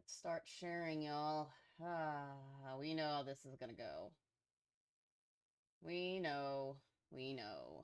Let's start sharing, y'all. We know how this is gonna go. We know. We know.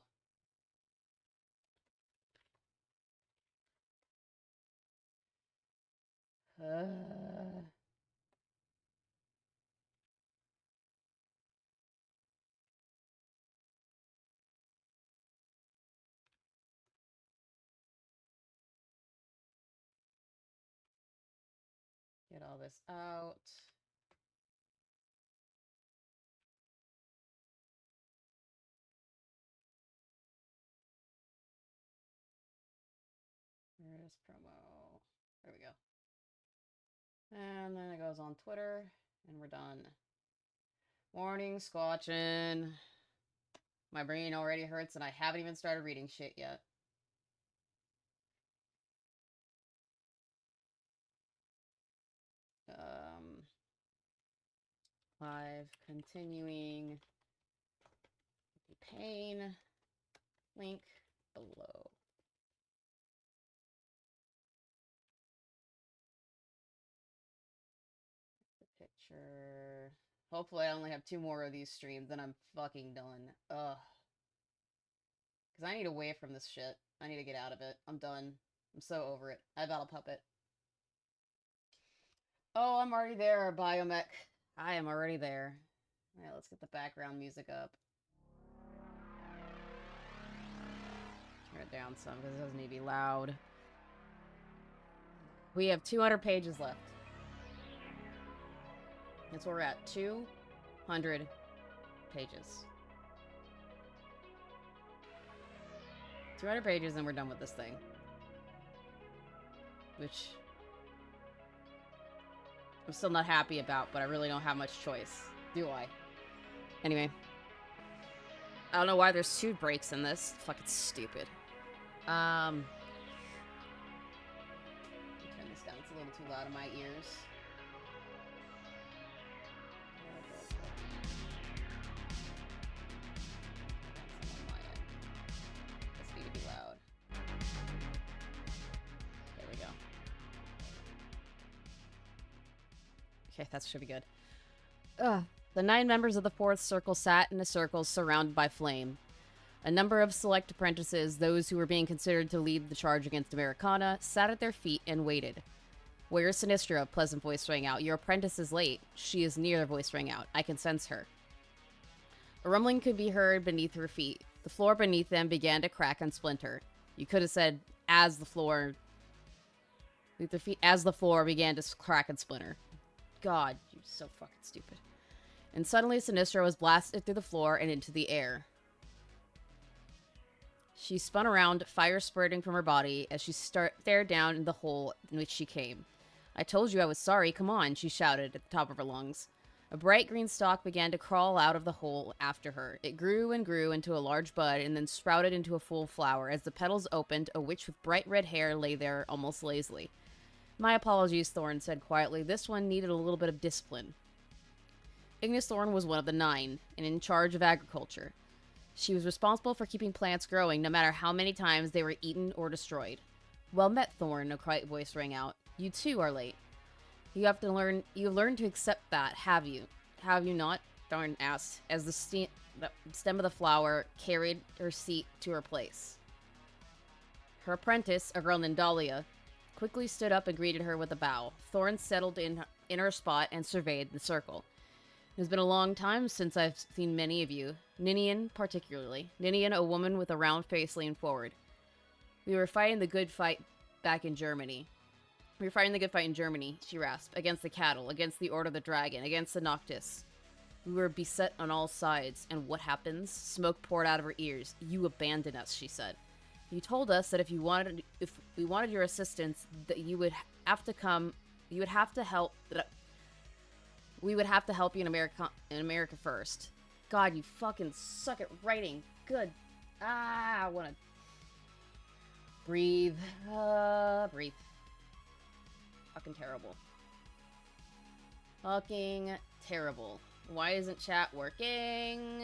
Get all this out. Where's promo? There we go. And then it goes on Twitter, and we're done. Morning, squatching. My brain already hurts, and I haven't even started reading shit yet. Live continuing. Pain. Link below. Picture. Hopefully I only have 2 more of these streams and I'm fucking done. Ugh. Because I need away from this shit. I need to get out of it. I'm done. I'm so over it. I Battle Puppet. Oh, I'm already there, Biomech. I am already there. Alright, let's get the background music up. Turn it down some because it doesn't need to be loud. We have 200 pages left. That's where we're at. 200 pages. 200 pages and we're done with this thing. Which I'm still not happy about, but I really don't have much choice. Do I? Anyway. I don't know why there's 2 breaks in this. Fucking stupid. Turn this down. It's a little too loud in my ears. This need to be loud. There we go. Okay, that should be good. The 9 members of the 4th Circle sat in a circle surrounded by flame. A number of select apprentices, those who were being considered to lead the charge against Americana, sat at their feet and waited. "Where's Sinistra?" A pleasant voice rang out. "Your apprentice is late." "She is near," the voice rang out. "I can sense her." A rumbling could be heard beneath her feet. The floor beneath them began to crack and splinter. You could have said, as the floor... Beneath their feet, as the floor began to crack and splinter. God, you're so fucking stupid. And suddenly Sinistra was blasted through the floor and into the air. She spun around, fire spurting from her body, as she stared down in the hole in which she came. "I told you I was sorry, come on," she shouted at the top of her lungs. A bright green stalk began to crawl out of the hole after her. It grew and grew into a large bud and then sprouted into a full flower. As the petals opened, a witch with bright red hair lay there almost lazily. "My apologies," Thorn said quietly. "This one needed a little bit of discipline." Ignis Thorn was one of the 9, and in charge of agriculture. She was responsible for keeping plants growing, no matter how many times they were eaten or destroyed. "Well met, Thorn," a quiet voice rang out. "You too are late. You've learned to accept that, have you? Have you not?" Thorn asked, as the stem of the flower carried her seat to her place. Her apprentice, a girl named Dahlia, quickly stood up and greeted her with a bow. Thorn settled in her spot and surveyed the circle. "It has been a long time since I've seen many of you. Ninian, particularly. Ninian, a woman with a round face, leaned forward. We were fighting the good fight back in Germany." "We were fighting the good fight in Germany," she rasped. "Against the cattle, against the Order of the Dragon, against the Noctis. We were beset on all sides, and what happens?" Smoke poured out of her ears. "You abandoned us," she said. "You told us that if we wanted your assistance, that you would have to come, you would have to help, we would have to help you in America first." God, you fucking suck at writing. Good. I wanna breathe. Breathe. Fucking terrible. Fucking terrible. Why isn't chat working?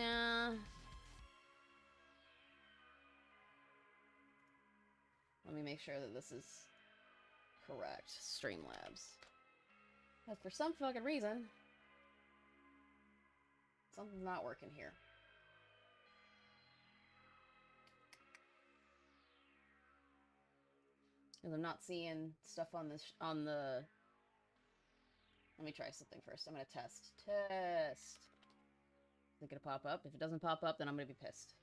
Let me make sure that this is correct. Streamlabs. Because for some fucking reason, something's not working here. Because I'm not seeing stuff on this, on the... Let me try something first. I'm gonna test. Test! Is it gonna pop up? If it doesn't pop up, then I'm gonna be pissed.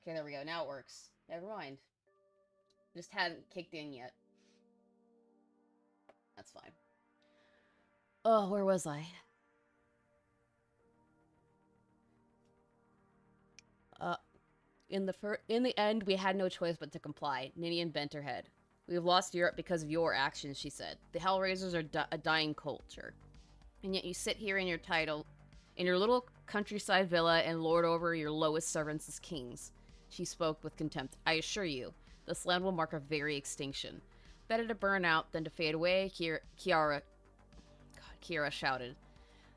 Okay, there we go. Now it works. Never mind. Just hadn't kicked in yet. That's fine. Oh, where was I? In the end, we had no choice but to comply. Ninian bent her head. We have lost Europe because of your actions, she said. The Hellraisers are a dying culture. And yet you sit here in your little countryside villa and lord over your lowest servants as kings. She spoke with contempt. I assure you, this land will mark a very extinction. Better to burn out than to fade away, Kiara shouted.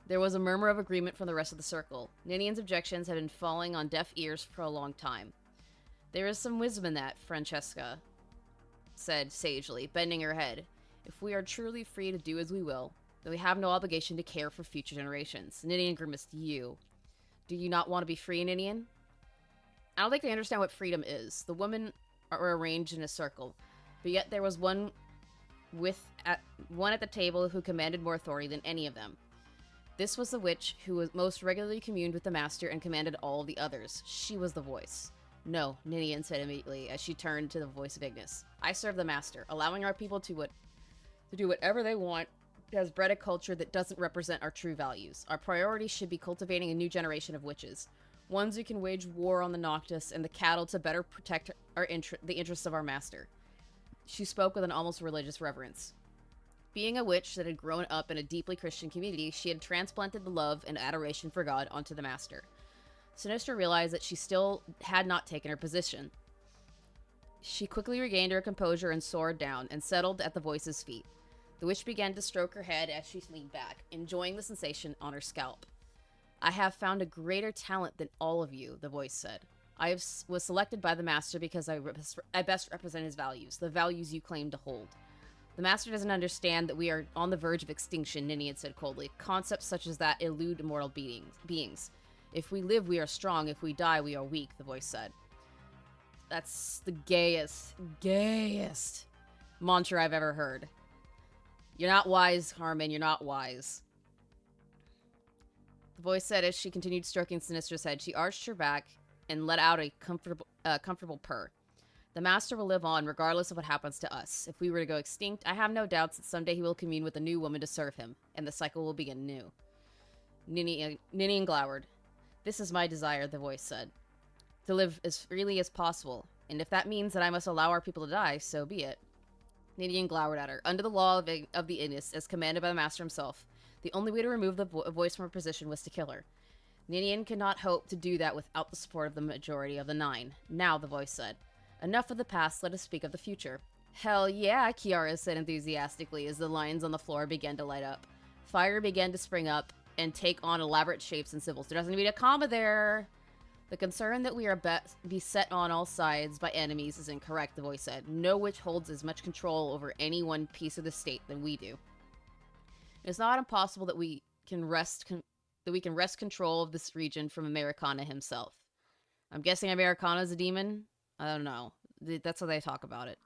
There was a murmur of agreement from the rest of the circle. Ninian's objections had been falling on deaf ears for a long time. There is some wisdom in that, Francesca said sagely, bending her head. If we are truly free to do as we will, then we have no obligation to care for future generations. Ninian grimaced. You. Do you not want to be free, Ninian? I don't think they understand what freedom is. The women are arranged in a circle, but yet there was one at the table who commanded more authority than any of them. This was the witch who was most regularly communed with the master and commanded all the others. She was the voice. No, Ninian said immediately as she turned to the voice of Ignis. I serve the master, allowing our people to do whatever they want has bred a culture that doesn't represent our true values. Our priority should be cultivating a new generation of witches, ones who can wage war on the Noctis and the cattle to better protect the interests of our master. She spoke with an almost religious reverence. Being a witch that had grown up in a deeply Christian community, she had transplanted the love and adoration for God onto the master. Sinistra realized that she still had not taken her position. She quickly regained her composure and soared down and settled at the voice's feet. The witch began to stroke her head as she leaned back, enjoying the sensation on her scalp. I have found a greater talent than all of you, the voice said. I was selected by the master because I best represent his values, the values you claim to hold. The master doesn't understand that we are on the verge of extinction, Ninian said coldly. Concepts such as that elude immortal beings. If we live, we are strong. If we die, we are weak, the voice said. That's the gayest mantra I've ever heard. You're not wise, Harman. You're not wise. The voice said as she continued stroking Sinistra's head. She arched her back and let out a comfortable purr. The master will live on, regardless of what happens to us. If we were to go extinct, I have no doubts that someday he will commune with a new woman to serve him, and the cycle will begin anew. Ninian glowered. This is my desire, the voice said. To live as freely as possible, and if that means that I must allow our people to die, so be it. Ninian glowered at her. Under the law of the Ignis, as commanded by the master himself, the only way to remove the voice from her position was to kill her. Ninian could not hope to do that without the support of the majority of the 9. Now, the voice said. Enough of the past, let us speak of the future. Hell yeah, Kiara said enthusiastically as the lines on the floor began to light up. Fire began to spring up and take on elaborate shapes and symbols. There doesn't need a comma there. The concern that we are beset on all sides by enemies is incorrect, the voice said. No witch holds as much control over any one piece of the state than we do. It's not impossible that we can wrest control of this region from Americana himself. I'm guessing Americana's a demon? I don't know. That's how they talk about it.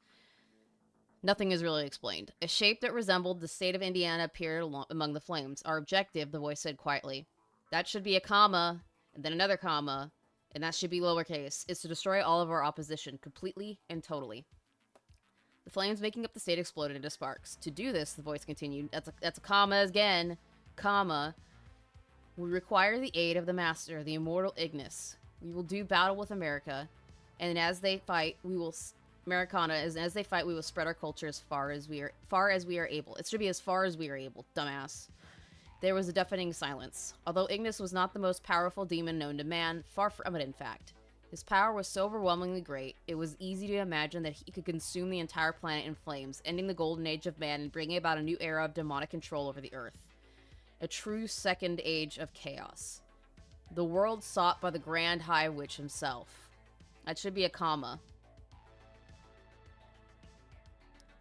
Nothing is really explained. A shape that resembled the state of Indiana appeared among the flames. Our objective, the voice said quietly, that should be a comma, and then another comma, and that should be lowercase, is to destroy all of our opposition, completely and totally. The flames making up the state exploded into sparks. To do this, the voice continued, that's a comma again, comma, we require the aid of the master, the immortal Ignis. We will do battle with America, and as they fight, we will spread our culture as far as we are able. It should be as far as we are able, dumbass. There was a deafening silence. Although Ignis was not the most powerful demon known to man, far from it in fact. His power was so overwhelmingly great, it was easy to imagine that he could consume the entire planet in flames, ending the golden age of man and bringing about a new era of demonic control over the earth. A true second age of chaos. The world sought by the Grand High Witch himself. That should be a comma.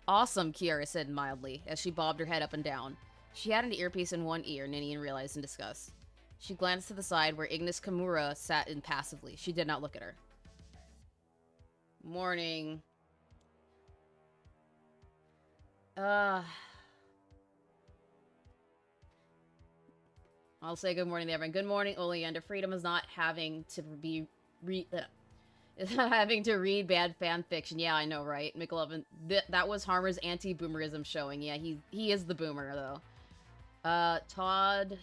Awesome, Kiara said mildly, as she bobbed her head up and down. She had an earpiece in one ear, Ninian realized in disgust. She glanced to the side where Ignis Kimura sat impassively. She did not look at her. Morning. I'll say good morning to everyone. Good morning, Oleander. Freedom is not having to be having to read bad fan fiction. Yeah, I know, right? McLovin. That was Harmer's anti-boomerism showing. Yeah, he is the boomer, though. Todd...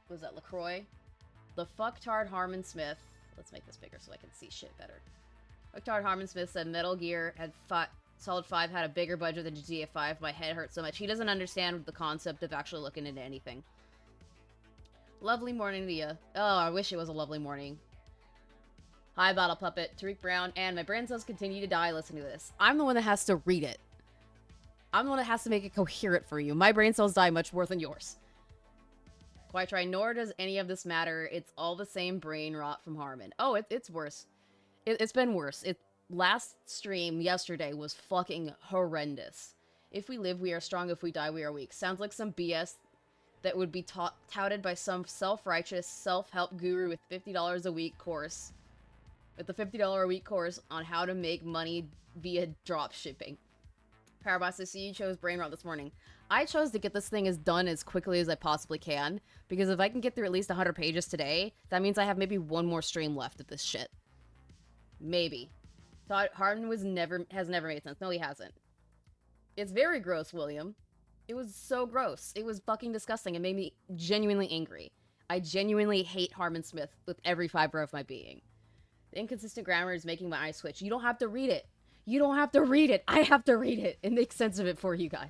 Was that LaCroix? The fucktard Harman Smith. Let's make this bigger so I can see shit better. Fucktard Harman Smith said Metal Gear had Solid 5 had a bigger budget than GTA 5. My head hurts so much. He doesn't understand the concept of actually looking into anything. Lovely morning, Leah. Oh, I wish it was a lovely morning. Hi, Battle Puppet, Tariq Brown, and my brain cells continue to die listening to this. I'm the one that has to read it. I'm the one that has to make it coherent for you. My brain cells die much more than yours. Quite right, nor does any of this matter. It's all the same brain rot from Harman. Oh, it's worse. It's been worse. Last stream yesterday was fucking horrendous. If we live, we are strong. If we die, we are weak. Sounds like some BS that would be touted by some self-righteous, self-help guru with $50 a week course. With the $50 a week course on how to make money via drop shipping. Paraboss, I see you chose brain rot this morning. I chose to get this thing done as quickly as I possibly can, because if I can get through at least 100 pages today, that means I have maybe one more stream left of this shit. Maybe. Thought Harman has never made sense. No, he hasn't. It's very gross, William. It was so gross. It was fucking disgusting. It made me genuinely angry. I genuinely hate Harman Smith with every fiber of my being. The inconsistent grammar is making my eyes switch. You don't have to read it. You don't have to read it. I have to read it and make sense of it for you guys.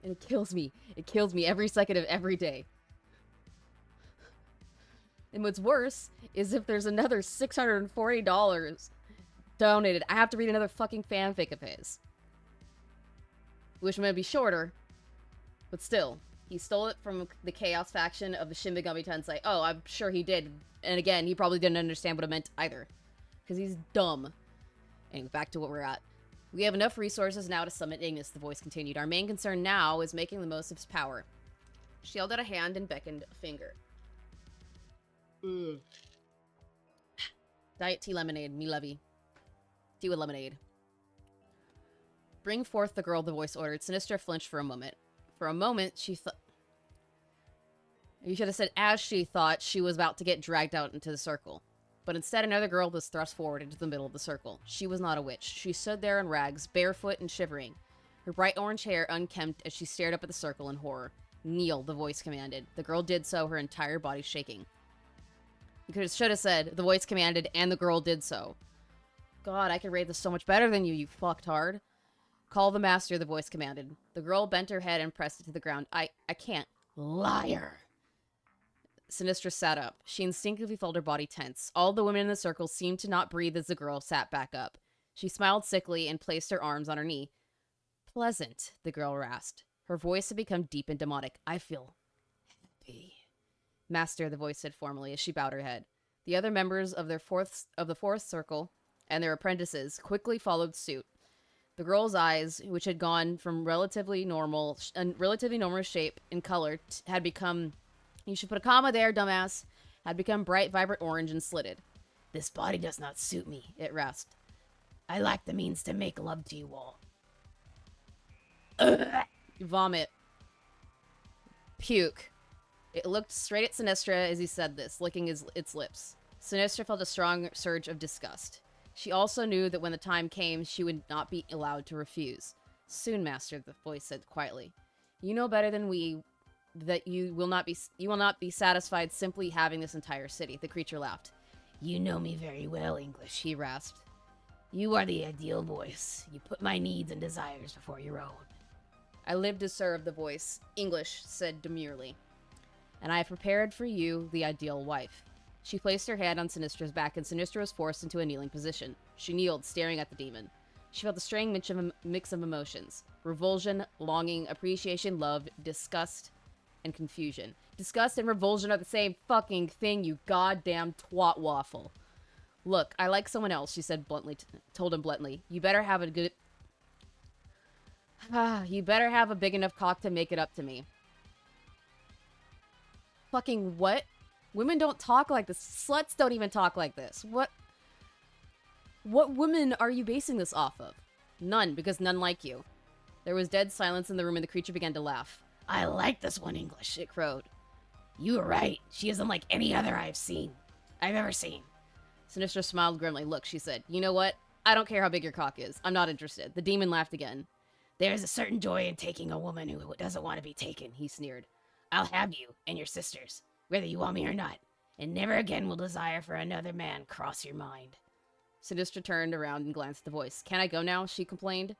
And it kills me. It kills me every second of every day. And what's worse is if there's another $640 donated, I have to read another fucking fanfic of his. Which may be shorter, but still. He stole it from the Chaos faction of the Shin Megami Tensei. Oh, I'm sure he did. And again, he probably didn't understand what it meant either. Because he's dumb. Anyway, back to what we're at. We have enough resources now to summon Ignis, the voice continued. Our main concern now is making the most of his power. She held out a hand and beckoned a finger. Diet tea lemonade, me lovey. Tea with lemonade. Bring forth the girl, the voice ordered. Sinistra flinched for a moment. For a moment, she thought... You should have said, as she thought she was about to get dragged out into the circle. But instead, another girl was thrust forward into the middle of the circle. She was not a witch. She stood there in rags, barefoot and shivering. Her bright orange hair unkempt as she stared up at the circle in horror. Kneel, the voice commanded. The girl did so, her entire body shaking. You should have said, the voice commanded, and the girl did so. God, I could rate this so much better than you, you fucked hard. Call the master, the voice commanded. The girl bent her head and pressed it to the ground. I can't. Liar. Sinistra sat up. She instinctively felt her body tense. All the women in the circle seemed to not breathe as the girl sat back up. She smiled sickly and placed her arms on her knee. Pleasant, the girl rasped. Her voice had become deep and demonic. I feel happy. Master, the voice said formally as she bowed her head. The other members of the fourth circle and their apprentices quickly followed suit. The girl's eyes, which had gone from relatively normal shape and color, had become... You should put a comma there, dumbass. Had become bright, vibrant orange and slitted. This body does not suit me, it rasped. I lack the means to make love to you all. Vomit. Puke. It looked straight at Sinistra as he said this, licking its lips. Sinistra felt a strong surge of disgust. She also knew that when the time came, she would not be allowed to refuse. Soon, master, the voice said quietly. You know better than we that you will not be satisfied simply having this entire city. The creature laughed. You know me very well, English, he rasped. You are the ideal voice. You put my needs and desires before your own. I live to serve, the voice, English said demurely. And I have prepared for you the ideal wife. She placed her hand on Sinistra's back, and Sinistra was forced into a kneeling position. She kneeled, staring at the demon. She felt a strange mix of emotions. Revulsion, longing, appreciation, love, disgust, and confusion. Disgust and revulsion are the same fucking thing, you goddamn twat waffle. Look, I like someone else, she said bluntly, told him bluntly. You better have a good... You better have a big enough cock to make it up to me. Fucking what? Women don't talk like this. Sluts don't even talk like this. What women are you basing this off of? None, because none like you. There was dead silence in the room and the creature began to laugh. I like this one English, it crowed. You were right. She isn't like any other I've ever seen. Sinistra smiled grimly. Look, she said, you know what? I don't care how big your cock is. I'm not interested. The demon laughed again. There is a certain joy in taking a woman who doesn't want to be taken, he sneered. I'll have you and your sisters, whether you want me or not, and never again will desire for another man cross your mind. Sinistra turned around and glanced at the voice. Can I go now? She complained.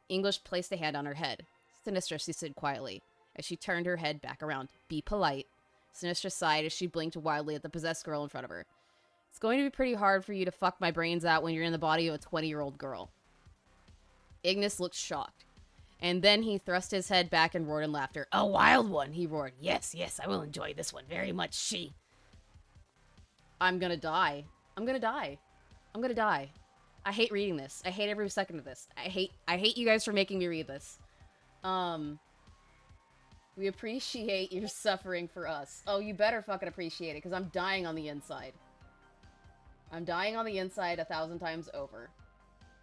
English placed a hand on her head. Sinistra, she said quietly, as she turned her head back around. Be polite. Sinistra sighed as she blinked wildly at the possessed girl in front of her. It's going to be pretty hard for you to fuck my brains out when you're in the body of a 20-year-old girl. Ignis looked shocked. And then he thrust his head back and roared in laughter. A wild one, he roared. Yes, yes, I will enjoy this one very much, I'm gonna die. I'm gonna die. I'm gonna die. I hate reading this. I hate every second of this. I hate you guys for making me read this. We appreciate your suffering for us. Oh, you better fucking appreciate it, because I'm dying on the inside. I'm dying on the inside 1,000 times over.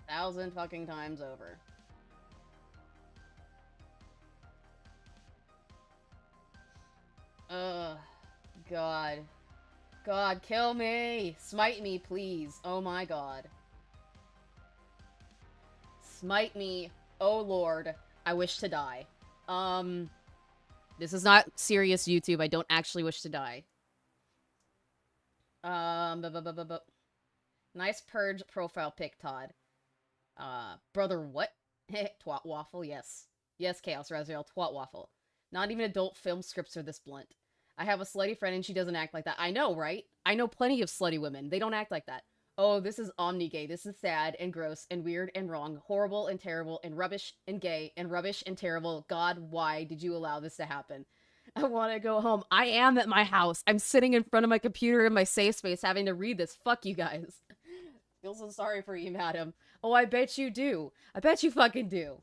1,000 fucking times over. Ugh. God. God, kill me! Smite me, please. Oh my god. Smite me. Oh lord. I wish to die. This is not serious YouTube. I don't actually wish to die. Nice purge profile pic, Todd. Brother what? Twat waffle, yes. Yes, Chaos Raziel, twat waffle. Not even adult film scripts are this blunt. I have a slutty friend and she doesn't act like that. I know, right? I know plenty of slutty women. They don't act like that. Oh, this is omni-gay. This is sad and gross and weird and wrong. Horrible and terrible and rubbish and gay and rubbish and terrible. God, why did you allow this to happen? I want to go home. I am at my house. I'm sitting in front of my computer in my safe space having to read this. Fuck you guys. Feel so sorry for you, madam. Oh, I bet you do. I bet you fucking do.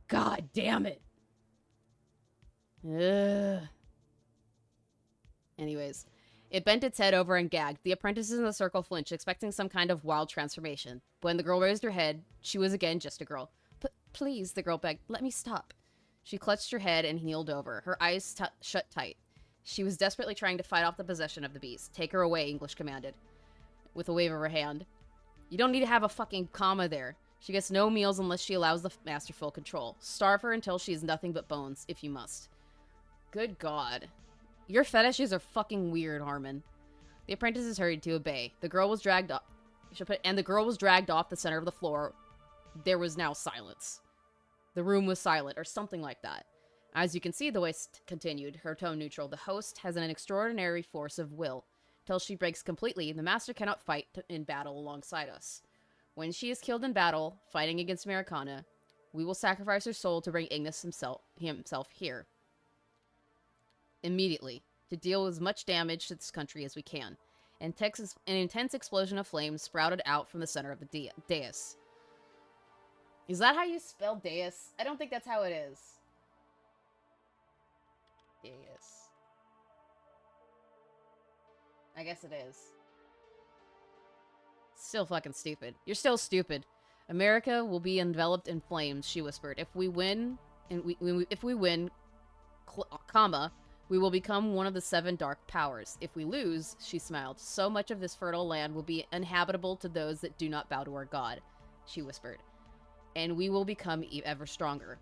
God damn it. Ugh. Anyways, it bent its head over and gagged. The apprentices in the circle flinched, expecting some kind of wild transformation. But when the girl raised her head, she was again just a girl. Please, the girl begged, let me stop. She clutched her head and heeled over, her eyes shut tight. She was desperately trying to fight off the possession of the beast. Take her away, English commanded, with a wave of her hand. You don't need to have a fucking comma there. She gets no meals unless she allows the master full control. Starve her until she is nothing but bones, if you must. Good God. Your fetishes are fucking weird, Harman. The apprentices hurried to obey. The girl was dragged off. The girl was dragged off the center of the floor. There was now silence. The room was silent, or something like that. As you can see, the voice continued, her tone neutral. The host has an extraordinary force of will. Till she breaks completely, the master cannot fight in battle alongside us. When she is killed in battle, fighting against Americana, we will sacrifice her soul to bring Ignis himself here. Immediately, to deal as much damage to this country as we can. An intense explosion of flames sprouted out from the center of the dais. Is that how you spell dais? I don't think that's how it is. Dais. I guess it is. Still fucking stupid. You're still stupid. America will be enveloped in flames, she whispered. If we win, comma, we will become one of the 7 dark powers. If we lose, she smiled, so much of this fertile land will be uninhabitable to those that do not bow to our god, she whispered. And we will become ever stronger.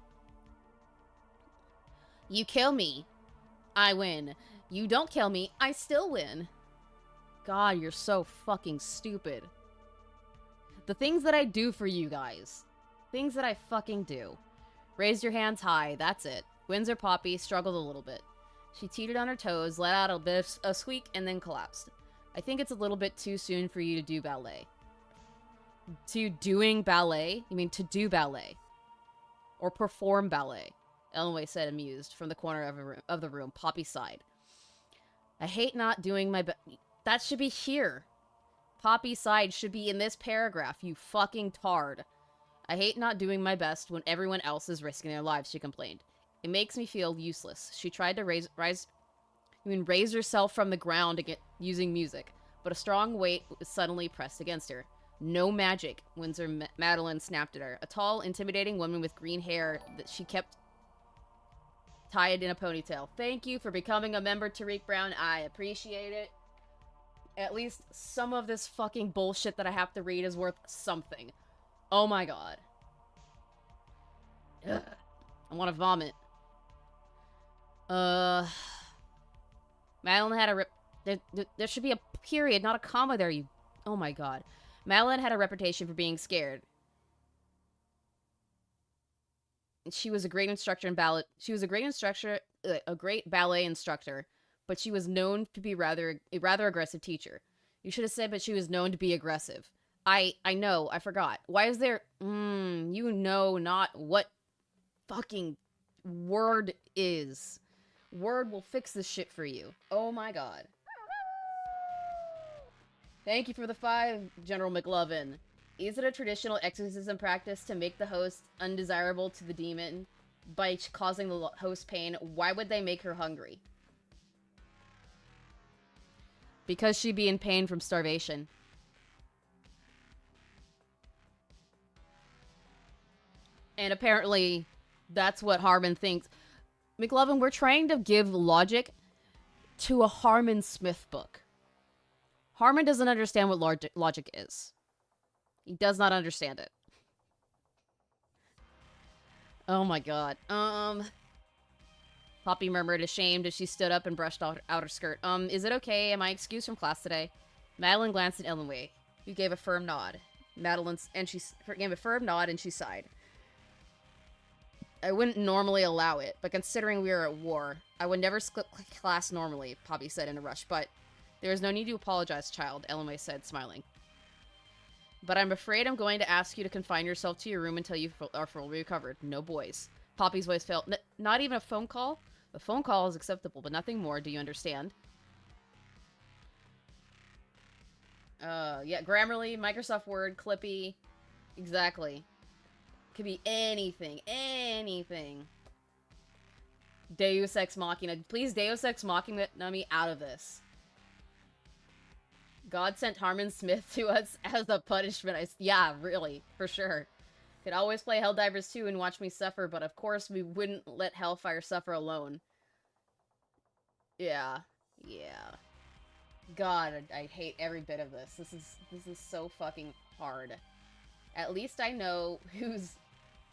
You kill me, I win. You don't kill me, I still win. God, you're so fucking stupid. The things that I do for you guys. Things that I fucking do. Raise your hands high, that's it. Windsor Poppy struggled a little bit. She teetered on her toes, let out a bit of a squeak, and then collapsed. I think it's a little bit too soon for you to do ballet. To doing ballet? You mean to do ballet? Or perform ballet? Elway said, amused, from the corner of the room. Poppy sighed. I hate not doing my that should be here. Poppy's side should be in this paragraph, you fucking tard. I hate not doing my best when everyone else is risking their lives, she complained. It makes me feel useless. She tried to raise herself from the ground using music, but a strong weight was suddenly pressed against her. No magic, Madeline snapped at her. A tall, intimidating woman with green hair that she kept tied in a ponytail. Thank you for becoming a member, Tariq Brown. I appreciate it. At least some of this fucking bullshit that I have to read is worth something. Oh my god. Ugh. I want to vomit. Madeline had there should be a period, not a comma there, you... Oh my god. Madeline had a reputation for being scared. She was a great instructor in ballet. She was a great ballet instructor, but she was known to be a rather aggressive teacher. You should have said, but she was known to be aggressive. I know, I forgot. Why is there... you know not what fucking word is. Word will fix this shit for you. Oh my god. Thank you for the 5, General McLovin. Is it a traditional exorcism practice to make the host undesirable to the demon by causing the host pain? Why would they make her hungry? Because she'd be in pain from starvation. And apparently, that's what Harman thinks. McLovin, we're trying to give logic to a Harman Smith book. Harman doesn't understand what logic is. He does not understand it. Oh my god. Poppy murmured, ashamed, as she stood up and brushed out her skirt. Is it okay? Am I excused from class today? Madeline glanced at Ellenway, who gave a firm nod. She gave a firm nod and she sighed. I wouldn't normally allow it, but considering we are at war, I would never skip class normally, Poppy said in a rush, but there is no need to apologize, child, Ellenway said, smiling. But I'm afraid I'm going to ask you to confine yourself to your room until you are fully recovered. No boys. Poppy's voice fell. Not even a phone call? A phone call is acceptable, but nothing more. Do you understand? Yeah, Grammarly, Microsoft Word, Clippy. Exactly. Could be anything. Anything. Deus Ex Machina. Please, Deus Ex Machina me out of this. God sent Harman Smith to us as a punishment. Yeah, really. For sure. Could always play Helldivers 2 and watch me suffer, but of course we wouldn't let Hellfire suffer alone. Yeah. Yeah. God, I hate every bit of this. This is so fucking hard. At least I know who's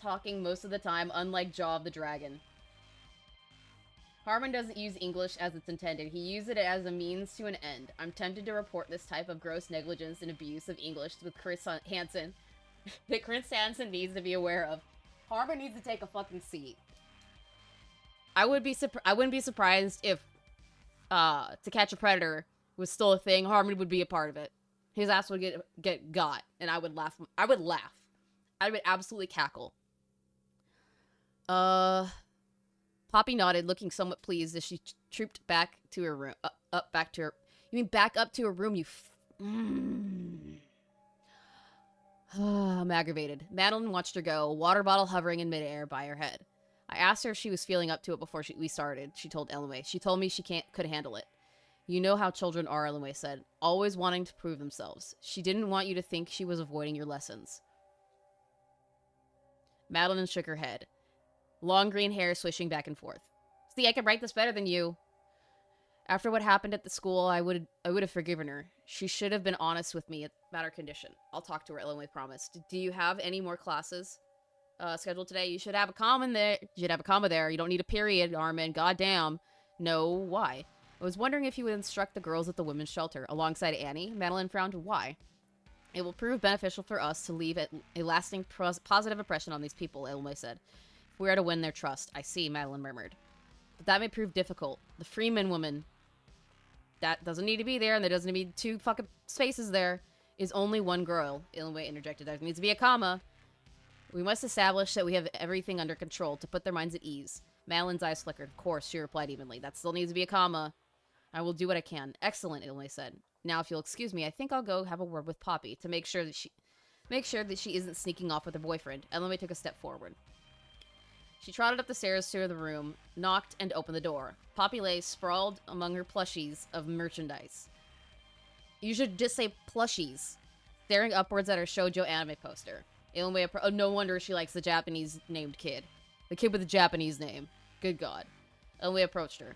talking most of the time, unlike Jaw of the Dragon. Harman doesn't use English as it's intended. He uses it as a means to an end. I'm tempted to report this type of gross negligence and abuse of English with Chris Hansen. That Chris Hansen needs to be aware of. Harman needs to take a fucking seat. I wouldn't be surprised if To Catch a Predator was still a thing. Harman would be a part of it. His ass would get got, and I would laugh. I would absolutely cackle. Poppy nodded, looking somewhat pleased as she trooped back to her room. Back to her... You mean back up to her room, you I'm aggravated. Madeline watched her go, a water bottle hovering in midair by her head. I asked her if she was feeling up to it before we started, she told Ellenway. She told me she could handle it. You know how children are, Ellenway said, always wanting to prove themselves. She didn't want you to think she was avoiding your lessons. Madeline shook her head. Long green hair swishing back and forth. See, I can write this better than you. After what happened at the school, I would have forgiven her. She should have been honest with me about her condition. I'll talk to her, Ellenway promised. Do you have any more classes scheduled today? You should have a comma there. You should have a comma there. You don't need a period, Harman. Goddamn. No, why? I was wondering if you would instruct the girls at the women's shelter alongside Annie. Madeline frowned. Why? It will prove beneficial for us to leave a lasting positive impression on these people, Ellenway said. If we are to win their trust. I see, Madeline murmured. But that may prove difficult. The Freeman woman... That doesn't need to be there, and there doesn't need two fucking spaces there. Is only one girl, Ellenway interjected. There needs to be a comma. We must establish that we have everything under control to put their minds at ease. Madeline's eyes flickered. Of course, she replied evenly. That still needs to be a comma. I will do what I can. Excellent, Ellenway said. Now, if you'll excuse me, I think I'll go have a word with Poppy to make sure Make sure that she isn't sneaking off with her boyfriend. Elome took a step forward. She trotted up the stairs to the room, knocked, and opened the door. Poppy lay sprawled among her plushies of merchandise. You should just say plushies. Staring upwards at her shoujo anime poster. Oh, no wonder she likes the Japanese-named kid. The kid with the Japanese name. Good God. Elome approached her.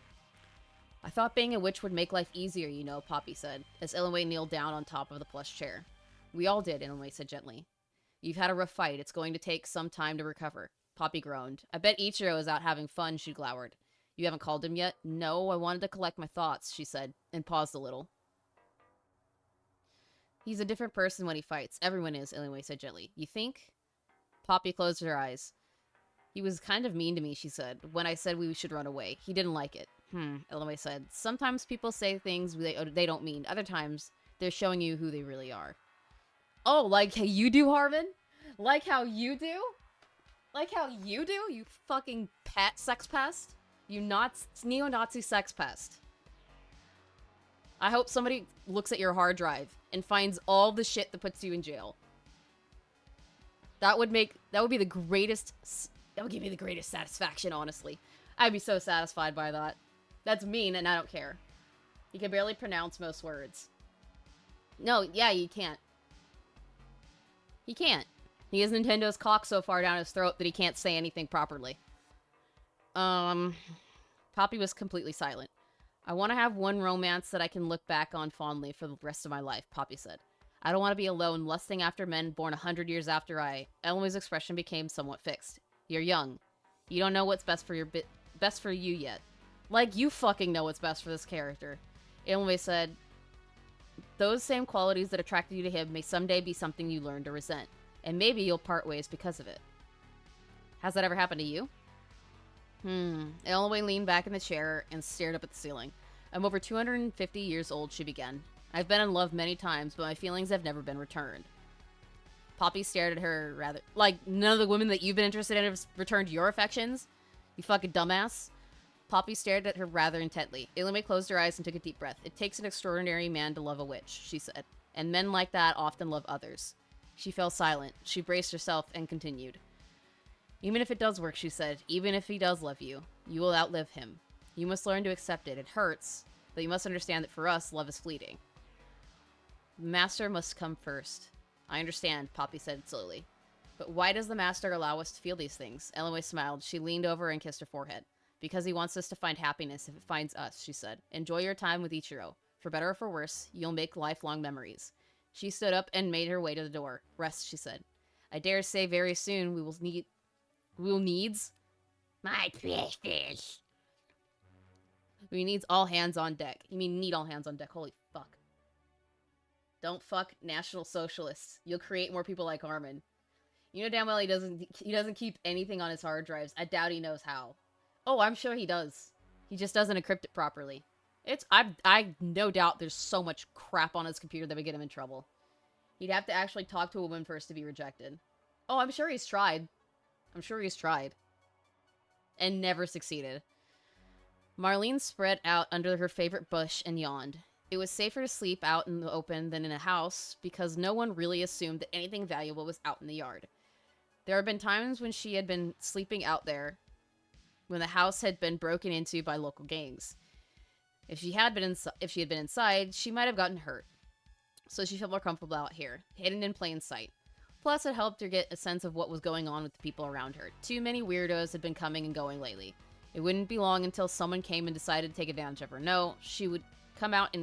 I thought being a witch would make life easier, you know, Poppy said, as Elome kneeled down on top of the plush chair. We all did, Elome said gently. You've had a rough fight. It's going to take some time to recover. Poppy groaned. I bet Ichiro is out having fun, she glowered. You haven't called him yet? No, I wanted to collect my thoughts, she said, and paused a little. He's a different person when he fights. Everyone is, Elome said gently. You think? Poppy closed her eyes. He was kind of mean to me, she said, when I said we should run away. He didn't like it. Elome said. Sometimes people say things they don't mean. Other times, they're showing you who they really are. Oh, like how you do, Harman? Like how you do? Like how you do? You fucking sex pest? You neo-Nazi sex pest. I hope somebody looks at your hard drive and finds all the shit that puts you in jail. That would give me the greatest satisfaction, honestly. I'd be so satisfied by that. That's mean, and I don't care. He can barely pronounce most words. No, yeah, you can't. He can't. He has Nintendo's cock so far down his throat that he can't say anything properly. Poppy was completely silent. I want to have one romance that I can look back on fondly for the rest of my life, Poppy said. I don't want to be alone, lusting after men born 100 years after Elome's expression became somewhat fixed. You're young. You don't know what's best for you yet. Like, you fucking know what's best for this character. Elome said, those same qualities that attracted you to him may someday be something you learn to resent. And maybe you'll part ways because of it. Has that ever happened to you? Elome leaned back in the chair and stared up at the ceiling. I'm over 250 years old, she began. I've been in love many times, but my feelings have never been returned. Poppy stared at her rather... Like, none of the women that you've been interested in have returned your affections? You fucking dumbass. Poppy stared at her rather intently. Elome closed her eyes and took a deep breath. It takes an extraordinary man to love a witch, she said. And men like that often love others. She fell silent. She braced herself and continued. Even if it does work, she said, even if he does love you, you will outlive him. You must learn to accept it. It hurts, but you must understand that for us, love is fleeting. The master must come first. I understand, Poppy said slowly. But why does the master allow us to feel these things? Elome smiled. She leaned over and kissed her forehead. Because he wants us to find happiness if it finds us, she said. Enjoy your time with Ichiro. For better or for worse, you'll make lifelong memories. She stood up and made her way to the door. Rest, she said. I dare say very soon we will needs... My precious. We needs all hands on deck. You mean need all hands on deck. Holy fuck. Don't fuck National Socialists. You'll create more people like Harman. You know damn well he doesn't keep anything on his hard drives. I doubt he knows how. Oh, I'm sure he does. He just doesn't encrypt it properly. I no doubt there's so much crap on his computer that would get him in trouble. He'd have to actually talk to a woman first to be rejected. Oh, I'm sure he's tried. I'm sure he's tried. And never succeeded. Marlene spread out under her favorite bush and yawned. It was safer to sleep out in the open than in a house, because no one really assumed that anything valuable was out in the yard. There had been times when she had been sleeping out there, when the house had been broken into by local gangs. If she had been inside, she might have gotten hurt. So she felt more comfortable out here, hidden in plain sight. Plus, it helped her get a sense of what was going on with the people around her. Too many weirdos had been coming and going lately. It wouldn't be long until someone came and decided to take advantage of her. She would come out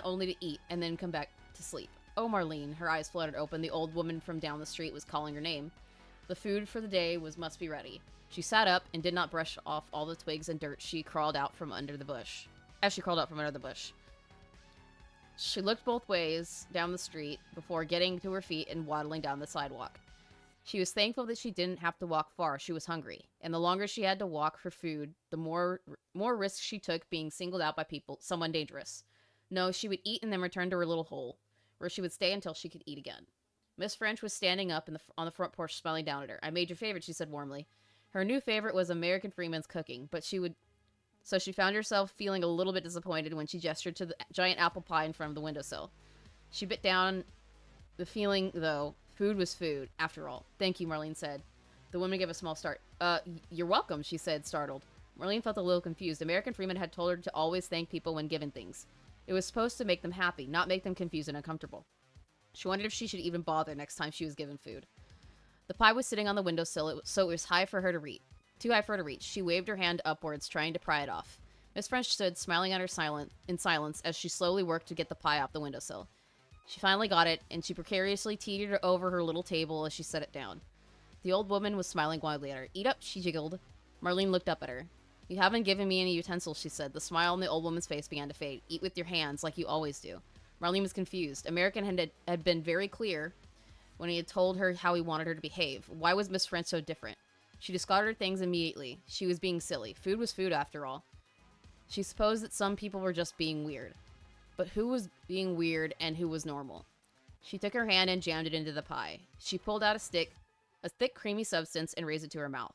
only to eat and then come back to sleep. Oh, Marlene, her eyes fluttered open. The old woman from down the street was calling her name. The food for the day must be ready. She sat up and did not brush off all the twigs and dirt she crawled out from under the bush. She looked both ways down the street before getting to her feet and waddling down the sidewalk. She was thankful that she didn't have to walk far. She was hungry, and the longer she had to walk for food, the more risks she took being singled out by someone dangerous. No, she would eat and then return to her little hole, where she would stay until she could eat again. Miss French was standing up on the front porch smiling down at her. I made your favorite, she said warmly. Her new favorite was American Freeman's cooking, so she found herself feeling a little bit disappointed when she gestured to the giant apple pie in front of the windowsill. She bit down The feeling, though, food was food, after all. Thank you, Marlene said. The woman gave a small start. You're welcome, she said, startled. Marlene felt a little confused. American Freeman had told her to always thank people when given things. It was supposed to make them happy, not make them confused and uncomfortable. She wondered if she should even bother next time she was given food. The pie was sitting on the windowsill, so it was high for her to reach. Too high for her to reach. She waved her hand upwards, trying to pry it off. Miss French stood, smiling at her in silence as she slowly worked to get the pie off the windowsill. She finally got it, and she precariously teetered it over her little table as she set it down. The old woman was smiling wildly at her. Eat up, she jiggled. Marlene looked up at her. You haven't given me any utensils, she said. The smile on the old woman's face began to fade. Eat with your hands, like you always do. Marlene was confused. American had been very clear when he had told her how he wanted her to behave. Why was Miss French so different? She discarded her things immediately. She was being silly. Food was food, after all. She supposed that some people were just being weird. But who was being weird and who was normal? She took her hand and jammed it into the pie. She pulled out a thick, creamy substance, and raised it to her mouth.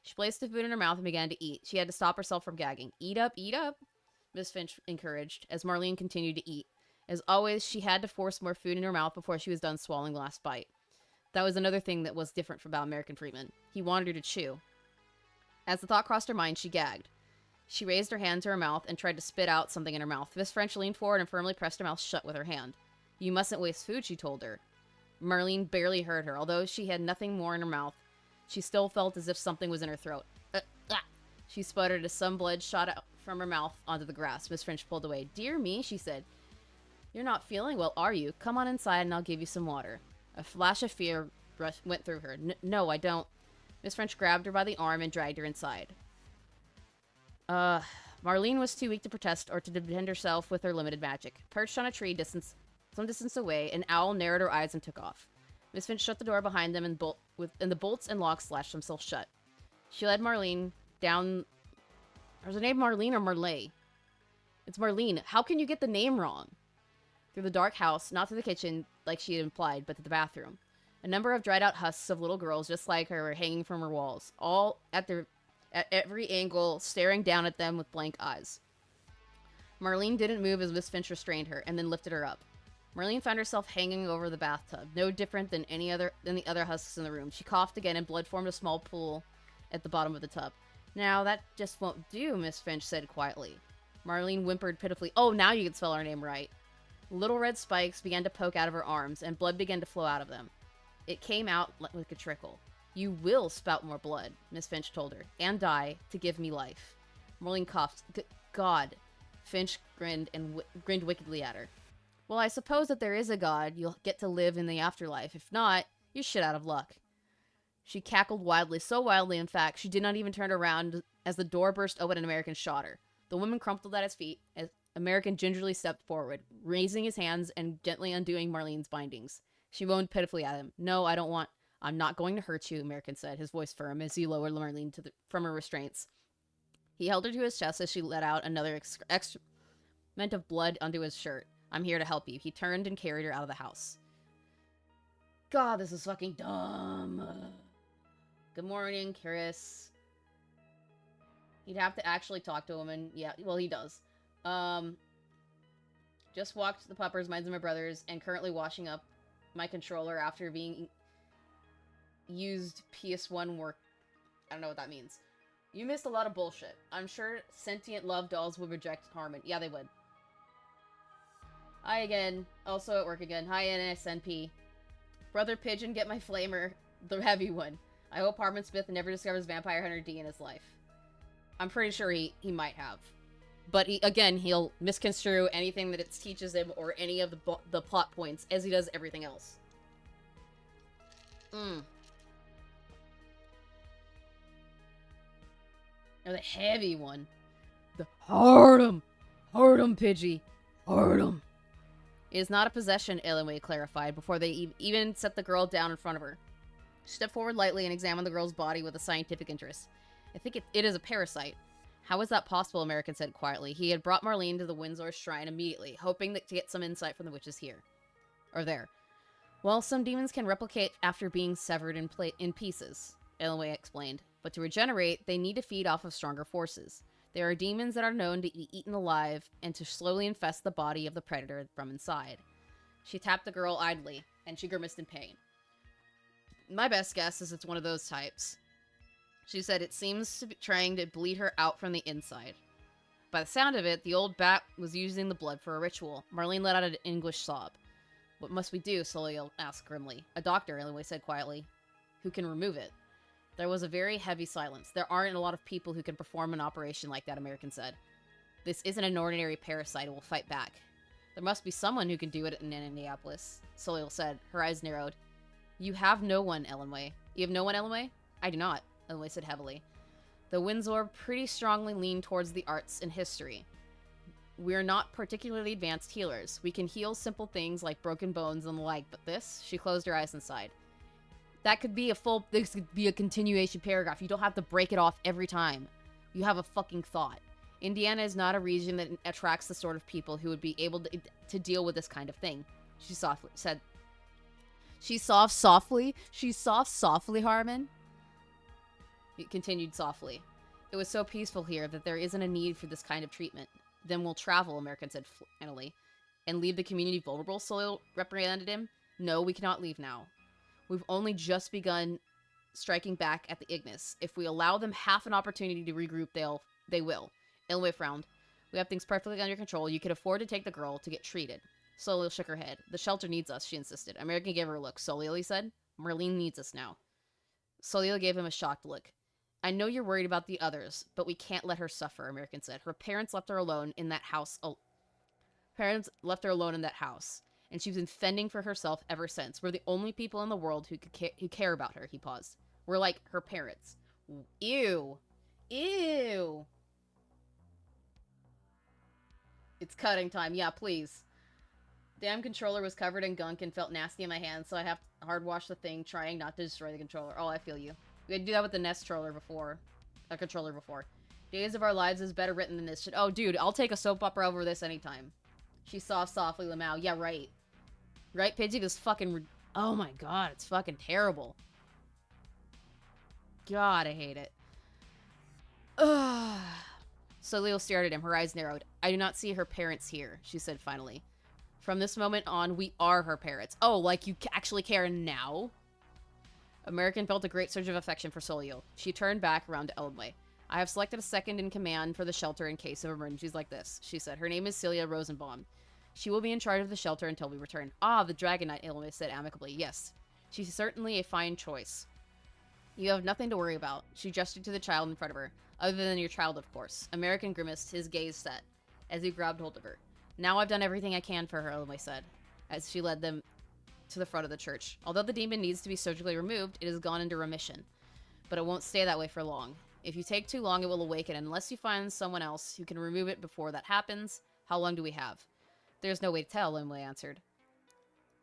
She placed the food in her mouth and began to eat. She had to stop herself from gagging. Eat up, Miss Finch encouraged, as Marlene continued to eat. As always, she had to force more food in her mouth before she was done swallowing the last bite. That was another thing that was different about American Freeman. He wanted her to chew. As the thought crossed her mind, she gagged. She raised her hand to her mouth and tried to spit out something in her mouth. Miss French leaned forward and firmly pressed her mouth shut with her hand. You mustn't waste food, she told her. Marlene barely heard her. Although she had nothing more in her mouth, she still felt as if something was in her throat. She sputtered as some blood shot out from her mouth onto the grass. Miss French pulled away. Dear me, she said. You're not feeling well, are you? Come on inside and I'll give you some water. A flash of fear went through her. No, I don't. Miss French grabbed her by the arm and dragged her inside. Marlene was too weak to protest or to defend herself with her limited magic. Perched on a tree some distance away, an owl narrowed her eyes and took off. Miss Finch shut the door behind them and the bolts and locks slashed themselves shut. She led Marlene down... Was her name Marlene or Marley? It's Marlene. How can you get the name wrong? Through the dark house, not through the kitchen like she had implied, but to the bathroom. A number of dried-out husks of little girls just like her were hanging from her walls, all at every angle, staring down at them with blank eyes. Marlene didn't move as Miss Finch restrained her, and then lifted her up. Marlene found herself hanging over the bathtub, no different than the other husks in the room. She coughed again, and blood formed a small pool at the bottom of the tub. Now, that just won't do, Miss Finch said quietly. Marlene whimpered pitifully. Oh, now you can spell her name right. Little red spikes began to poke out of her arms, and blood began to flow out of them. It came out like a trickle. You will spout more blood, Miss Finch told her, and die to give me life. Marlene coughed. God. Finch grinned wickedly at her. Well, I suppose that there is a God. You'll get to live in the afterlife. If not, you're shit out of luck. She cackled wildly, so wildly, in fact, she did not even turn around as the door burst open and American shot her. The woman crumpled at his feet as American gingerly stepped forward, raising his hands and gently undoing Marlene's bindings. She moaned pitifully at him. No, I'm not going to hurt you, American said, his voice firm, as he lowered Marlene from her restraints. He held her to his chest as she let out another excrement of blood onto his shirt. I'm here to help you. He turned and carried her out of the house. God, this is fucking dumb. Good morning, Chris. He'd have to actually talk to a woman. Yeah, well, he does. Just walked the puppers, mine and my brothers, and currently washing up my controller after being used PS1 work. I don't know what that means. You missed a lot of bullshit. I'm sure sentient love dolls would reject Harman. Yeah, they would. Hi again. Also at work again. Hi, NSNP. Brother Pigeon, get my flamer. The heavy one. I hope Harman Smith never discovers Vampire Hunter D in his life. I'm pretty sure he might have. But he'll misconstrue anything that it teaches him or any of the plot points, as he does everything else. Now the heavy one. The Hard'em, Pidgey. Hard'em. It is not a possession, Elenway clarified, before they even set the girl down in front of her. She stepped forward lightly and examined the girl's body with a scientific interest. I think it is a parasite. How is that possible, American said quietly. He had brought Marlene to the Windsor Shrine immediately, hoping to get some insight from the witches here. Or there. Well, some demons can replicate after being severed in pieces, Elenway explained. But to regenerate, they need to feed off of stronger forces. There are demons that are known to be eaten alive and to slowly infest the body of the predator from inside. She tapped the girl idly. And she grimaced in pain. My best guess is it's one of those types. She said it seems to be trying to bleed her out from the inside. By the sound of it, the old bat was using the blood for a ritual. Marlene let out an English sob. What must we do? Solio asked grimly. A doctor, Illinois said quietly. Who can remove it? There was a very heavy silence. There aren't a lot of people who can perform an operation like that, American said. This isn't an ordinary parasite. It will fight back. There must be someone who can do it in Indianapolis, Solio said. Her eyes narrowed. You have no one, Illinois. You have no one, Illinois? I do not, Illinois said heavily. The Windsor pretty strongly lean towards the arts and history. We're not particularly advanced healers. We can heal simple things like broken bones and the like, but this? She closed her eyes and sighed. That could be this could be a continuation paragraph. You don't have to break it off every time. You have a fucking thought. Indiana is not a region that attracts the sort of people who would be able to deal with this kind of thing, she softly said. She soft softly, Harman. It continued softly. It was so peaceful here that there isn't a need for this kind of treatment. Then we'll travel, American said finally. And leave the community vulnerable, Solio reprimanded him. No, we cannot leave now. We've only just begun striking back at the Ignis. If we allow them half an opportunity to regroup, they will. Illinois frowned. We have things perfectly under control. You can afford to take the girl to get treated. Solio shook her head. The shelter needs us, she insisted. American gave her a look. Solio, he said. Marlene needs us now. Solio gave him a shocked look. I know you're worried about the others, but we can't let her suffer, American said. Her parents left her alone in that house. And she's been fending for herself ever since. We're the only people in the world who care about her, he paused. We're like her parents. Ew. Ew. It's cutting time. Yeah, please. Damn controller was covered in gunk and felt nasty in my hands, so I have to hard wash the thing, trying not to destroy the controller. Oh, I feel you. We had to do that with the Nest controller before. Days of Our Lives is better written than this shit. Oh, dude, I'll take a soap opera over this anytime. She sobbed softly, Lamau. Yeah, right. Right, Pidgey? This fucking... Oh my god, it's fucking terrible. God, I hate it. Ugh. So Leo stared at him, her eyes narrowed. I do not see her parents here, she said finally. From this moment on, we are her parents. Oh, like you actually care now? American felt a great surge of affection for Solio. She turned back around to Eldway. I have selected a second in command for the shelter in case of emergencies like this, she said. Her name is Celia Rosenbaum. She will be in charge of the shelter until we return. Ah, the Dragon Knight, Eldway said amicably. Yes, she's certainly a fine choice. You have nothing to worry about. She gestured to the child in front of her. Other than your child, of course. American grimaced, his gaze set, as he grabbed hold of her. Now I've done everything I can for her, Eldway said, as she led them to the front of the church. Although the demon needs to be surgically removed, it has gone into remission. But it won't stay that way for long. If you take too long, it will awaken, and unless you find someone else who can remove it before that happens, how long do we have? There's no way to tell, Eldway answered.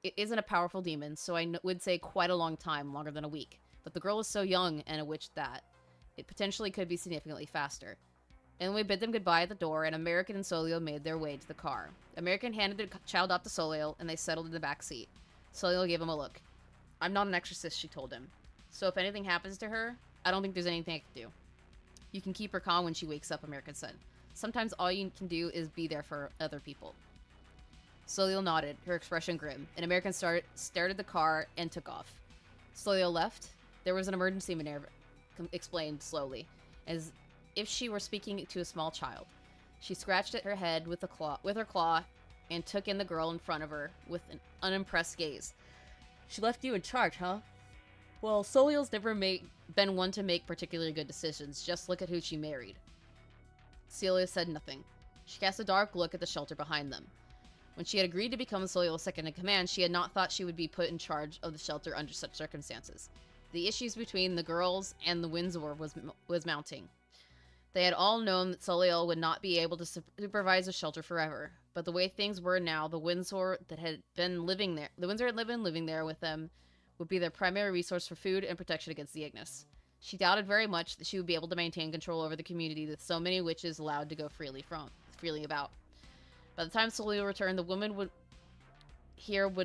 It isn't a powerful demon, so I would say quite a long time, longer than a week. But the girl is so young and a witch that it potentially could be significantly faster. And we bid them goodbye at the door, and American and Solio made their way to the car. American handed the child off to Solio, and they settled in the back seat. Solio gave him a look. I'm not an exorcist, she told him. So if anything happens to her, I don't think there's anything I can do. You can keep her calm when she wakes up, American said. Sometimes all you can do is be there for other people. Solio nodded, her expression grim, and American stared at the car and took off. Solio left. There was an emergency, Minerva explained slowly, as if she were speaking to a small child. She scratched at her head with her claw and took in the girl in front of her with an unimpressed gaze. She left you in charge, huh? Well, Solio's never been one to make particularly good decisions. Just look at who she married. Celia said nothing. She cast a dark look at the shelter behind them. When she had agreed to become Solio's second in command, she had not thought she would be put in charge of the shelter under such circumstances. The issues between the girls and the Windsor was mounting. They had all known that Solio would not be able to supervise the shelter forever, but the way things were now, the Windsor had been living there with them would be their primary resource for food and protection against the Ignis. She doubted very much that she would be able to maintain control over the community with so many witches allowed to go freely about. By the time Solio returned, the woman would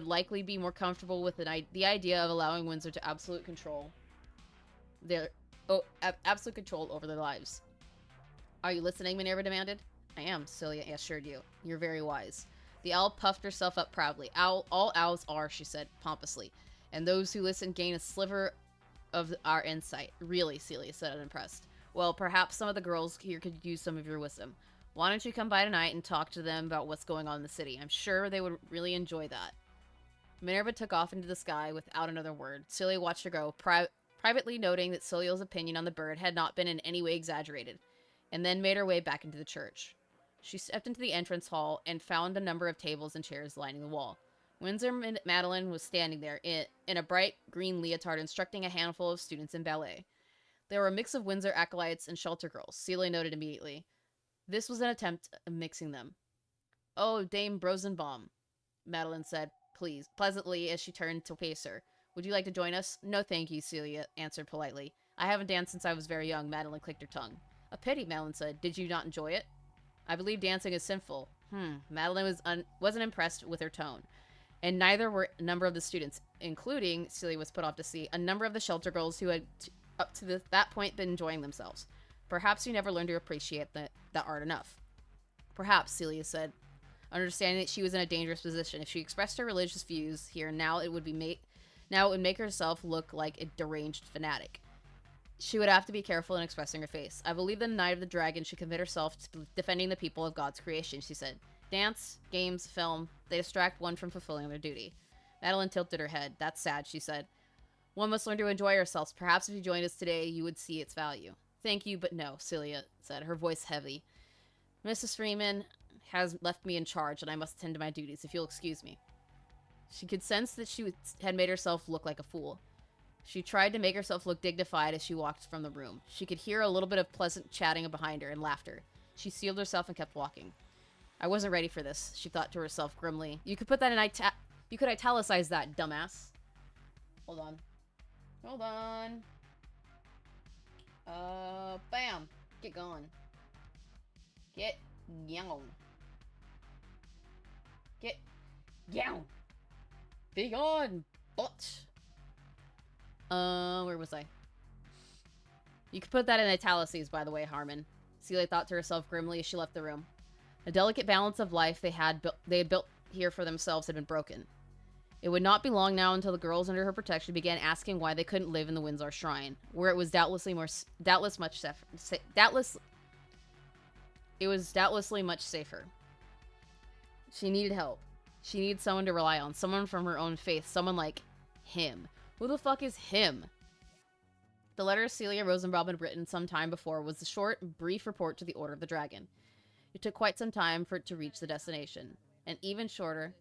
likely be more comfortable with the idea of allowing Windsor to absolute control over their lives. Are you listening? Minerva demanded. I am, Celia assured you. You're very wise. The owl puffed herself up proudly. All owls are, she said pompously. And those who listen gain a sliver of our insight. Really, Celia said, unimpressed. Well, perhaps some of the girls here could use some of your wisdom. Why don't you come by tonight and talk to them about what's going on in the city? I'm sure they would really enjoy that. Minerva took off into the sky without another word. Celia watched her go, privately noting that Celia's opinion on the bird had not been in any way exaggerated, and then made her way back into the church. She stepped into the entrance hall and found a number of tables and chairs lining the wall. Windsor Madeline was standing there in a bright green leotard instructing a handful of students in ballet. They were a mix of Windsor acolytes and shelter girls, Celia noted immediately. This was an attempt at mixing them. Oh, Dame Brosenbaum, Madeline said, pleasantly as she turned to face her. Would you like to join us? No, thank you, Celia answered politely. I haven't danced since I was very young, Madeline clicked her tongue. A pity, Madeline said. Did you not enjoy it? I believe dancing is sinful. Madeline wasn't impressed with her tone. And neither were a number of the students, including, Celia was put off to see, a number of the shelter girls who had, up to that point, been enjoying themselves. Perhaps you never learned to appreciate that art enough. Perhaps, Celia said, understanding that she was in a dangerous position. If she expressed her religious views here, now it would make herself look like a deranged fanatic. She would have to be careful in expressing her face. I believe the Knight of the Dragon should commit herself to defending the people of God's creation, she said. Dance, games, film, they distract one from fulfilling their duty. Madeline tilted her head. That's sad, she said. One must learn to enjoy ourselves. Perhaps if you joined us today, you would see its value. Thank you, but no, Celia said, her voice heavy. Mrs. Freeman has left me in charge, and I must attend to my duties, if you'll excuse me. She could sense that she had made herself look like a fool. She tried to make herself look dignified as she walked from the room. She could hear a little bit of pleasant chatting behind her and laughter. She steeled herself and kept walking. I wasn't ready for this, she thought to herself grimly. You could put that in you could italicize that, dumbass. Hold on. Hold on. Bam. Get going. Get down. Get down. Be gone, butch. Where was I? You could put that in italics, by the way, Harman. Celia thought to herself grimly as she left the room. The delicate balance of life they had built here for themselves had been broken. It would not be long now until the girls under her protection began asking why they couldn't live in the Windsor Shrine, where it was doubtlessly much safer. She needed help. She needed someone to rely on, someone from her own faith, someone like him. Who the fuck is him? The letter Celia Rosenbaum had written some time before was a short, brief report to the Order of the Dragon. It took quite some time for it to reach the destination. And even shorter...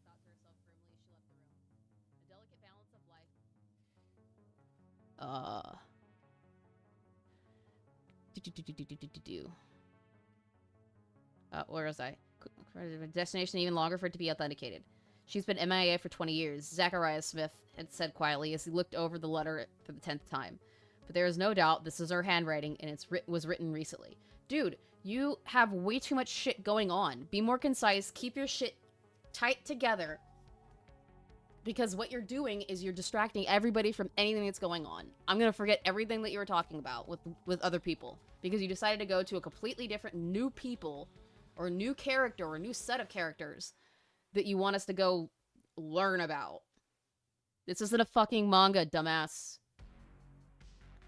Where was I? Destination even longer for it to be authenticated. She's been MIA for 20 years, Zachariah Smith had said quietly as he looked over the letter for the 10th time. But there is no doubt this is her handwriting, and was written recently. Dude, you have way too much shit going on. Be more concise, keep your shit tight together. Because what you're doing is you're distracting everybody from anything that's going on. I'm gonna forget everything that you were talking about with other people. Because you decided to go to a completely different new people, or new character, or new set of characters that you want us to go learn about. This isn't a fucking manga, dumbass.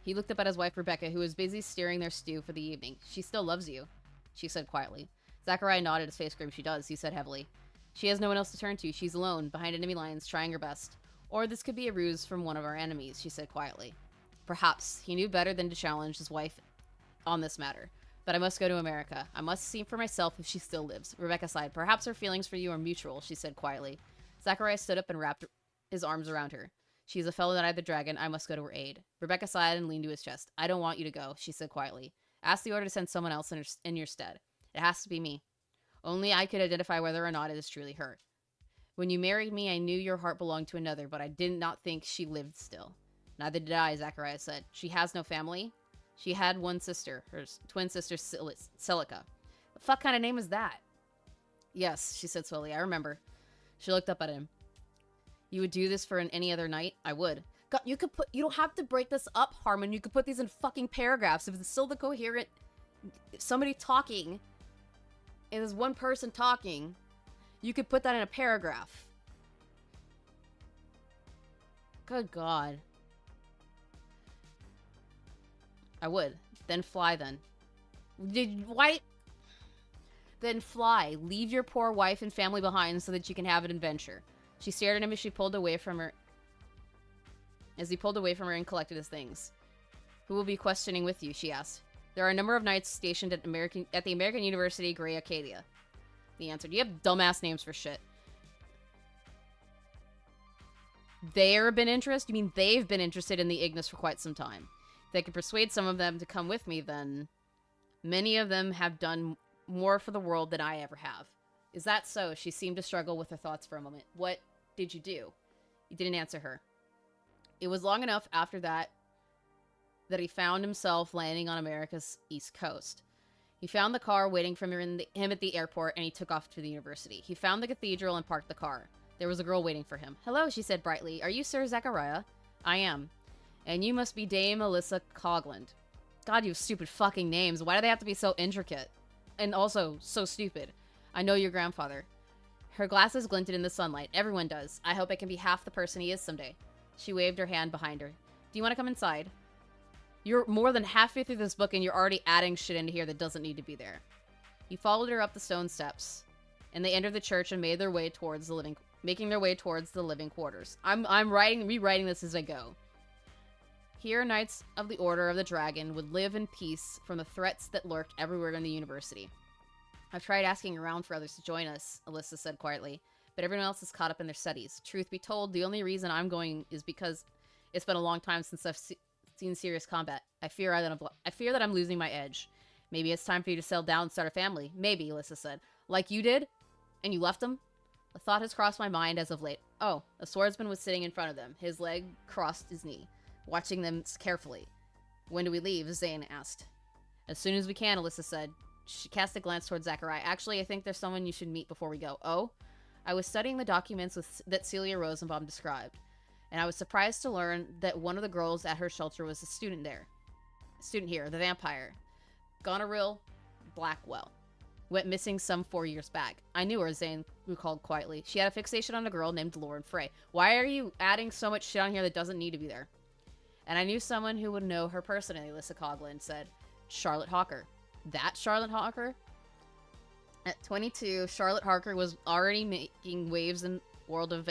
He looked up at his wife, Rebecca, who was busy steering their stew for the evening. She still loves you, she said quietly. Zachariah nodded, his face grim. She does, he said heavily. She has no one else to turn to. She's alone, behind enemy lines, trying her best. Or this could be a ruse from one of our enemies, she said quietly. Perhaps. He knew better than to challenge his wife on this matter. But I must go to America. I must see for myself if she still lives. Rebecca sighed. Perhaps her feelings for you are mutual, she said quietly. Zachariah stood up and wrapped his arms around her. She is a fellow Knight of the Dragon. I must go to her aid. Rebecca sighed and leaned to his chest. I don't want you to go, she said quietly. Ask the Order to send someone else in your stead. It has to be me. Only I could identify whether or not it is truly her. When you married me, I knew your heart belonged to another, but I did not think she lived still. Neither did I, Zachariah said. She has no family? She had one sister, her twin sister, Celica. The fuck kind of name is that? Yes, she said slowly. I remember. She looked up at him. You would do this for any other night? I would. God, you don't have to break this up, Harman. You could put these in fucking paragraphs. If it's still the coherent, somebody talking, and there's one person talking, You could put that in a paragraph. Good God. I would. Then fly then. Why? Then fly. Leave your poor wife and family behind so that you can have an adventure. She stared at him as he pulled away from her and collected his things. Who will be questioning with you? She asked. There are a number of knights stationed at the American University, Grey Acadia. He answered. You have dumbass names for shit. They've been interested in the Ignis for quite some time. If they could persuade some of them to come with me, then many of them have done more for the world than I ever have. Is that so? She seemed to struggle with her thoughts for a moment. What did you do? He didn't answer her. It was long enough after that he found himself landing on America's East Coast. He found the car waiting for him at the airport, and he took off to the university. He found the cathedral and parked the car. There was a girl waiting for him. Hello, she said brightly. Are you Sir Zachariah? I am. And you must be Dame Alyssa Cogland. God, you have stupid fucking names. Why do they have to be so intricate? And also, so stupid. I know your grandfather. Her glasses glinted in the sunlight. Everyone does. I hope I can be half the person he is someday. She waved her hand behind her. Do you want to come inside? You're more than halfway through this book and you're already adding shit into here that doesn't need to be there. He followed her up the stone steps, and they entered the church and making their way towards the living quarters. I'm rewriting this as I go. Here, Knights of the Order of the Dragon would live in peace from the threats that lurked everywhere in the university. I've tried asking around for others to join us, Alyssa said quietly, but everyone else is caught up in their studies. Truth be told, the only reason I'm going is because it's been a long time since I've seen serious combat. I fear that I'm losing my edge. Maybe it's time for you to settle down and start a family. Maybe, Alyssa said. Like you did? And you left them? A thought has crossed my mind as of late. Oh, a swordsman was sitting in front of them, his leg crossed his knee, watching them carefully. When do we leave? Zane asked. As soon as we can, Alyssa said. She cast a glance towards Zachariah. Actually, I think there's someone you should meet before we go. Oh? I was studying the documents that Celia Rosenbaum described, and I was surprised to learn that one of the girls at her shelter was a student here, the vampire. Goneril Blackwell. Went missing some 4 years back. I knew her, Zane recalled quietly. She had a fixation on a girl named Lauren Frey. Why are you adding so much shit on here that doesn't need to be there? And I knew someone who would know her personally, Alyssa Coughlin said. Charlotte Hawker. That Charlotte Hawker? At 22, Charlotte Harker was already making waves in the world of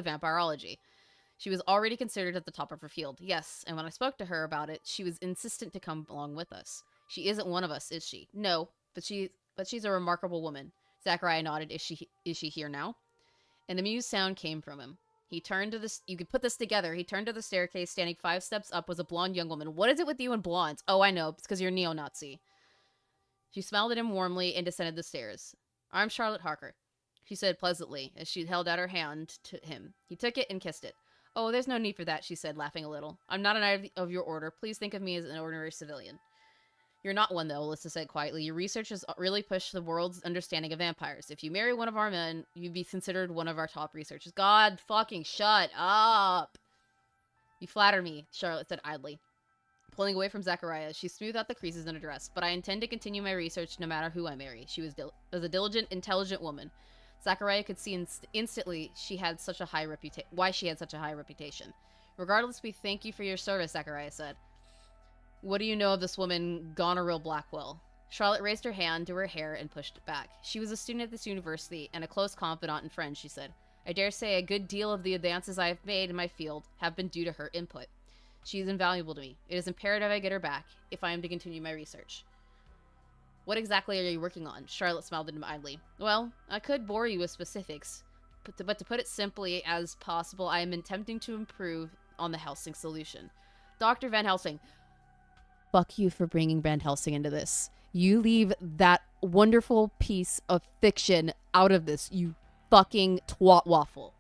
vampirology. She was already considered at the top of her field. Yes, and when I spoke to her about it, she was insistent to come along with us. She isn't one of us, is she? No, but she's a remarkable woman. Zachariah nodded. Is she here now? An amused sound came from him. He turned to this. You could put this together. He turned to the staircase. Standing 5 steps up was a blonde young woman. What is it with you and blondes? Oh, I know. It's because you're neo-Nazi. She smiled at him warmly and descended the stairs. I'm Charlotte Harker, she said pleasantly as she held out her hand to him. He took it and kissed it. Oh, there's no need for that, she said, laughing a little. I'm not a knight of your order. Please think of me as an ordinary civilian. You're not one, though, Alyssa said quietly. Your research has really pushed the world's understanding of vampires. If you marry one of our men, you'd be considered one of our top researchers. God fucking shut up! You flatter me, Charlotte said idly. Pulling away from Zachariah, she smoothed out the creases in her dress. But I intend to continue my research no matter who I marry. She was a diligent, intelligent woman. Zachariah could see instantly why she had such a high reputation. Regardless, we thank you for your service, Zachariah said. What do you know of this woman, Goneril Blackwell? Charlotte raised her hand to her hair and pushed it back. She was a student at this university and a close confidant and friend, she said. I dare say a good deal of the advances I have made in my field have been due to her input. She is invaluable to me. It is imperative I get her back if I am to continue my research. What exactly are you working on? Charlotte smiled at him idly. Well, I could bore you with specifics, but to put it simply as possible, I am attempting to improve on the Helsing solution. Dr. Van Helsing. Fuck you for bringing Van Helsing into this. You leave that wonderful piece of fiction out of this, you fucking twat waffle.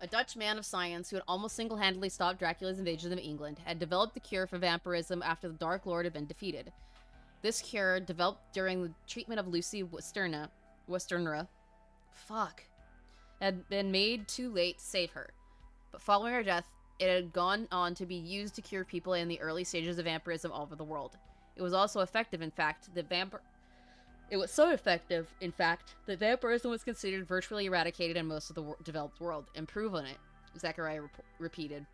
A Dutch man of science who had almost single-handedly stopped Dracula's invasion of England had developed the cure for vampirism after the Dark Lord had been defeated. This cure, developed during the treatment of Lucy Westenra, had been made too late to save her. But following her death, it had gone on to be used to cure people in the early stages of vampirism all over the world. It was also effective, in fact. It was so effective, in fact, that vampirism was considered virtually eradicated in most of the developed world. Improve on it, Zachariah repeated.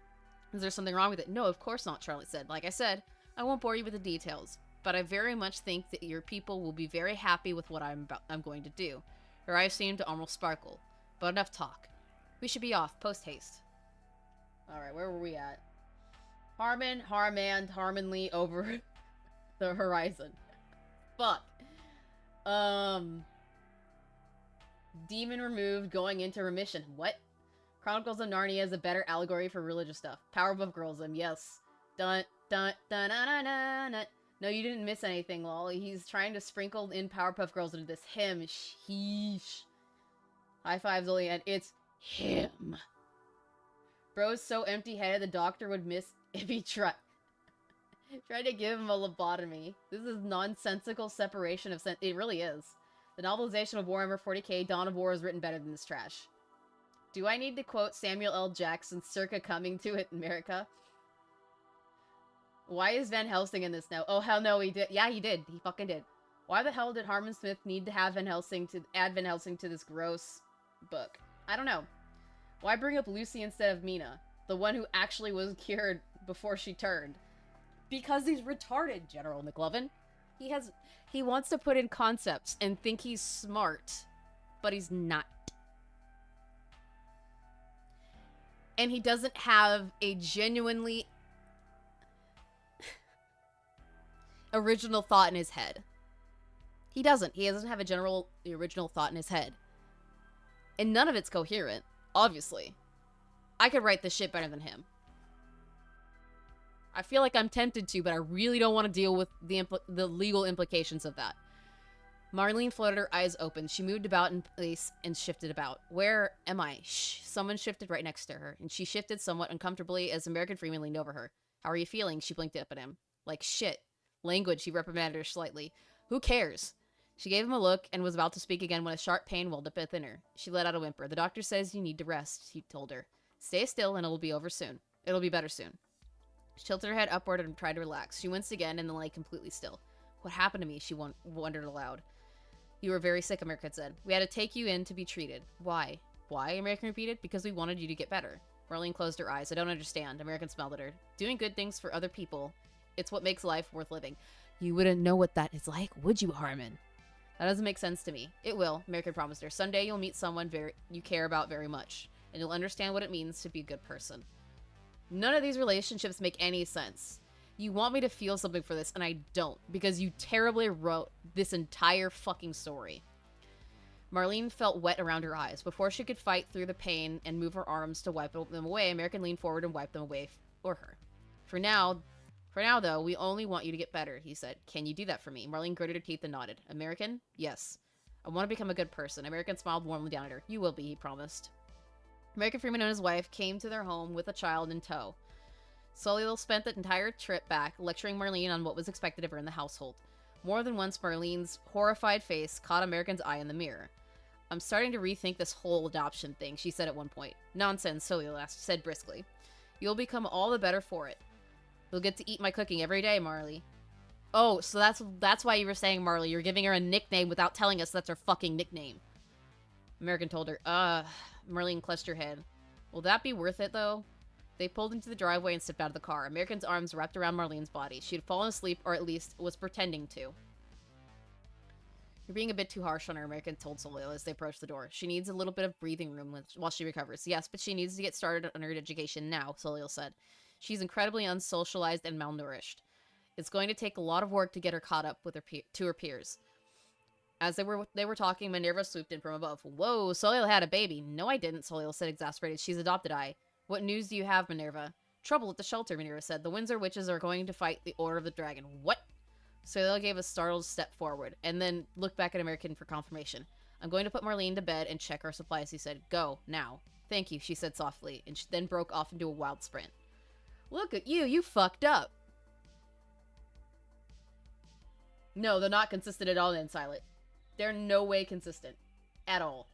Is there something wrong with it? No, of course not, Charlotte said. Like I said, I won't bore you with the details, but I very much think that your people will be very happy with what I'm going to do. Her eyes seemed to almost sparkle. But enough talk. We should be off, post-haste. Alright, where were we at? Harmanly over the horizon. Fuck. Demon removed, going into remission. What? Chronicles of Narnia is a better allegory for religious stuff. Powerpuff Girlsism, yes. Dun dun dun dun dun dun dun. No, you didn't miss anything, lol. He's trying to sprinkle in Powerpuff Girls into this hymn. Sheesh. High fives, Lily, and it's him. Bro's so empty-headed the doctor would miss if he tried to give him a lobotomy. This is nonsensical separation of it really is. The novelization of Warhammer 40k Dawn of War is written better than this trash. Do I need to quote Samuel L. Jackson circa Coming to It America? Why is Van Helsing in this now? Oh, hell no, he did. Yeah, he did. He fucking did. Why the hell did Harman Smith need to have add Van Helsing to this gross book? I don't know. Why bring up Lucy instead of Mina? The one who actually was cured before she turned. Because he's retarded, General McLovin. He wants to put in concepts and think he's smart, but he's not. And he doesn't have a genuinely original thought in his head. He doesn't. He doesn't have a original thought in his head. And none of it's coherent, obviously. I could write this shit better than him. I feel like I'm tempted to, but I really don't want to deal with the legal implications of that. Marlene floated her eyes open. She moved about in place and shifted about. Where am I? Shh. Someone shifted right next to her, and she shifted somewhat uncomfortably as American Freeman leaned over her. How are you feeling? She blinked up at him. Like shit. Language, he reprimanded her slightly. Who cares? She gave him a look and was about to speak again when a sharp pain welled up within her. She let out a whimper. The doctor says you need to rest, he told her. Stay still and it'll be over soon. It'll be better soon. She tilted her head upward and tried to relax. She winced again and then lay completely still. What happened to me? She wondered aloud. You were very sick, American said. We had to take you in to be treated. Why? Why? American repeated. Because we wanted you to get better. Marlene closed her eyes. I don't understand. American smiled at her. Doing good things for other people. It's what makes life worth living. You wouldn't know what that is like, would you, Harman? That doesn't make sense to me. It will, American promised her. Someday you'll meet someone you care about very much, and you'll understand what it means to be a good person. None of these relationships make any sense. You want me to feel something for this, and I don't, because you terribly wrote this entire fucking story. Marlene felt wet around her eyes. Before she could fight through the pain and move her arms to wipe them away, American leaned forward and wiped them away for her. For now, though, we only want you to get better, he said. Can you do that for me? Marlene gritted her teeth and nodded. American? Yes. I want to become a good person. American smiled warmly down at her. You will be, he promised. American Freeman and his wife came to their home with a child in tow. Soliel spent the entire trip back, lecturing Marlene on what was expected of her in the household. More than once, Marlene's horrified face caught American's eye in the mirror. I'm starting to rethink this whole adoption thing, she said at one point. Nonsense, Soliel said briskly. You'll become all the better for it. You'll get to eat my cooking every day, Marley. Oh, so that's why you were saying Marley. You're giving her a nickname without telling us that's her fucking nickname. American told her, Marlene clutched her head. Will that be worth it, though? They pulled into the driveway and stepped out of the car. American's arms wrapped around Marlene's body. She had fallen asleep, or at least was pretending to. You're being a bit too harsh on her, American told Soliel as they approached the door. She needs a little bit of breathing room while she recovers. Yes, but she needs to get started on her education now, Soliel said. She's incredibly unsocialized and malnourished. It's going to take a lot of work to get her caught up with her peers. As they were talking, Minerva swooped in from above. Whoa, Soliel had a baby. No, I didn't, Soliel said, exasperated. She's adopted I. What news do you have, Minerva? Trouble at the shelter, Minerva said. The Windsor witches are going to fight the Order of the Dragon. What? Soliel gave a startled step forward, and then looked back at American for confirmation. I'm going to put Marlene to bed and check our supplies, he said. Go, now. Thank you, she said softly, and she then broke off into a wild sprint. Look at you, you fucked up. No, they're not consistent at all then, Silent. They're no way consistent. At all.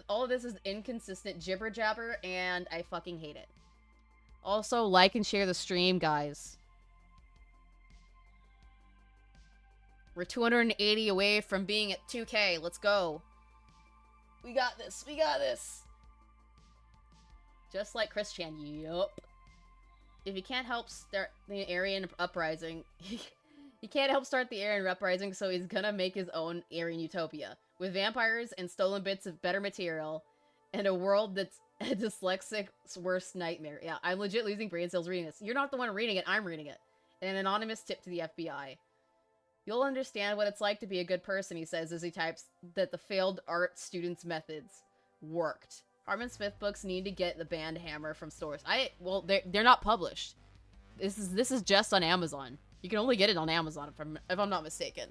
All of this is inconsistent jibber jabber, and I fucking hate it. Also, like and share the stream, guys. We're 280 away from being at 2K. Let's go. We got this. We got this. Just like Chris Chan. Yup. If you can't help start the Aryan uprising, he can't help start the Aryan uprising, so he's gonna make his own Aryan utopia. With vampires and stolen bits of better material, and a world that's a dyslexic's worst nightmare. Yeah, I'm legit losing brain cells reading this. You're not the one reading it, I'm reading it. And an anonymous tip to the FBI. You'll understand what it's like to be a good person, he says as he types that the failed art student's methods worked. Harman Smith books need to get the banned hammer from stores. Well, they're not published. This is just on Amazon. You can only get it on Amazon if I'm not mistaken.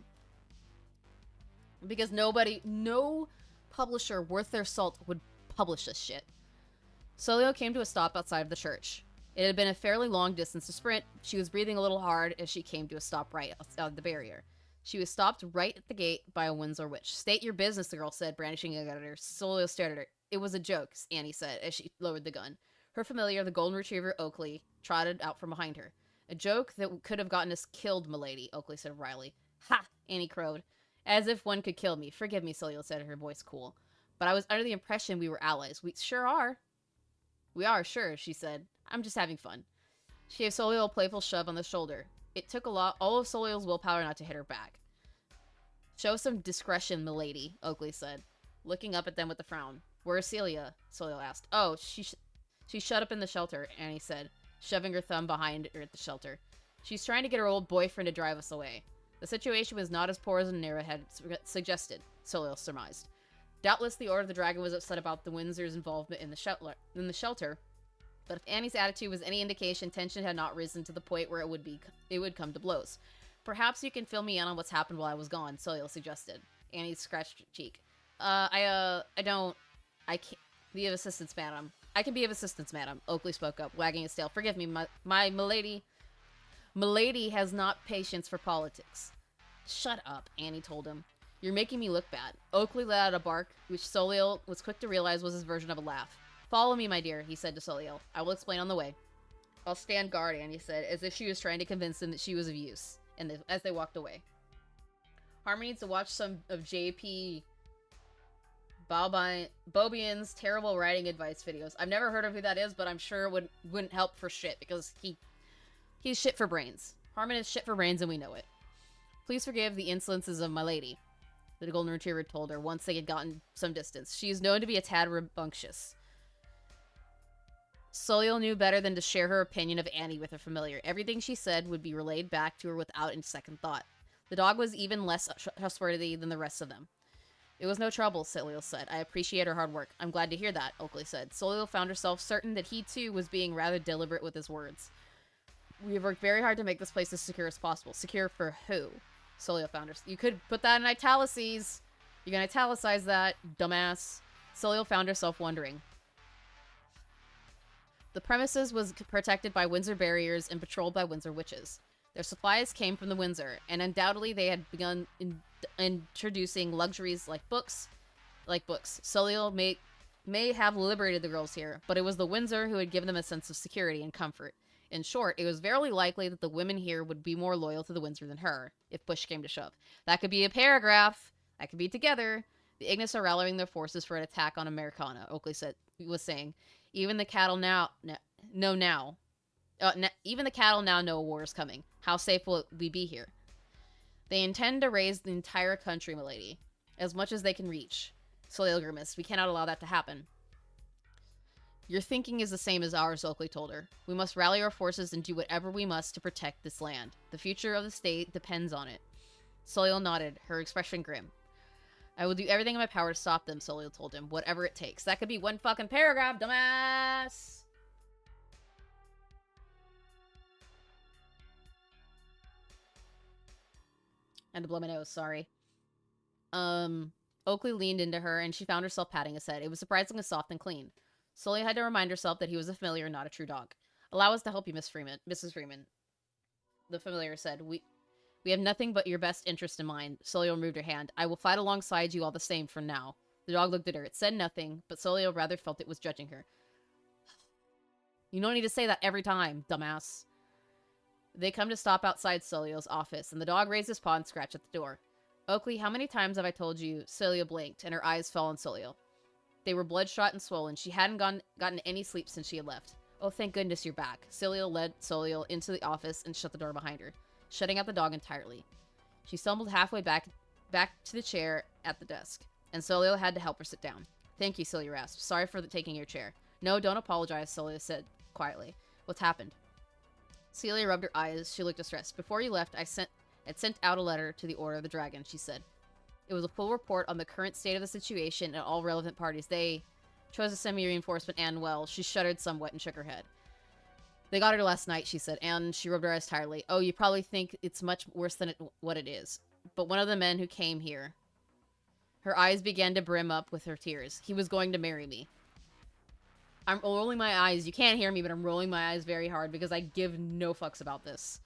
Because no publisher worth their salt would publish this shit. Solio came to a stop outside of the church. It had been a fairly long distance to sprint. She was breathing a little hard as she came to a stop right outside the barrier. She was stopped right at the gate by a Windsor witch. State your business, the girl said, brandishing a gun at her. Solio stared at her. It was a joke, Annie said as she lowered the gun. Her familiar, the golden retriever Oakley, trotted out from behind her. A joke that could have gotten us killed, milady, Oakley said wryly. Ha! Annie crowed. As if one could kill me. Forgive me, Solio said, her voice cool. But I was under the impression we were allies. We sure are. We are, sure, she said. I'm just having fun. She gave Solio a playful shove on the shoulder. It took all of Solio's willpower not to hit her back. Show some discretion, milady, Oakley said, looking up at them with a frown. Where's Celia? Solio asked. Oh, she's shut up in the shelter, Annie said, shoving her thumb behind her at the shelter. She's trying to get her old boyfriend to drive us away. The situation was not as poor as Nera had suggested, Solio surmised. Doubtless the Order of the Dragon was upset about the Windsor's involvement in the shelter, but if Annie's attitude was any indication, tension had not risen to the point where it would come to blows. Perhaps you can fill me in on what's happened while I was gone, Solio suggested. Annie scratched her cheek. I can't be of assistance, madam. I can be of assistance, madam, Oakley spoke up, wagging his tail. Forgive me, my milady. Milady has not patience for politics. Shut up, Annie told him. You're making me look bad. Oakley let out a bark, which Solio was quick to realize was his version of a laugh. Follow me, my dear, he said to Solio. I will explain on the way. I'll stand guard, Annie said, as if she was trying to convince him that she was of use, as they walked away. Harman needs to watch some of J.P. Bobian's terrible writing advice videos. I've never heard of who that is, but I'm sure it wouldn't help for shit, because he's shit for brains. Harman is shit for brains, and we know it. Please forgive the insolences of my lady, the golden retriever told her once they had gotten some distance. She is known to be a tad rambunctious. Solio knew better than to share her opinion of Annie with her familiar. Everything she said would be relayed back to her without a second thought. The dog was even less trustworthy than the rest of them. It was no trouble, Solio said. I appreciate her hard work. I'm glad to hear that, Oakley said. Solio found herself certain that he, too, was being rather deliberate with his words. We have worked very hard to make this place as secure as possible. Secure for who? Solio found her. You could put that in italices. You can italicize that, dumbass. Solio found herself wondering. The premises was protected by Windsor barriers and patrolled by Windsor witches. Their supplies came from the Windsor, and undoubtedly they had begun introducing luxuries like books. Solio may have liberated the girls here, but it was the Windsor who had given them a sense of security and comfort. In short, it was very likely that the women here would be more loyal to the Windsor than her, if push came to shove. That could be a paragraph. That could be together. The Ignis are rallying their forces for an attack on Americana, Oakley was saying. Even the cattle now know a war is coming. How safe will we be here? They intend to raise the entire country, milady. As much as they can reach. Solio grimaced. We cannot allow that to happen. Your thinking is the same as ours, Oakley told her. We must rally our forces and do whatever we must to protect this land. The future of the state depends on it. Solio nodded, her expression grim. I will do everything in my power to stop them, Solio told him. Whatever it takes. That could be one fucking paragraph, dumbass! And to blow my nose, sorry. Oakley leaned into her, and she found herself patting his head. It was surprisingly soft and clean. Solio had to remind herself that he was a familiar, not a true dog. Allow us to help you, Mrs. Freeman. The familiar said. We have nothing but your best interest in mind. Solio removed her hand. I will fight alongside you all the same for now. The dog looked at her. It said nothing, but Solio rather felt it was judging her. You don't need to say that every time, dumbass. They come to stop outside Solio's office, and the dog raised his paw and scratched at the door. Oakley, how many times have I told you? Celia blinked, and her eyes fell on Solio. They were bloodshot and swollen. She hadn't gotten any sleep since she had left. Oh, thank goodness you're back. Celia led Solio into the office and shut the door behind her, shutting out the dog entirely. She stumbled halfway back to the chair at the desk, and Solio had to help her sit down. Thank you, Celia rasped. Sorry for taking your chair. No, don't apologize, Celia said quietly. What's happened? Celia rubbed her eyes. She looked distressed. Before you left, I sent out a letter to the Order of the Dragon, she said. It was a full report on the current state of the situation and all relevant parties. They chose to send me reinforcement and, well, she shuddered somewhat and shook her head. They got her last night, she said, and she rubbed her eyes tiredly. Oh, you probably think it's much worse than what it is. But one of the men who came here... Her eyes began to brim up with her tears. He was going to marry me. I'm rolling my eyes. You can't hear me, but I'm rolling my eyes very hard because I give no fucks about this.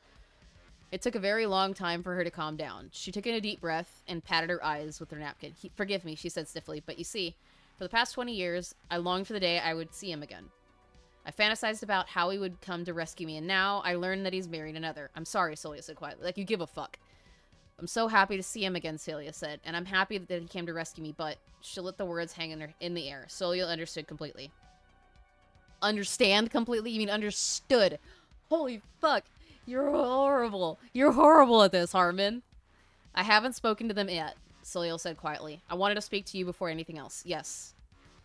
It took a very long time for her to calm down. She took in a deep breath and patted her eyes with her napkin. Forgive me, she said stiffly, but you see, for the past 20 years, I longed for the day I would see him again. I fantasized about how he would come to rescue me, and now I learned that he's married another. I'm sorry, Celia said quietly. Like, you give a fuck. I'm so happy to see him again, Celia said, and I'm happy that he came to rescue me, but she let the words hang in the air. Celia understood completely. Understand completely? You mean understood? Holy fuck. You're horrible. You're horrible at this, Harman. I haven't spoken to them yet, Celia said quietly. I wanted to speak to you before anything else. Yes.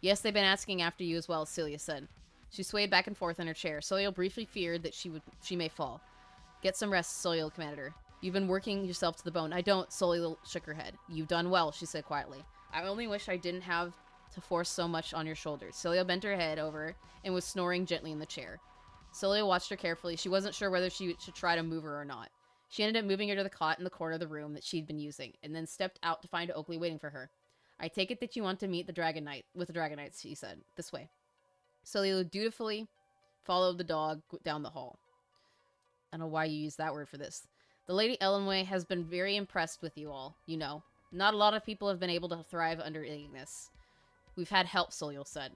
Yes, they've been asking after you as well, Celia said. She swayed back and forth in her chair. Celia briefly feared that she may fall. Get some rest, Celia commanded her. You've been working yourself to the bone. I don't, Celia shook her head. You've done well, she said quietly. I only wish I didn't have to force so much on your shoulders. Celia bent her head over and was snoring gently in the chair. Celia watched her carefully. She wasn't sure whether she should try to move her or not. She ended up moving her to the cot in the corner of the room that she'd been using, and then stepped out to find Oakley waiting for her. I take it that you want to meet the Dragon Knight, with the Dragon Knights, she said. This way. Celia dutifully followed the dog down the hall. I don't know why you used that word for this. The Lady Ellenway has been very impressed with you all, you know. Not a lot of people have been able to thrive under Ignis. We've had help, Celia said.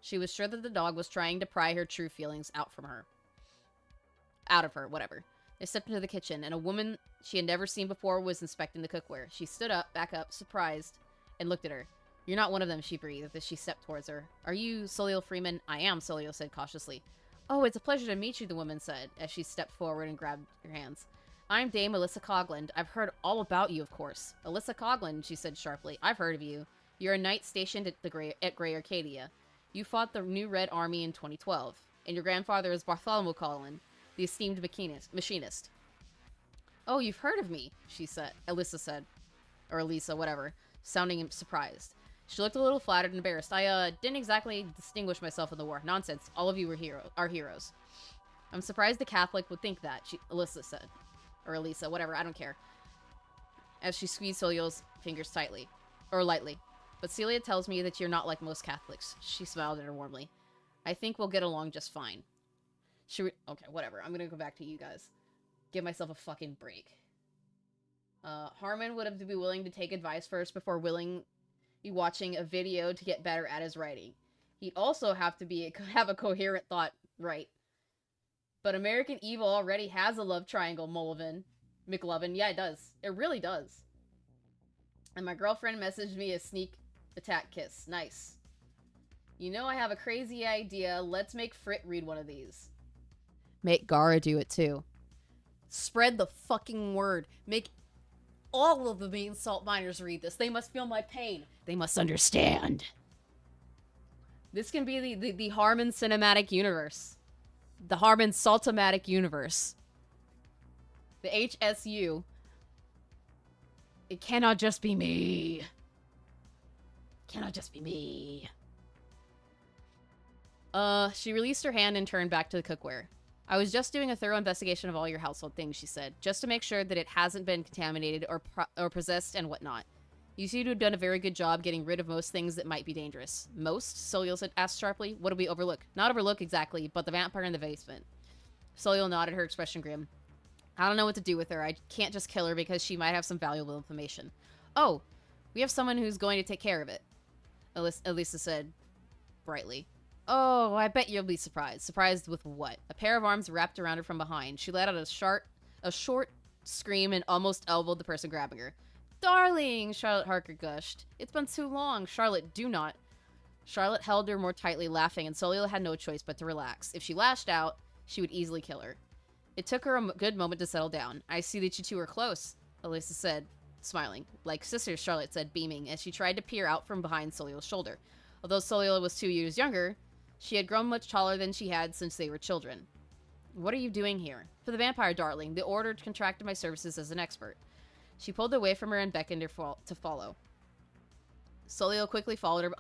She was sure that the dog was trying to pry her true feelings out of her, whatever. They stepped into the kitchen, and a woman she had never seen before was inspecting the cookware. She stood up, back up, surprised, and looked at her. You're not one of them, she breathed as she stepped towards her. Are you Celia Freeman? I am, Celia said cautiously. Oh, it's a pleasure to meet you, the woman said, as she stepped forward and grabbed her hands. I'm Dame Alyssa Cogland. I've heard all about you, of course. Alyssa Cogland, she said sharply. I've heard of you. You're a knight stationed at Grey Arcadia. You fought the New Red Army in 2012, and your grandfather is Bartholomew Cogland, the esteemed machinist. Oh, you've heard of me, Alyssa said. Or Elisa, whatever, sounding surprised. She looked a little flattered and embarrassed. I, didn't exactly distinguish myself in the war. Nonsense. All of you are heroes. I'm surprised a Catholic would think that, Alyssa said. Or Elisa, whatever, I don't care. As she squeezed Celia's fingers tightly. Or lightly. But Celia tells me that you're not like most Catholics. She smiled at her warmly. I think we'll get along just fine. Okay, whatever. I'm gonna go back to you guys. Give myself a fucking break. Harman would have to be willing to take advice first before watching a video to get better at his writing. He'd also have to have a coherent thought right. But American Evil already has a love triangle, McLovin. Yeah, it does. It really does. And my girlfriend messaged me a sneak attack kiss. Nice. You know I have a crazy idea. Let's make Frit read one of these. Make Gara do it too. Spread the fucking word. Make all of the main salt miners read this. They must feel my pain. They must understand. This can be the Harman cinematic universe. The Harman Saltomatic universe. The HSU. It cannot just be me. Cannot just be me. She released her hand and turned back to the cookware. I was just doing a thorough investigation of all your household things, she said, just to make sure that it hasn't been contaminated or possessed and whatnot. You seem to have done a very good job getting rid of most things that might be dangerous. Most? Soliel asked sharply. What did we overlook? Not overlook exactly, but the vampire in the basement. Soliel nodded, her expression grim. I don't know what to do with her. I can't just kill her because she might have some valuable information. Oh, we have someone who's going to take care of it, Elisa said brightly. Oh, I bet you'll be surprised. Surprised with what? A pair of arms wrapped around her from behind. She let out a short scream and almost elbowed the person grabbing her. Darling, Charlotte Harker gushed. It's been too long. Charlotte, do not. Charlotte held her more tightly, laughing, and Solio had no choice but to relax. If she lashed out, she would easily kill her. It took her a good moment to settle down. I see that you two are close, Elisa said, smiling. Like sisters, Charlotte said, beaming, as she tried to peer out from behind Solio's shoulder. Although Solio was 2 years younger, she had grown much taller than she had since they were children. What are you doing here? For the vampire, darling. The Order contracted my services as an expert. She pulled away from her and beckoned her to follow. Solio quickly followed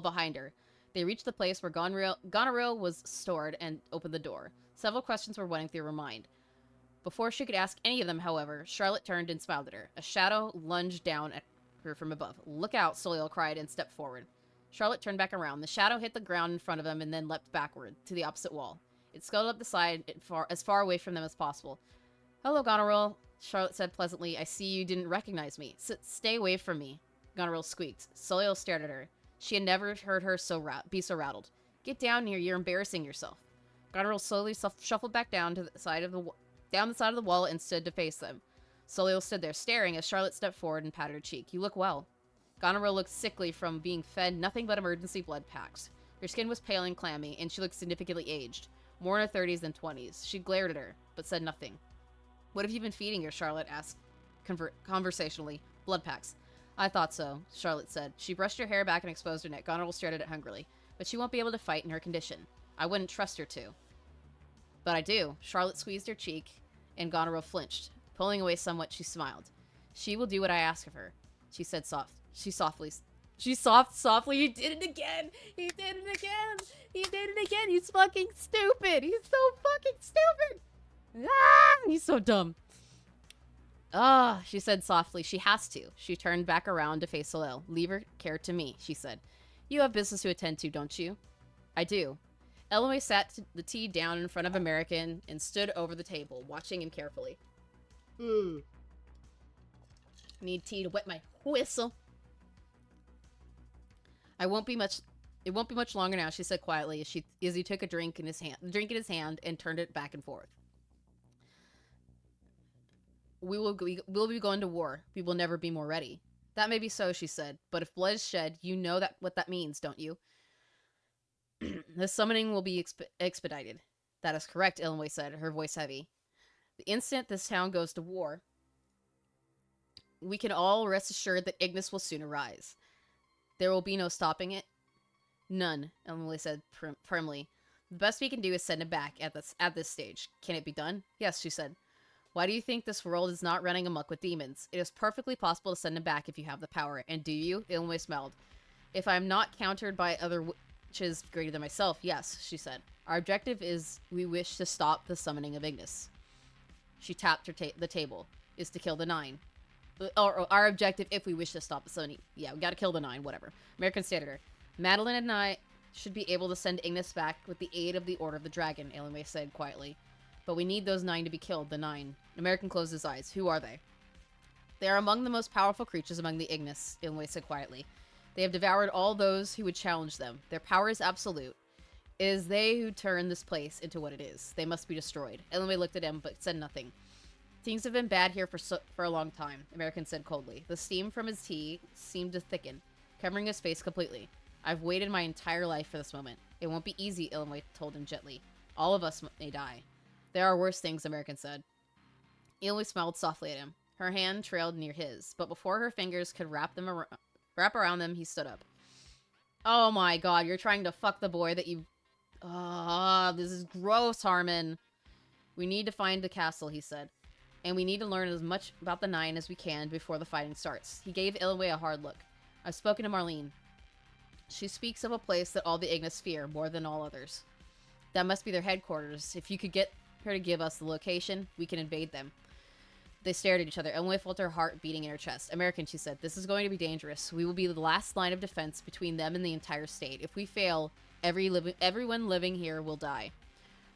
behind her. They reached the place where gonorrhea was stored and opened the door. Several questions were running through her mind. Before she could ask any of them, however, Charlotte turned and smiled at her. A shadow lunged down at her from above. Look out, Solio cried and stepped forward. Charlotte turned back around. The shadow hit the ground in front of them and then leapt backward to the opposite wall. It scuttled up the side as far away from them as possible. Hello, Goneril, Charlotte said pleasantly. I see you didn't recognize me. Stay away from me, Goneril squeaked. Solio stared at her. She had never heard her be so rattled. Get down here, you're embarrassing yourself. Goneril slowly shuffled back down the side of the wall and stood to face them. Solio stood there staring as Charlotte stepped forward and patted her cheek. You look well. Goneril looked sickly from being fed nothing but emergency blood packs. Her skin was pale and clammy, and she looked significantly aged. More in her 30s than 20s. She glared at her, but said nothing. What have you been feeding her? Charlotte asked conversationally. Blood packs. I thought so, Charlotte said. She brushed her hair back and exposed her neck. Goneril stared at it hungrily. But she won't be able to fight in her condition. I wouldn't trust her to. But I do. Charlotte squeezed her cheek, and Goneril flinched. Pulling away somewhat, she smiled. She will do what I ask of her, she said softly. He did it again! He did it again! He did it again! He's fucking stupid! He's so fucking stupid! Ah! He's so dumb. Ah, she said softly. She has to. She turned back around to face Soleil. Leave her care to me, she said. You have business to attend to, don't you? I do. Eloise sat the tea down in front of American and stood over the table, watching him carefully. Need tea to wet my whistle. It won't be much longer now, she said quietly as he took a drink in his hand and turned it back and forth. We'll be going to war. We will never be more ready. That may be so, she said, but if blood is shed, you know what that means, don't you? The summoning will be expedited. That is correct, Eloise said, her voice heavy. The instant this town goes to war, we can all rest assured that Ignis will soon arise. There will be no stopping it. None, Eloise said firmly. The best we can do is send it back at this stage. Can it be done? Yes, she said. Why do you think this world is not running amok with demons? It is perfectly possible to send him back if you have the power. And do you? Ilmway smiled. If I am not countered by other witches greater than myself, yes, she said. Our objective is we wish to stop the summoning of Ignis. She tapped the table. Is to kill the 9. Or our objective, if we wish to stop the summoning. Yeah, we gotta kill the 9, whatever. American stared at her. Madeline and I should be able to send Ignis back with the aid of the Order of the Dragon, Ilmway said quietly. But we need those 9 to be killed, the 9. American closed his eyes. Who are they? They are among the most powerful creatures among the Ignis, Ilmway said quietly. They have devoured all those who would challenge them. Their power is absolute. It is they who turn this place into what it is. They must be destroyed. Ilmway looked at him, but said nothing. Things have been bad here for a long time, American said coldly. The steam from his tea seemed to thicken, covering his face completely. I've waited my entire life for this moment. It won't be easy, Ilmway told him gently. All of us may die. There are worse things, American said. Ilmway smiled softly at him. Her hand trailed near his, but before her fingers could wrap around them, he stood up. Oh my god, you're trying to fuck the boy that you... this is gross, Harman. We need to find the castle, he said. And we need to learn as much about the 9 as we can before the fighting starts. He gave Ilmway a hard look. I've spoken to Marlene. She speaks of a place that all the Ignis fear more than all others. That must be their headquarters. If you could get her to give us the location, we can invade them. They stared at each other. Ilmway felt her heart beating in her chest. American, she said, this is going to be dangerous. We will be the last line of defense between them and the entire state. If we fail, everyone living here will die.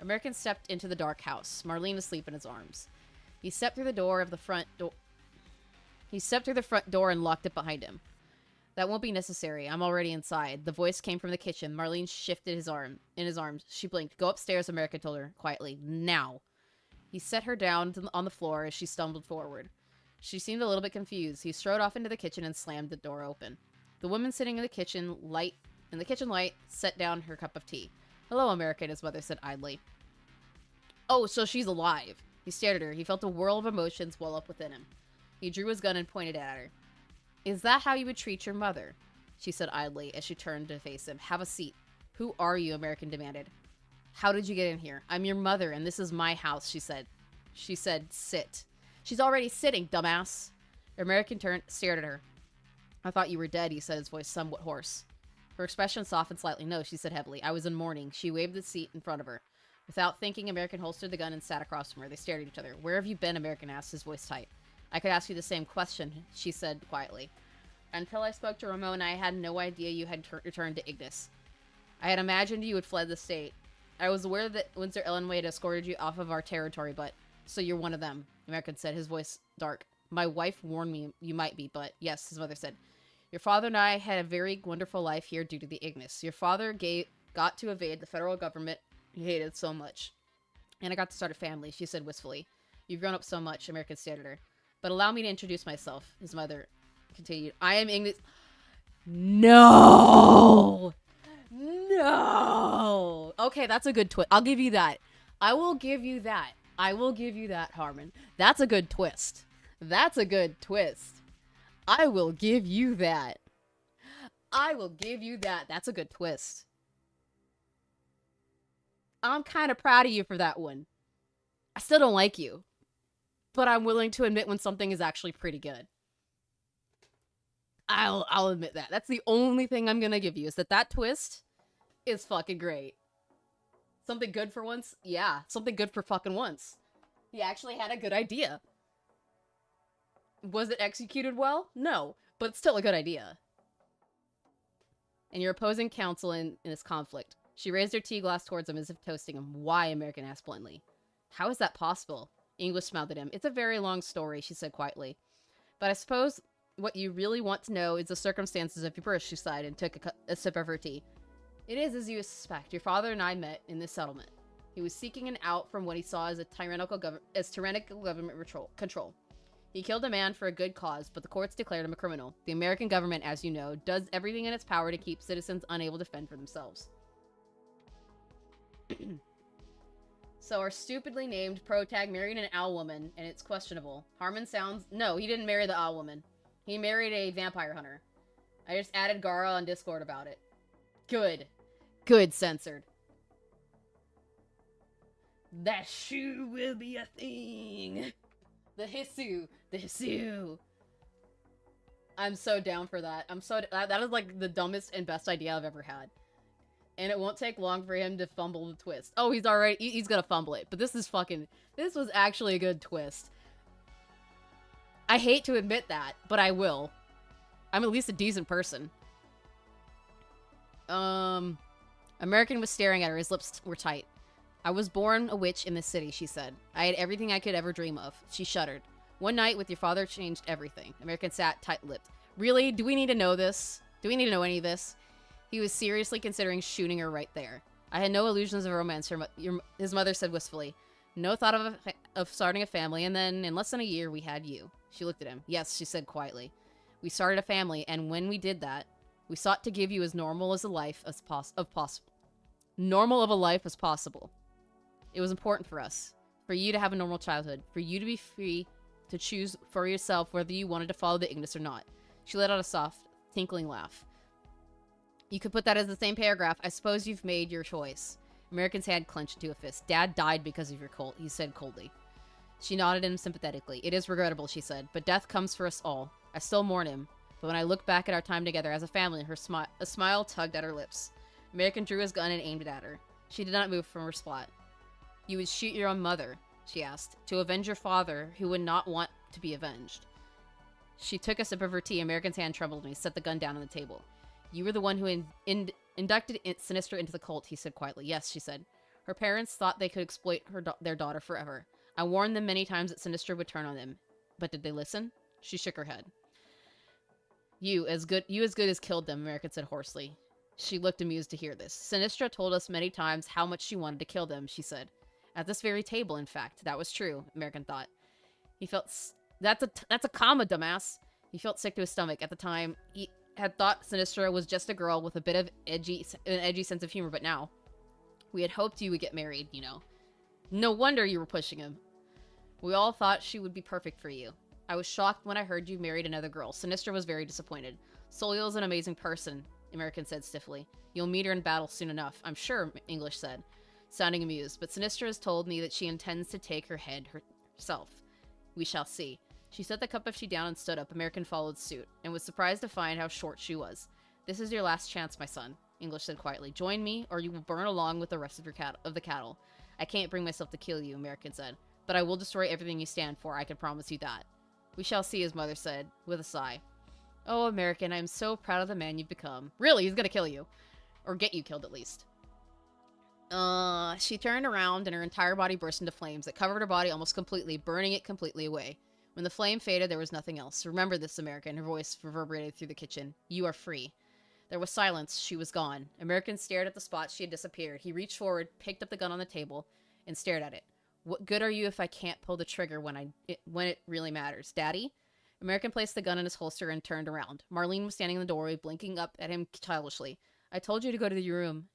American stepped into the dark house, Marlene asleep in his arms. He stepped through the front door and locked it behind him. That won't be necessary. I'm already inside. The voice came from the kitchen. Marlene shifted in his arms. She blinked. Go upstairs, America told her quietly. Now. He set her down on the floor as she stumbled forward. She seemed a little bit confused. He strode off into the kitchen and slammed the door open. The woman sitting in the kitchen light set down her cup of tea. Hello, America, his mother said idly. Oh, so she's alive. He stared at her. He felt a whirl of emotions well up within him. He drew his gun and pointed at her. Is that how you would treat your mother? She said idly as she turned to face him. Have a seat. Who are you? American demanded. How did you get in here? I'm your mother, and this is my house, she said. She said, sit. She's already sitting, dumbass. American stared at her. I thought you were dead, he said, his voice somewhat hoarse. Her expression softened slightly. No, she said heavily. I was in mourning. She waved the seat in front of her. Without thinking, American holstered the gun and sat across from her. They stared at each other. Where have you been? American asked, his voice tight. I could ask you the same question, she said quietly. Until I spoke to Ramona, I had no idea you had returned to Ignis. I had imagined you had fled the state. I was aware that Windsor Ellenway had escorted you off of our territory, but... So you're one of them, American said, his voice dark. My wife warned me you might be, but yes, his mother said. Your father and I had a very wonderful life here due to the Ignis. Your father got to evade the federal government he hated so much. And I got to start a family, she said wistfully. You've grown up so much, American stared at her. But allow me to introduce myself, his mother continued. I am Ignis... No! No! Okay, that's a good twist. I'll give you that. I will give you that. I will give you that, Harman. That's a good twist. That's a good twist. I will give you that. I will give you that. That's a good twist. I'm kind of proud of you for that one. I still don't like you. But I'm willing to admit when something is actually pretty good. I'll admit that. That's the only thing I'm gonna give you, is that twist is fucking great. Something good for once? Yeah, something good for fucking once. He actually had a good idea. Was it executed well? No, but it's still a good idea. And you're opposing counsel in this conflict. She raised her tea glass towards him as if toasting him. Why? American asked bluntly. How is that possible? English smiled at him. It's a very long story, she said quietly. But I suppose what you really want to know is the circumstances of your birth, she sighed and took a sip of her tea. It is as you suspect. Your father and I met in this settlement. He was seeking an out from what he saw as tyrannical government control. He killed a man for a good cause, but the courts declared him a criminal. The American government, as you know, does everything in its power to keep citizens unable to fend for themselves. So our stupidly named protag married an owl woman, and it's questionable. Harman sounds... No, he didn't marry the owl woman. He married a vampire hunter. I just added Gara on Discord about it. Good. Good, censored. That shoe will be a thing. The Hisu. The Hisu. I'm so down for that. That is like the dumbest and best idea I've ever had. And it won't take long for him to fumble the twist. Oh, he's gonna fumble it. But this was actually a good twist. I hate to admit that, but I will. I'm at least a decent person. American was staring at her. His lips were tight. I was born a witch in this city, she said. I had everything I could ever dream of. She shuddered. One night with your father changed everything. American sat tight-lipped. Really? Do we need to know this? Do we need to know any of this? He was seriously considering shooting her right there. I had no illusions of romance, his mother said wistfully. No thought of starting a family, and then in less than a year, we had you. She looked at him. Yes, she said quietly. We started a family, and when we did that, we sought to give you as normal as a life as possible. Normal of a life as possible. It was important for us. For you to have a normal childhood. For you to be free to choose for yourself whether you wanted to follow the Ignis or not. She let out a soft, tinkling laugh. You could put that as the same paragraph. I suppose you've made your choice. American's hand clenched into a fist. Dad died because of your cult, he said coldly. She nodded at him sympathetically. It is regrettable, she said, but death comes for us all. I still mourn him, but when I look back at our time together as a family, a smile tugged at her lips. American drew his gun and aimed it at her. She did not move from her spot. You would shoot your own mother, she asked, to avenge your father, who would not want to be avenged. She took a sip of her tea. American's hand trembled and he set the gun down on the table. You were the one who inducted Sinistra into the cult, he said quietly. Yes, she said. Her parents thought they could exploit their daughter forever. I warned them many times that Sinistra would turn on them. But did they listen? She shook her head. You as good as killed them, American said hoarsely. She looked amused to hear this. Sinistra told us many times how much she wanted to kill them, she said. At this very table, in fact. That was true, American thought. He felt... That's a comma, dumbass. He felt sick to his stomach. At the time, he had thought Sinistra was just a girl with a bit of an edgy sense of humor, but now... We had hoped you would get married, you know. No wonder you were pushing him. We all thought she would be perfect for you. I was shocked when I heard you married another girl. Sinistra was very disappointed. Soliel's an amazing person, American said stiffly. You'll meet her in battle soon enough, I'm sure, English said, sounding amused. But Sinistra has told me that she intends to take her head herself. We shall see. She set the cup of tea down and stood up. American followed suit, and was surprised to find how short she was. This is your last chance, my son, English said quietly. Join me, or you will burn along with the rest of the cattle. I can't bring myself to kill you, American said. But I will destroy everything you stand for, I can promise you that. We shall see, his mother said, with a sigh. Oh, American, I am so proud of the man you've become. Really, he's gonna kill you. Or get you killed, at least. She turned around, and her entire body burst into flames that covered her body almost completely, burning it completely away. When the flame faded, there was nothing else. Remember this, American, her voice reverberated through the kitchen. You are free. There was silence. She was gone. American stared at the spot she had disappeared. He reached forward, picked up the gun on the table, and stared at it. What good are you if I can't pull the trigger when it really matters? Daddy? American placed the gun in his holster and turned around. Marlene was standing in the doorway, blinking up at him childishly. I told you to go to your room,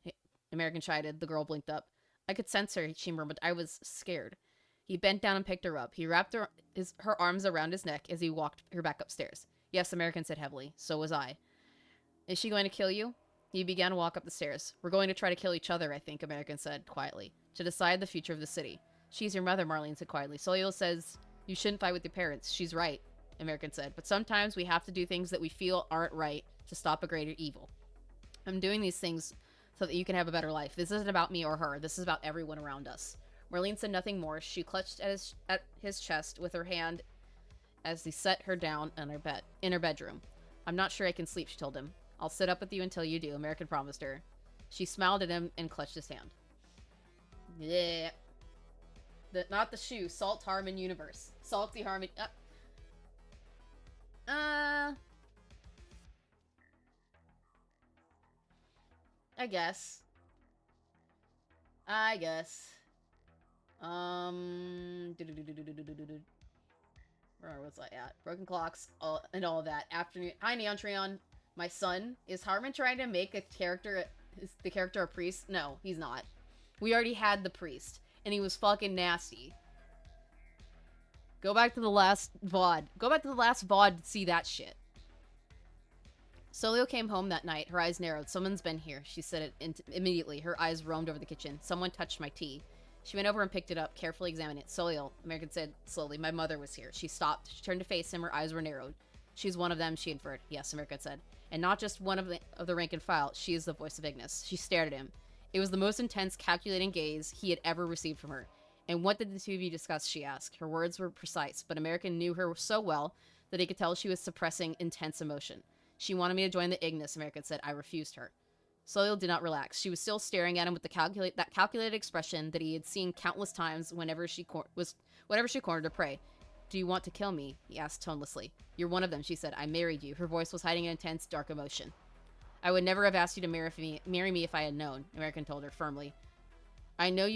American chided. The girl blinked up. I could sense her, she murmured. I was scared. He bent down and picked her up. He wrapped her arms around his neck as he walked her back upstairs. Yes, American said heavily. So was I. Is she going to kill you? He began to walk up the stairs. We're going to try to kill each other, I think, American said quietly, to decide the future of the city. She's your mother, Marlene said quietly. Soliel says you shouldn't fight with your parents. She's right, American said. But sometimes we have to do things that we feel aren't right to stop a greater evil. I'm doing these things so that you can have a better life. This isn't about me or her. This is about everyone around us. Marlene said nothing more. She clutched at his chest with her hand as he set her down in her bedroom. I'm not sure I can sleep, she told him. I'll sit up with you until you do, American promised her. She smiled at him and clutched his hand. Yeah. Not the shoe. Salt Harman universe. Salty Harman. I guess. Where was I at? Broken clocks and all of that. Afternoon. Hi, Neon Treon. My son. Is Harman trying to make the character a priest? No, he's not. We already had the priest. And he was fucking nasty. Go back to the last VOD. Go back to the last VOD to see that shit. Soliel came home that night. Her eyes narrowed. Someone's been here, she said it immediately. Her eyes roamed over the kitchen. Someone touched my tea. She went over and picked it up, carefully examining it. Soliel, American said slowly. My mother was here. She stopped. She turned to face him. Her eyes were narrowed. She's one of them, she inferred. Yes, American said. And not just one of the rank and file. She is the voice of Ignis. She stared at him. It was the most intense, calculating gaze he had ever received from her. And what did the two of you discuss, she asked. Her words were precise, but American knew her so well that he could tell she was suppressing intense emotion. She wanted me to join the Ignis, American said. I refused her. Soliel did not relax. She was still staring at him with that calculated expression that he had seen countless times whenever she cornered her prey. Do you want to kill me? He asked tonelessly. You're one of them, she said. I married you. Her voice was hiding an intense, dark emotion. I would never have asked you to marry me if I had known, American told her firmly. I know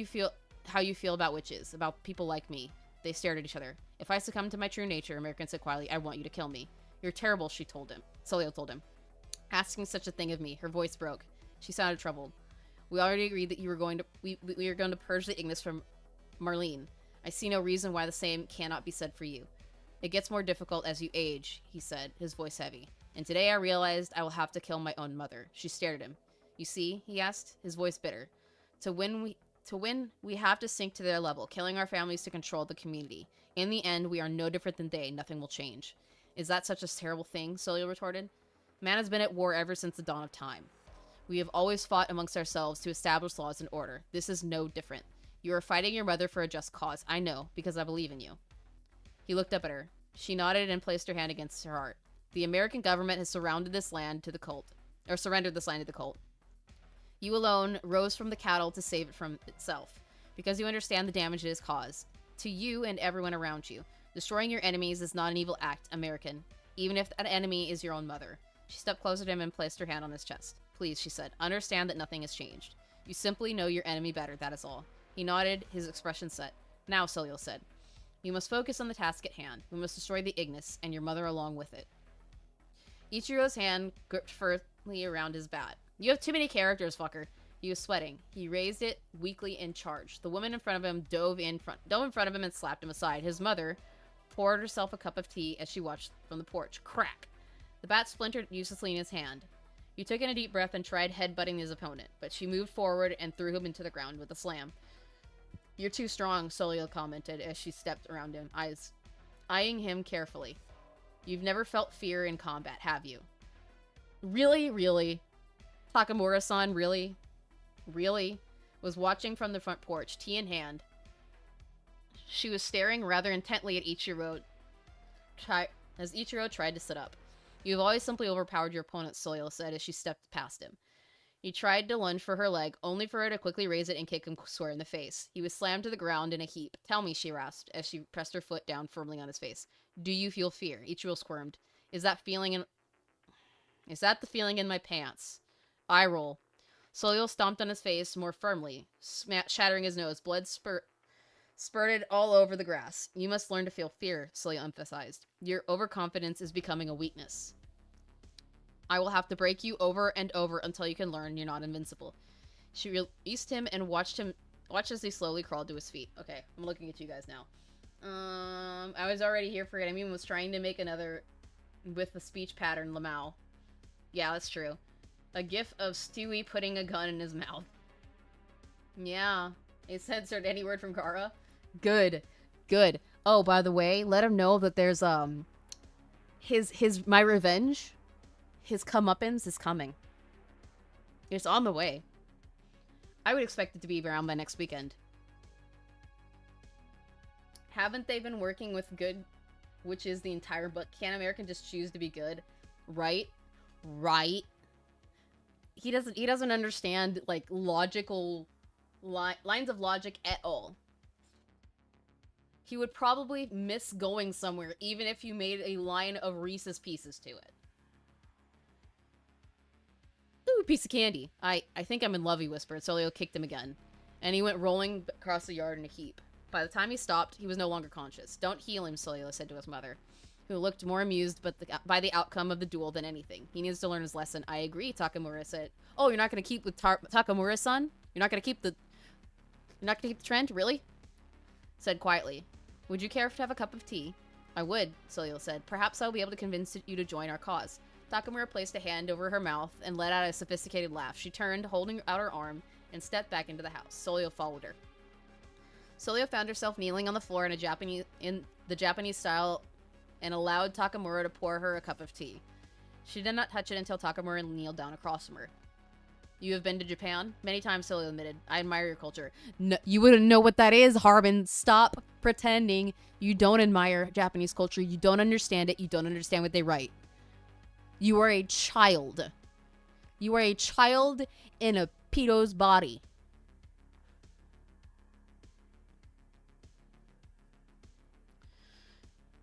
how you feel about witches, about people like me. They stared at each other. If I succumb to my true nature, American said quietly, I want you to kill me. You're terrible, Soliel told him. Asking such a thing of me. Her voice broke. She sounded troubled. We already agreed that we were going to purge the Ignis from Marlene. I see no reason why the same cannot be said for you. It gets more difficult as you age, he said, his voice heavy. And today I realized I will have to kill my own mother. She stared at him. You see, he asked, his voice bitter. To win, we have to sink to their level, killing our families to control the community. In the end, we are no different than they. Nothing will change. Is that such a terrible thing? Soliel retorted. Man has been at war ever since the dawn of time. We have always fought amongst ourselves to establish laws and order. This is no different. You are fighting your mother for a just cause. I know, because I believe in you. He looked up at her. She nodded and placed her hand against her heart. The American government has surrendered this land to the cult. You alone rose from the cattle to save it from itself, because you understand the damage it has caused. To you and everyone around you. Destroying your enemies is not an evil act, American. even if that enemy is your own mother. She stepped closer to him and placed her hand on his chest. Please, she said, understand that nothing has changed. You simply know your enemy better, that is all. He nodded, his expression set. Now, Soleil said, you must focus on the task at hand. We must destroy the Ignis, and your mother along with it. Ichiro's hand gripped firmly around his bat. You have too many characters, fucker. He was sweating. He raised it weakly and charged. The woman in front of him dove in front of him and slapped him aside. His mother poured herself a cup of tea as she watched from the porch. Crack! The bat splintered uselessly in his hand. He took in a deep breath and tried headbutting his opponent, but she moved forward and threw him into the ground with a slam. You're too strong, Soleil commented as she stepped around him, eyeing him carefully. You've never felt fear in combat, have you? Really? Really? Takamura-san, really? Really? Was watching from the front porch, tea in hand. She was staring rather intently at Ichiro as Ichiro tried to sit up. You've always simply overpowered your opponent, Soleil said as she stepped past him. He tried to lunge for her leg, only for her to quickly raise it and kick him square in the face. He was slammed to the ground in a heap. Tell me, she rasped, as she pressed her foot down firmly on his face. Do you feel fear? Ichiro squirmed. Is that the feeling in my pants? Eye roll. Soleil stomped on his face more firmly, shattering his nose. Blood spurted all over the grass. You must learn to feel fear, Soleil emphasized. Your overconfidence is becoming a weakness. I will have to break you over and over until you can learn you're not invincible. She released him and watched as he slowly crawled to his feet. Okay, I'm looking at you guys now. I was already here for it. I mean, was trying to make another with the speech pattern, Lamau. Yeah, that's true. A gif of Stewie putting a gun in his mouth. Yeah. It censored any word from Kara. Good. Good. Oh, by the way, let him know that there's, my revenge, his comeuppance is coming. It's on the way. I would expect it to be around by next weekend. Haven't they been working with good, which is the entire book? Can America just choose to be good? Right? Right? He doesn't understand, like, logical lines of logic at all. He would probably miss going somewhere, even if you made a line of Reese's Pieces to it. Ooh, piece of candy. I think I'm in love, he whispered. Soleil kicked him again, and he went rolling across the yard in a heap. By the time he stopped, he was no longer conscious. Don't heal him, Soleil said to his mother, who looked more amused by the outcome of the duel than anything. He needs to learn his lesson. I agree, Takamura said. Oh, you're not going to keep with Takamura-san? You're not going to keep the trend? Really? Said quietly. Would you care to have a cup of tea? I would, Soleil said. Perhaps I'll be able to convince you to join our cause. Takamura placed a hand over her mouth and let out a sophisticated laugh. She turned, holding out her arm, and stepped back into the house. Soleil followed her. Soleil found herself kneeling on the floor in the Japanese style and allowed Takamura to pour her a cup of tea. She did not touch it until Takamura kneeled down across from her. You have been to Japan? Many times, Soleil admitted. I admire your culture. No, you wouldn't know what that is, Harman. Stop pretending you don't admire Japanese culture. You don't understand it. You don't understand what they write. You are a child. You are a child in a pedo's body.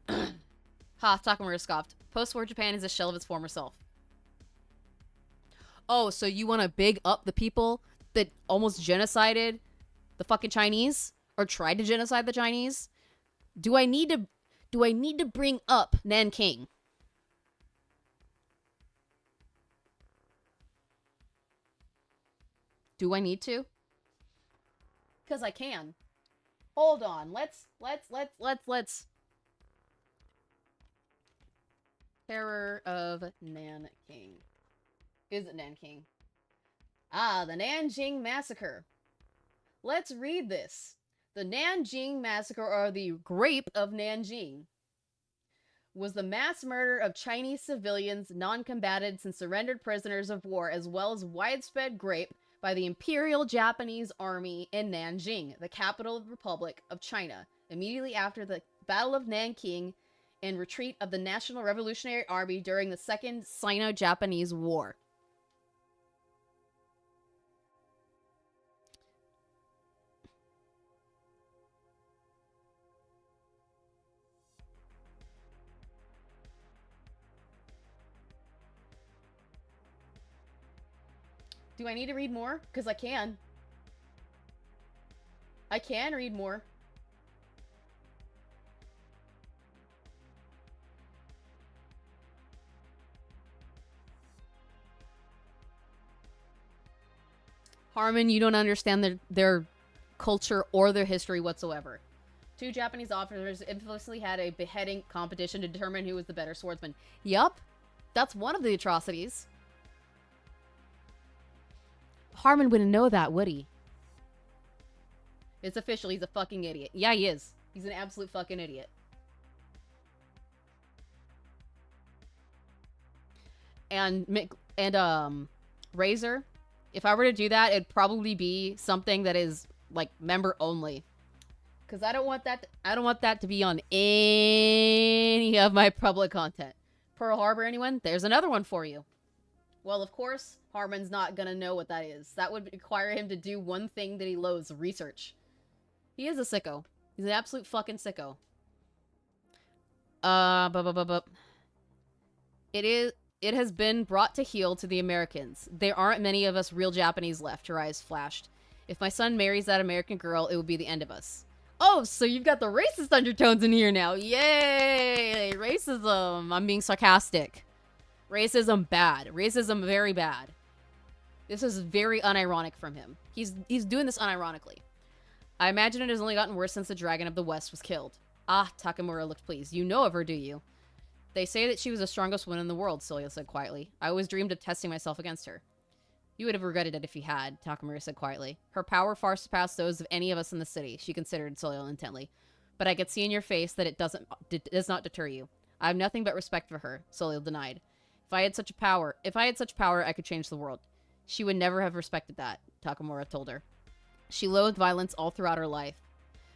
Ha, Takamura scoffed. Post-war Japan is a shell of its former self. Oh, so you want to big up the people that almost genocided the fucking Chinese? Or tried to genocide the Chinese? Do I need to bring up Nanking? Do I need to? Because I can. Hold on. Let's. Terror of Nanking. Is it Nanking? Ah, the Nanjing Massacre. Let's read this. The Nanjing Massacre, or the Grape of Nanjing, was the mass murder of Chinese civilians, non-combatants, and surrendered prisoners of war, as well as widespread rape by the Imperial Japanese Army in Nanjing, the capital of the Republic of China, immediately after the Battle of Nanking and retreat of the National Revolutionary Army during the Second Sino-Japanese War. Do I need to read more? Because I can. I can read more. Harman, you don't understand their culture or their history whatsoever. Two Japanese officers infamously had a beheading competition to determine who was the better swordsman. Yup. That's one of the atrocities. Harman wouldn't know that, would he? It's official. He's a fucking idiot. Yeah, he is. He's an absolute fucking idiot. And Razor, if I were to do that, it'd probably be something that is like member only. Because I don't want that to be on any of my public content. Pearl Harbor, anyone? There's another one for you. Well, of course, Harman's not gonna know what that is. That would require him to do one thing that he loathes, research. He is a sicko. He's an absolute fucking sicko. It has been brought to heel to the Americans. There aren't many of us real Japanese left, her eyes flashed. If my son marries that American girl, it will be the end of us. Oh, so you've got the racist undertones in here now. Yay! Racism. I'm being sarcastic. Racism bad. Racism very bad. This is very unironic from him. He's doing this unironically. I imagine it has only gotten worse since the Dragon of the West was killed. Ah, Takamura looked pleased. You know of her, do you? They say that she was the strongest woman in the world, Solia said quietly. I always dreamed of testing myself against her. You would have regretted it if you had, Takamura said quietly. Her power far surpassed those of any of us in the city, she considered Solia intently. But I could see in your face that it does not deter you. I have nothing but respect for her, Solia denied. If I had such power, I could change the world. She would never have respected that, Takamura told her. She loathed violence all throughout her life.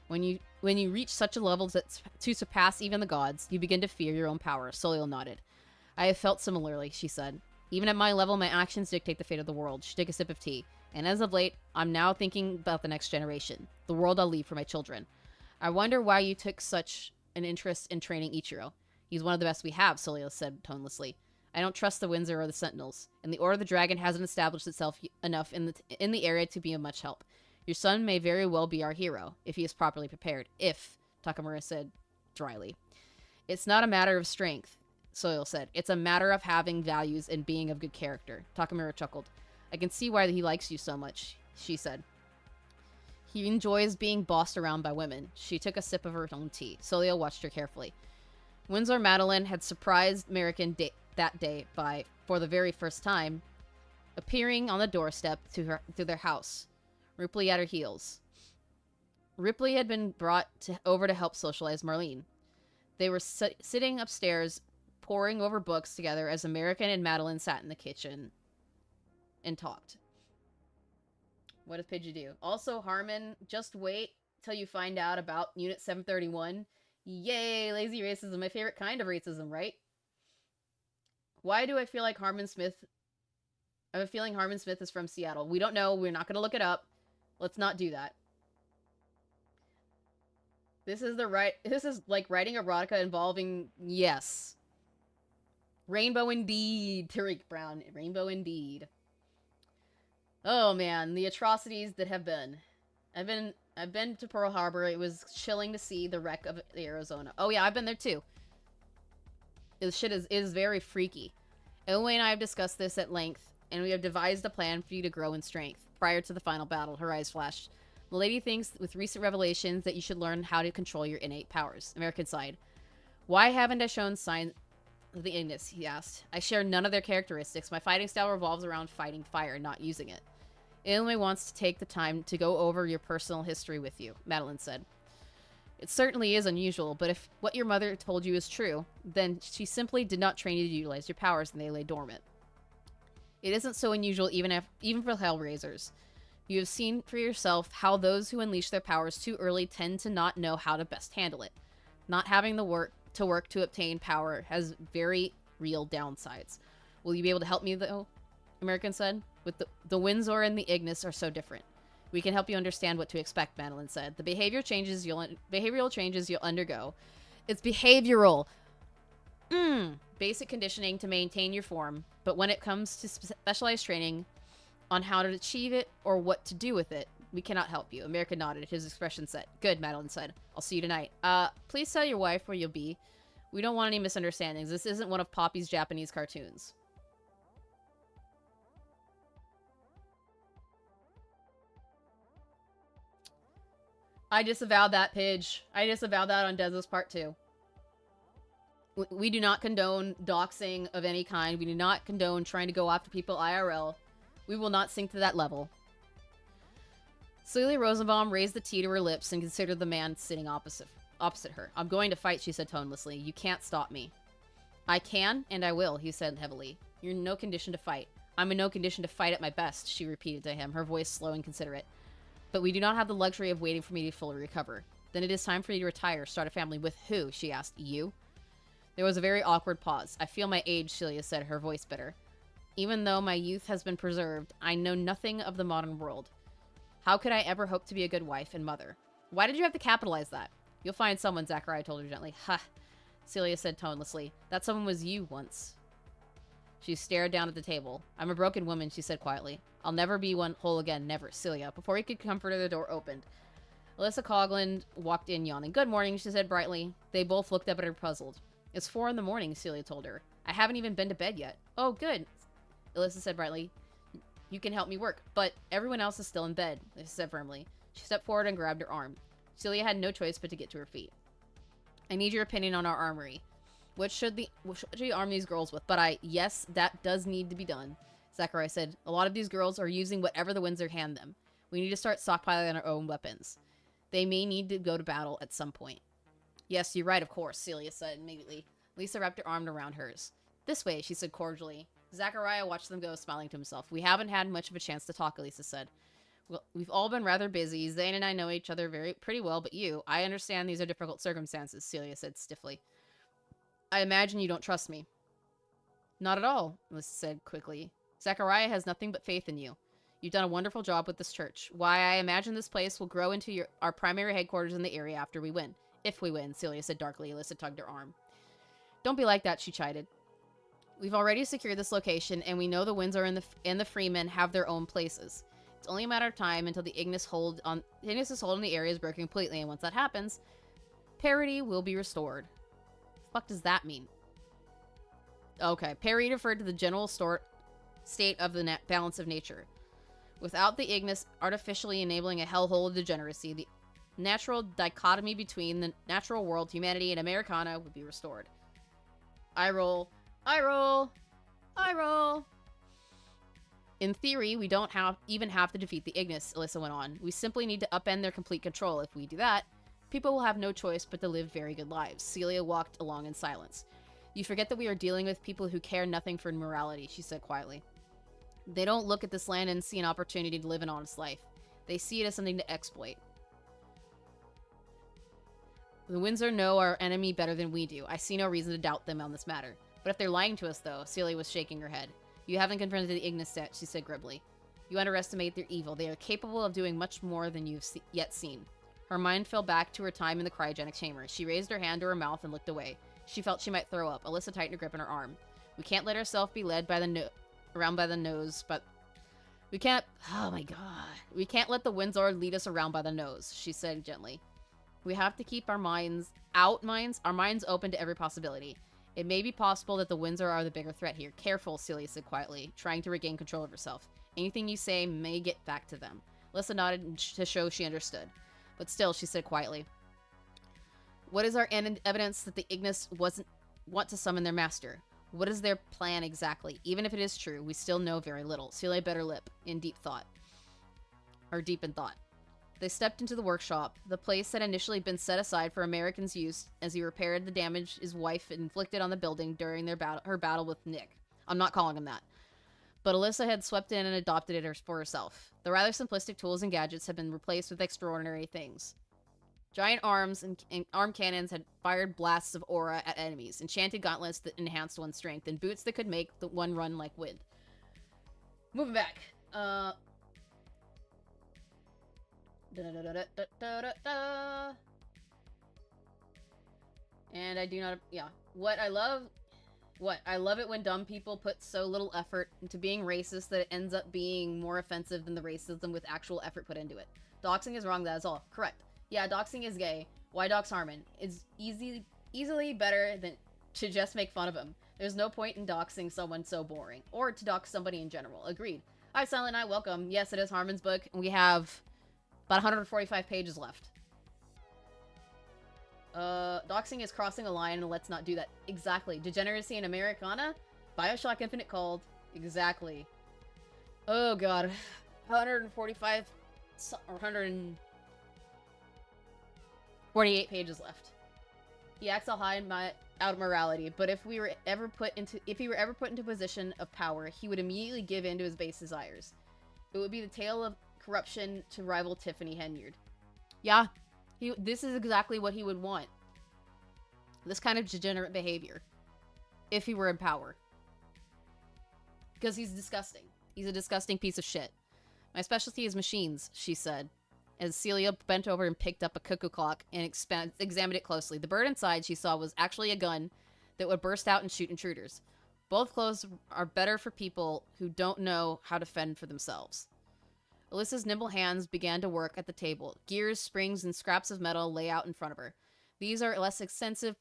When you reach such a level to surpass even the gods, you begin to fear your own power, Solia nodded. I have felt similarly, she said. Even at my level, my actions dictate the fate of the world. She took a sip of tea. And as of late, I'm now thinking about the next generation. The world I'll leave for my children. I wonder why you took such an interest in training Ichiro. He's one of the best we have, Solia said tonelessly. I don't trust the Windsor or the Sentinels, and the Order of the Dragon hasn't established itself enough in the area to be of much help. Your son may very well be our hero, if he is properly prepared. If, Takamura said dryly. It's not a matter of strength, Soil said. It's a matter of having values and being of good character. Takamura chuckled. I can see why he likes you so much, she said. He enjoys being bossed around by women. She took a sip of her own tea. Solia watched her carefully. Windsor Madeline had surprised American that day by, for the very first time, appearing on the doorstep to their house, Ripley at her heels. Ripley had been brought over to help socialize Marlene. They were sitting upstairs, poring over books together as American and Madeline sat in the kitchen and talked. What does Pidgey do? Also, Harman, just wait till you find out about Unit 731. Yay, lazy racism. My favorite kind of racism, right? Why do I feel like Harman Smith... I have a feeling Harman Smith is from Seattle. We don't know. We're not going to look it up. Let's not do that. This is like writing erotica involving... Yes. Rainbow indeed, Tariq Brown. Rainbow indeed. Oh man, the atrocities that have been. I've been to Pearl Harbor. It was chilling to see the wreck of the Arizona. Oh yeah, I've been there too. This shit is very freaky. Owe and I have discussed this at length, and we have devised a plan for you to grow in strength. Prior to the final battle, her eyes flashed. The lady thinks, with recent revelations, that you should learn how to control your innate powers. American sighed. Why haven't I shown signs of the Ignis? He asked. I share none of their characteristics. My fighting style revolves around fighting fire, not using it. Ilme wants to take the time to go over your personal history with you, Madeline said. It certainly is unusual, but if what your mother told you is true, then she simply did not train you to utilize your powers and they lay dormant. It isn't so unusual even for Hellraisers. You have seen for yourself how those who unleash their powers too early tend to not know how to best handle it. Not having the work to obtain power has very real downsides. Will you be able to help me, though? American said. With the Windsor and the Ignis are so different. We can help you understand what to expect, Madeline said. The behavioral changes you'll undergo. It's behavioral. Basic conditioning to maintain your form, but when it comes to specialized training, on how to achieve it or what to do with it. We cannot help you. America nodded, his expression set. Good, Madeline said. I'll see you tonight. Please tell your wife where you'll be. We don't want any misunderstandings. This isn't one of Poppy's Japanese cartoons. I disavowed that, Pidge. I disavowed that on Dezo's part, too. We do not condone doxing of any kind. We do not condone trying to go after people IRL. We will not sink to that level. Celia Rosenbaum raised the tea to her lips and considered the man sitting opposite her. I'm going to fight, she said tonelessly. You can't stop me. I can, and I will, he said heavily. You're in no condition to fight. I'm in no condition to fight at my best, she repeated to him, her voice slow and considerate. But we do not have the luxury of waiting for me to fully recover. Then it is time for you to retire. Start a family with who? She asked. You? There was a very awkward pause. I feel my age, Celia said, her voice bitter. Even though my youth has been preserved, I know nothing of the modern world. How could I ever hope to be a good wife and mother? Why did you have to capitalize that? You'll find someone, Zachariah told her gently. Ha, Celia said tonelessly. That someone was you once. She stared down at the table. I'm a broken woman, she said quietly. I'll never be one whole again, never, Celia. Before he could comfort her, the door opened. Alyssa Coughlin walked in, yawning. Good morning, she said brightly. They both looked up at her, puzzled. It's 4 in the morning, Celia told her. I haven't even been to bed yet. Oh, good, Alyssa said brightly. You can help me work, but everyone else is still in bed, she said firmly. She stepped forward and grabbed her arm. Celia had no choice but to get to her feet. I need your opinion on our armory. What should we arm these girls with? But yes, that does need to be done, Zachariah said. A lot of these girls are using whatever the Windsor hand them. We need to start stockpiling our own weapons. They may need to go to battle at some point. Yes, you're right, of course, Celia said immediately. Lisa wrapped her arm around hers. This way, she said cordially. Zachariah watched them go, smiling to himself. We haven't had much of a chance to talk, Lisa said. Well, we've all been rather busy. Zane and I know each other pretty well, but I understand these are difficult circumstances, Celia said stiffly. I imagine you don't trust me. Not at all, Lisa said quickly. Zachariah has nothing but faith in you. You've done a wonderful job with this church. Why, I imagine this place will grow into our primary headquarters in the area after we win. If we win, Celia said darkly. Alyssa tugged her arm. Don't be like that, she chided. We've already secured this location, and we know the Windsor and the Freemen have their own places. It's only a matter of time until the Ignis' hold on the area is broken completely, and once that happens, parity will be restored. The fuck does that mean? Okay, parity referred to the general state of the balance of nature. Without the Ignis artificially enabling a hellhole of degeneracy, the natural dichotomy between the natural world, humanity, and Americana would be restored. I roll. I roll. I roll. In theory, we don't even have to defeat the Ignis, Alyssa went on. We simply need to upend their complete control. If we do that, people will have no choice but to live very good lives. Celia walked along in silence. You forget that we are dealing with people who care nothing for morality, she said quietly. They don't look at this land and see an opportunity to live an honest life. They see it as something to exploit. The Windsor know our enemy better than we do. I see no reason to doubt them on this matter. But if they're lying to us, though, Celia was shaking her head. You haven't confronted the Ignis yet, she said grimly. You underestimate their evil. They are capable of doing much more than you've yet seen. Her mind fell back to her time in the cryogenic chamber. She raised her hand to her mouth and looked away. She felt she might throw up. Alyssa tightened her grip on her arm. We can't let ourselves be led by around by the nose, but we can't... Oh my god. We can't let the Windsor lead us around by the nose, she said gently. We have to keep our minds open to every possibility. It may be possible that the Windsor are the bigger threat here. Careful, Celia said quietly, trying to regain control of herself. Anything you say may get back to them. Alyssa nodded to show she understood. But still, she said quietly. What is our evidence that the Ignis want to summon their master? What is their plan exactly? Even if it is true, we still know very little. Celia bit her lip in deep in thought. They stepped into the workshop. The place had initially been set aside for American's use as he repaired the damage his wife inflicted on the building during her battle with Nick. I'm not calling him that. But Alyssa had swept in and adopted it for herself. The rather simplistic tools and gadgets had been replaced with extraordinary things. Giant arms and arm cannons had fired blasts of aura at enemies, enchanted gauntlets that enhanced one's strength, and boots that could make the one run like wind. Moving back. And I do not... Yeah. What I love... What? I love it when dumb people put so little effort into being racist that it ends up being more offensive than the racism with actual effort put into it. Doxing is wrong, that is all. Correct. Yeah, doxing is gay. Why dox Harman? It's easily better than to just make fun of him. There's no point in doxing someone so boring. Or to dox somebody in general. Agreed. Hi, Silent Night, welcome. Yes, it is Harman's book, and we have about 145 pages left. Doxing is crossing a line, and let's not do that. Exactly. Degeneracy in Americana? Bioshock Infinite called. Exactly. Oh god. 145 or 148 pages left. He acts all high out of morality, but if he were ever put into a position of power, he would immediately give in to his base desires. It would be the tale of corruption to rival Tiffany Henyard. Yeah. This is exactly what he would want. This kind of degenerate behavior. If he were in power. Because he's disgusting. He's a disgusting piece of shit. My specialty is machines, she said, as Celia bent over and picked up a cuckoo clock and examined it closely. The bird inside, she saw, was actually a gun that would burst out and shoot intruders. Both clothes are better for people who don't know how to fend for themselves. Alyssa's nimble hands began to work at the table. Gears, springs, and scraps of metal lay out in front of her. These are less extensive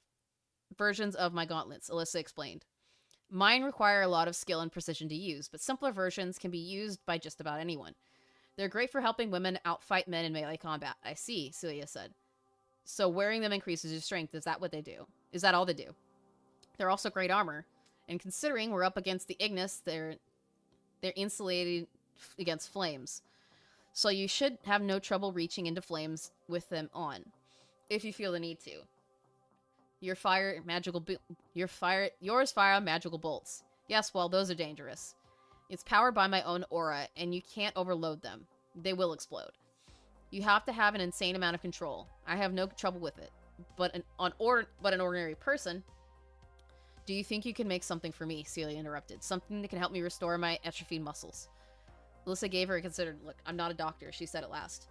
versions of my gauntlets, Alyssa explained. Mine require a lot of skill and precision to use, but simpler versions can be used by just about anyone. They're great for helping women outfight men in melee combat. I see, Celia said. So wearing them increases your strength. Is that what they do? Is that all they do? They're also great armor. And considering we're up against the Ignis, they're insulated against flames. So you should have no trouble reaching into flames with them on, if you feel the need to. Yours fire on magical bolts. Yes, well, those are dangerous. It's powered by my own aura, and you can't overload them. They will explode. You have to have an insane amount of control. I have no trouble with it. But an ordinary person... Do you think you can make something for me? Celia interrupted. Something that can help me restore my atrophied muscles. Alyssa gave her a considered look. I'm not a doctor, she said at last.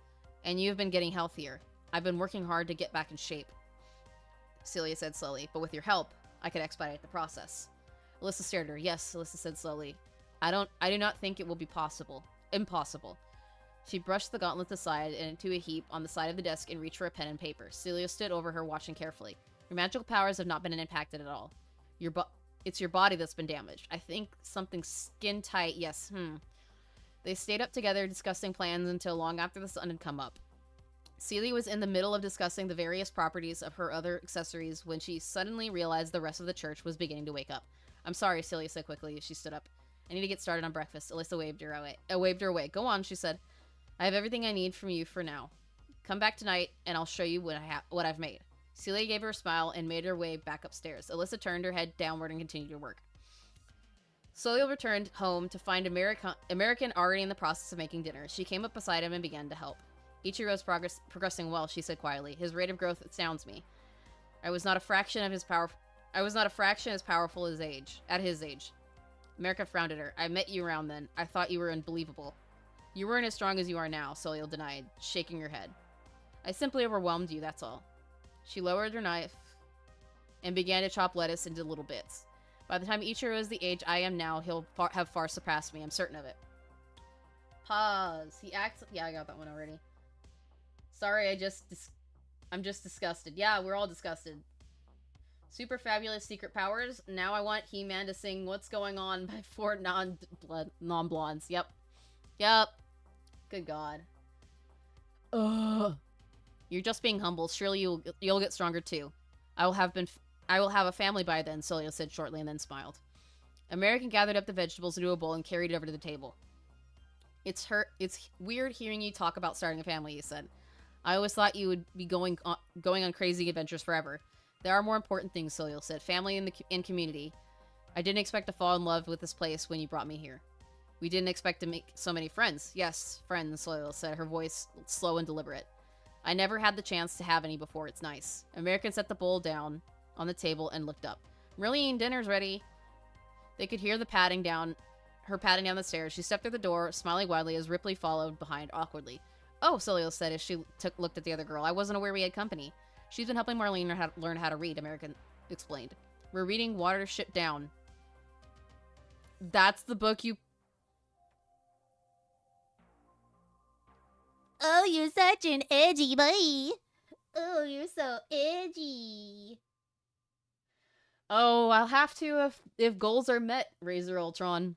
And you've been getting healthier. I've been working hard to get back in shape. Celia said slowly. But with your help, I could expedite the process. Alyssa stared at her. Yes, Alyssa said slowly. I do not think it will be possible. Impossible. She brushed the gauntlets aside and into a heap on the side of the desk and reached for a pen and paper. Celia stood over her, watching carefully. Your magical powers have not been impacted at all. It's your body that's been damaged. I think something skin tight. Yes, They stayed up together discussing plans until long after the sun had come up. Celia was in the middle of discussing the various properties of her other accessories when she suddenly realized the rest of the church was beginning to wake up. I'm sorry, Celia said quickly as she stood up. I need to get started on breakfast. Alyssa waved her away. Go on, she said. I have everything I need from you for now. Come back tonight and I'll show you what I've made. Celia gave her a smile and made her way back upstairs. Alyssa turned her head downward and continued her work. Celia returned home to find American already in the process of making dinner. She came up beside him and began to help. Ichiro's progressing well, she said quietly. His rate of growth astounds me. I was not a fraction as powerful at his age. America frowned at her. I met you around then. I thought you were unbelievable. You weren't as strong as you are now, Celia denied, shaking her head. I simply overwhelmed you, that's all. She lowered her knife and began to chop lettuce into little bits. By the time Ichiro is the age I am now, he'll have far surpassed me. I'm certain of it. Pause. He acts... Yeah, I got that one already. Sorry, I'm just disgusted. Yeah, we're all disgusted. Super fabulous secret powers. Now I want He-Man to sing What's Going On by 4 non-blondes. Yep. Good God. Ugh. You're just being humble. Surely you'll get stronger too. I will have a family by then, Celia said shortly and then smiled. American gathered up the vegetables into a bowl and carried it over to the table. It's weird hearing you talk about starting a family, he said. I always thought you would be going on crazy adventures forever. There are more important things, Celia said. Family and community. I didn't expect to fall in love with this place when you brought me here. We didn't expect to make so many friends. Yes, friends, Celia said, her voice slow and deliberate. I never had the chance to have any before. It's nice. American set the bowl down on the table and looked up. Marlene, dinner's ready. They could hear her patting down the stairs. She stepped through the door, smiling widely as Ripley followed behind awkwardly. Oh, Celia said as she looked at the other girl. I wasn't aware we had company. She's been helping Marlene learn how to read, American explained. We're reading Watership Down. That's the book you... Oh, you're such an edgy boy. Oh, you're so edgy. Oh, I'll have to if goals are met, Razor Ultron.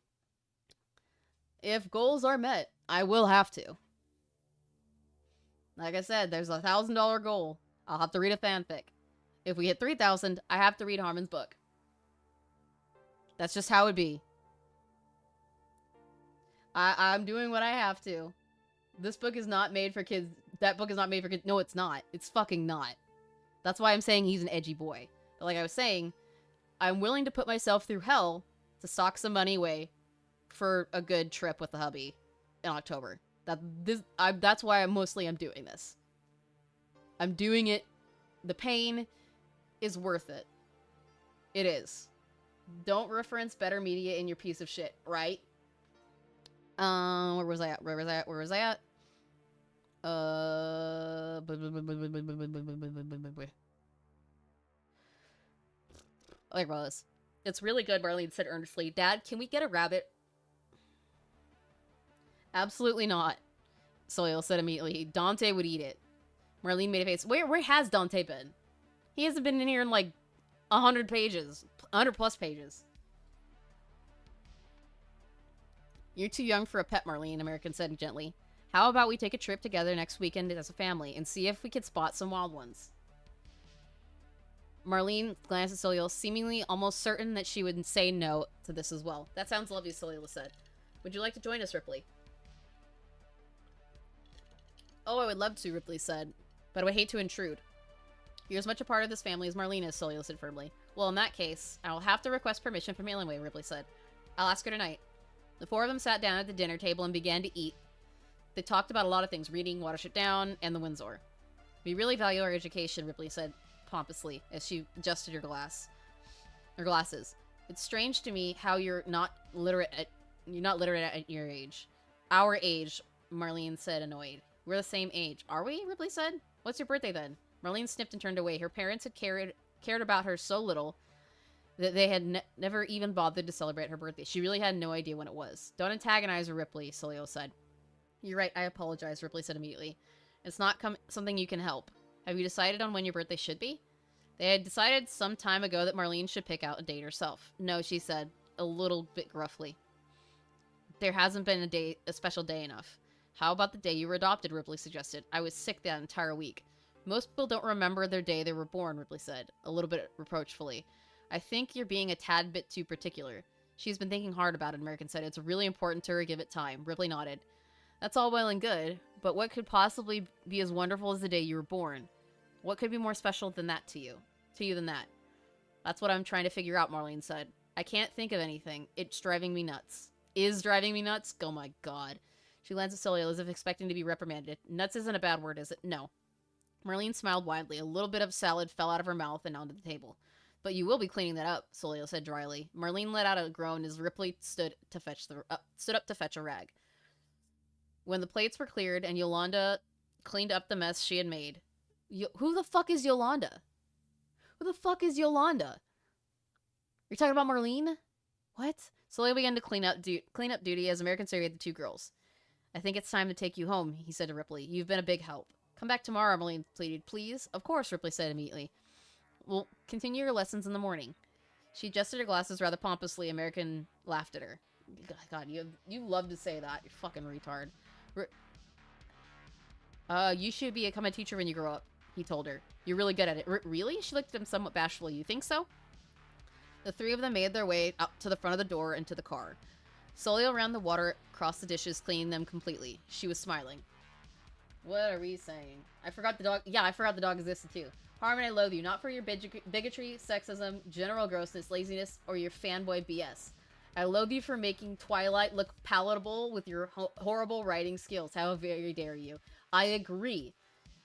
If goals are met, I will have to. Like I said, there's a $1,000 goal. I'll have to read a fanfic. If we hit 3,000, I have to read Harman's book. That's just how it be. I'm doing what I have to. This book is not made for kids. That book is not made for kids. No, it's not. It's fucking not. That's why I'm saying he's an edgy boy. But like I was saying, I'm willing to put myself through hell to sock some money away for a good trip with the hubby in October. That's why I'm doing this. I'm doing it. The pain is worth it. It is. Don't reference better media in your piece of shit, right? Where was I at? Like Rose. It's really good, Marlene said earnestly. Dad, can we get a rabbit? Absolutely not. Soil said immediately. Dante would eat it. Marlene made a face. Where has Dante been? He hasn't been in here in like 100 pages. 100 plus pages. You're too young for a pet, Marlene, American said gently. How about we take a trip together next weekend as a family and see if we could spot some wild ones? Marlene glanced at Soleil, seemingly almost certain that she would say no to this as well. That sounds lovely, Soleil said. Would you like to join us, Ripley? Oh, I would love to, Ripley said, but I would hate to intrude. You're as much a part of this family as Marlene is, Soleil said firmly. Well, in that case, I'll have to request permission from Alienway, Ripley said. I'll ask her tonight. The four of them sat down at the dinner table and began to eat. They talked about a lot of things, reading Watership Down and the Windsor. We really value our education, Ripley said pompously as she adjusted her glasses. It's strange to me how you're not literate at your age. Our age, Marlene said, annoyed. We're the same age. Are we? Ripley said. What's your birthday then? Marlene sniffed and turned away. Her parents had cared about her so little that they had never even bothered to celebrate her birthday. She really had no idea when it was. Don't antagonize her, Ripley, Solio said. You're right, I apologize, Ripley said immediately. It's not something you can help. Have you decided on when your birthday should be? They had decided some time ago that Marlene should pick out a date herself. No, she said, a little bit gruffly. There hasn't been a special day enough. How about the day you were adopted, Ripley suggested. I was sick that entire week. Most people don't remember their day they were born, Ripley said, a little bit reproachfully. I think you're being a tad bit too particular. She's been thinking hard about it, American said. It's really important to her, give it time. Ripley nodded. That's all well and good, but what could possibly be as wonderful as the day you were born? What could be more special than that to you? Than that? That's what I'm trying to figure out, Marlene said. I can't think of anything. It's driving me nuts. Is driving me nuts? Oh my god. She glanced at Solio as if expecting to be reprimanded. Nuts isn't a bad word, is it? No. Marlene smiled widely. A little bit of salad fell out of her mouth and onto the table. But you will be cleaning that up, Solio said dryly. Marlene let out a groan as Ripley stood up to fetch a rag. When the plates were cleared and Yolanda cleaned up the mess she had made. Who the fuck is Yolanda? Who the fuck is Yolanda? You're talking about Marlene? What? Solio began to clean up duty as American surveyed the two girls. I think it's time to take you home, he said to Ripley. You've been a big help. Come back tomorrow, Marlene pleaded. Please? Of course, Ripley said immediately. We'll continue your lessons in the morning. She adjusted her glasses rather pompously. American laughed at her. God, you love to say that. You fucking retard. You should become a teacher when you grow up, he told her. You're really good at it. Really? She looked at him somewhat bashfully. You think so? The three of them made their way up to the front of the door and to the car. Solio ran the water across the dishes, cleaning them completely. She was smiling. What are we saying? I forgot the dog. Yeah, I forgot the dog existed too. Harman, I loathe you, not for your bigotry, sexism, general grossness, laziness, or your fanboy BS. I loathe you for making Twilight look palatable with your horrible writing skills. How very dare you. I agree.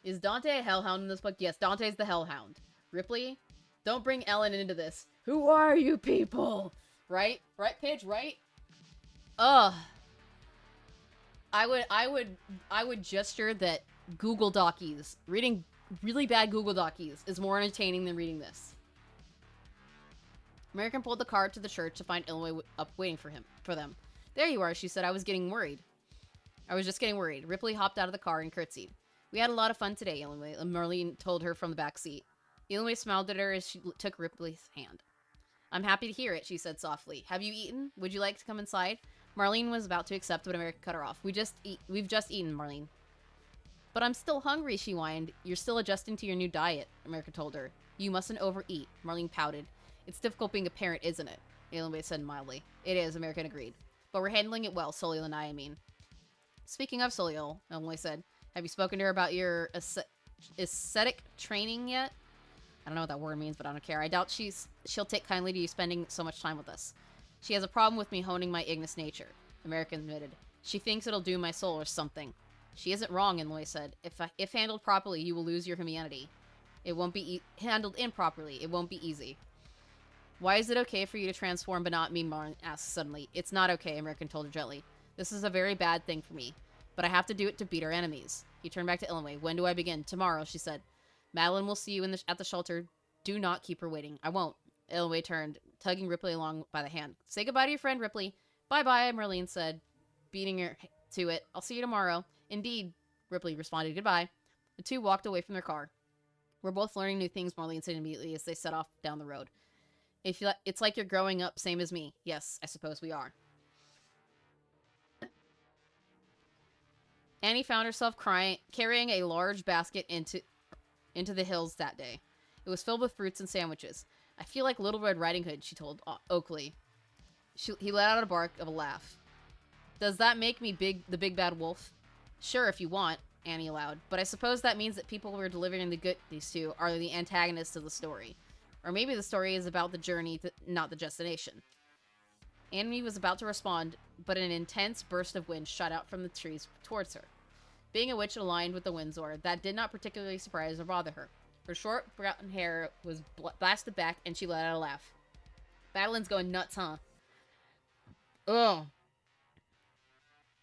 Is Dante a hellhound in this book? Yes, Dante's the hellhound. Ripley, don't bring Ellen into this. Who are you people? Right? Right, Paige? Right? Ugh. I would gesture that Google Docies, reading really bad Google Docies, is more entertaining than reading this. American pulled the car to the church to find Illinois up waiting for them. There you are, she said. I was just getting worried. Ripley hopped out of the car and curtsied. We had a lot of fun today, Illinois, Marlene told her from the back seat. Illinois smiled at her as she took Ripley's hand. I'm happy to hear it, she said softly. Have you eaten? Would you like to come inside? Marlene was about to accept, but America cut her off. We've just eaten, Marlene. But I'm still hungry, she whined. You're still adjusting to your new diet, America told her. You mustn't overeat. Marlene pouted. It's difficult being a parent, isn't it? Illinois said mildly. It is, American agreed. But we're handling it well, Soliel and I mean. Speaking of Soliel, Illinois said, have you spoken to her about your ascetic training yet? I don't know what that word means, but I don't care. I doubt she'll take kindly to you spending so much time with us. She has a problem with me honing my Ignis nature, American admitted. She thinks it'll do my soul or something. She isn't wrong, Illinois said. If handled properly, you will lose your humanity. It won't be handled improperly. It won't be easy. Why is it okay for you to transform but not me, Marlene asked suddenly. It's not okay, American told her gently. This is a very bad thing for me. But I have to do it to beat our enemies. He turned back to Illinois. When do I begin? Tomorrow, she said. Madeline will see you at the shelter. Do not keep her waiting. I won't. Illinois turned, tugging Ripley along by the hand. Say goodbye to your friend, Ripley. Bye-bye, Marlene said, beating her to it. I'll see you tomorrow. Indeed, Ripley responded. Goodbye. The two walked away from their car. We're both learning new things, Marlene said immediately as they set off down the road. It's like you're growing up, same as me. Yes, I suppose we are. Annie found herself carrying a large basket into the hills that day. It was filled with fruits and sandwiches. I feel like Little Red Riding Hood, she told Oakley. He let out a bark of a laugh. Does that make me the big bad wolf? Sure, if you want, Annie allowed. But I suppose that means that people we're delivering the goodies to are the antagonists of the story. Or maybe the story is about the journey, not the destination. Annie was about to respond, but an intense burst of wind shot out from the trees towards her. Being a witch aligned with the Windsor, that did not particularly surprise or bother her. Her short brown hair was blasted back, and she let out a laugh. Madeline's going nuts, huh? Ugh.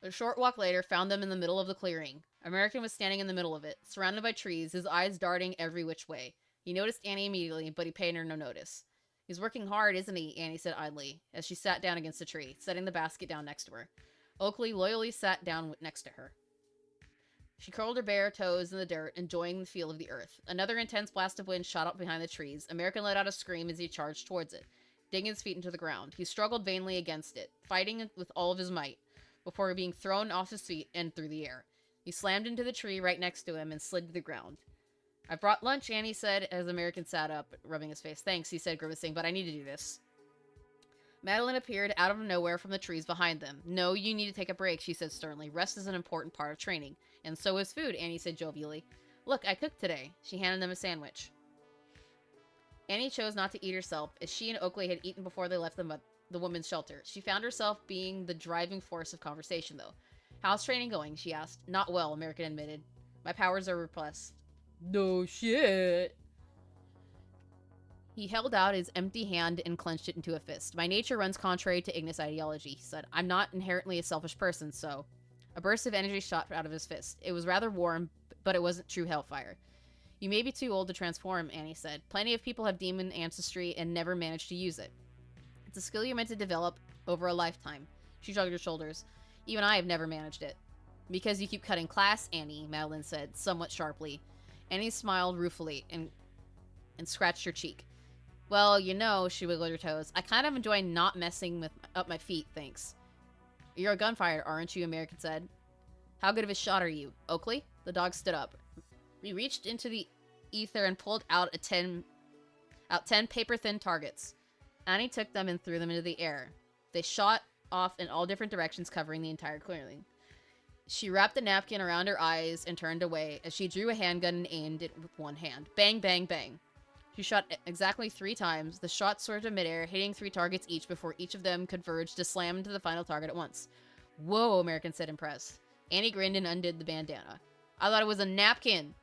A short walk later found them in the middle of the clearing. American was standing in the middle of it, surrounded by trees, his eyes darting every which way. He noticed Annie immediately, but he paid her no notice. He's working hard, isn't he? Annie said idly, as she sat down against a tree, setting the basket down next to her. Oakley loyally sat down next to her. She curled her bare toes in the dirt, enjoying the feel of the earth. Another intense blast of wind shot up behind the trees. American let out a scream as he charged towards it, digging his feet into the ground. He struggled vainly against it, fighting with all of his might, before being thrown off his feet and through the air. He slammed into the tree right next to him and slid to the ground. I brought lunch, Annie said, as American sat up, rubbing his face. Thanks, he said, grimacing, but I need to do this. Madeline appeared out of nowhere from the trees behind them. No, you need to take a break, she said sternly. Rest is an important part of training. And so is food, Annie said jovially. Look, I cooked today. She handed them a sandwich. Annie chose not to eat herself, as she and Oakley had eaten before they left the women's shelter. She found herself being the driving force of conversation, though. How's training going? She asked. Not well, American admitted. My powers are repressed. No shit. He held out his empty hand and clenched it into a fist. My nature runs contrary to Ignis ideology, he said. I'm not inherently a selfish person, so... A burst of energy shot out of his fist. It was rather warm, but it wasn't true hellfire. You may be too old to transform, Annie said. Plenty of people have demon ancestry and never managed to use it. It's a skill you're meant to develop over a lifetime. She shrugged her shoulders. Even I have never managed it. Because you keep cutting class, Annie, Madeline said, somewhat sharply. Annie smiled ruefully and scratched her cheek. Well, you know, she wiggled her toes. I kind of enjoy not messing up my feet, thanks. You're a gunfighter, aren't you? American said. How good of a shot are you? Oakley? The dog stood up. He reached into the ether and pulled out 10 paper-thin targets. Annie took them and threw them into the air. They shot off in all different directions, covering the entire clearing. She wrapped the napkin around her eyes and turned away as she drew a handgun and aimed it with one hand. Bang, bang, bang. She shot exactly 3 times. The shots soared to midair, hitting 3 targets each before each of them converged to slam into the final target at once. Whoa, American said, impressed. Annie grinned and undid the bandana. I thought it was a napkin.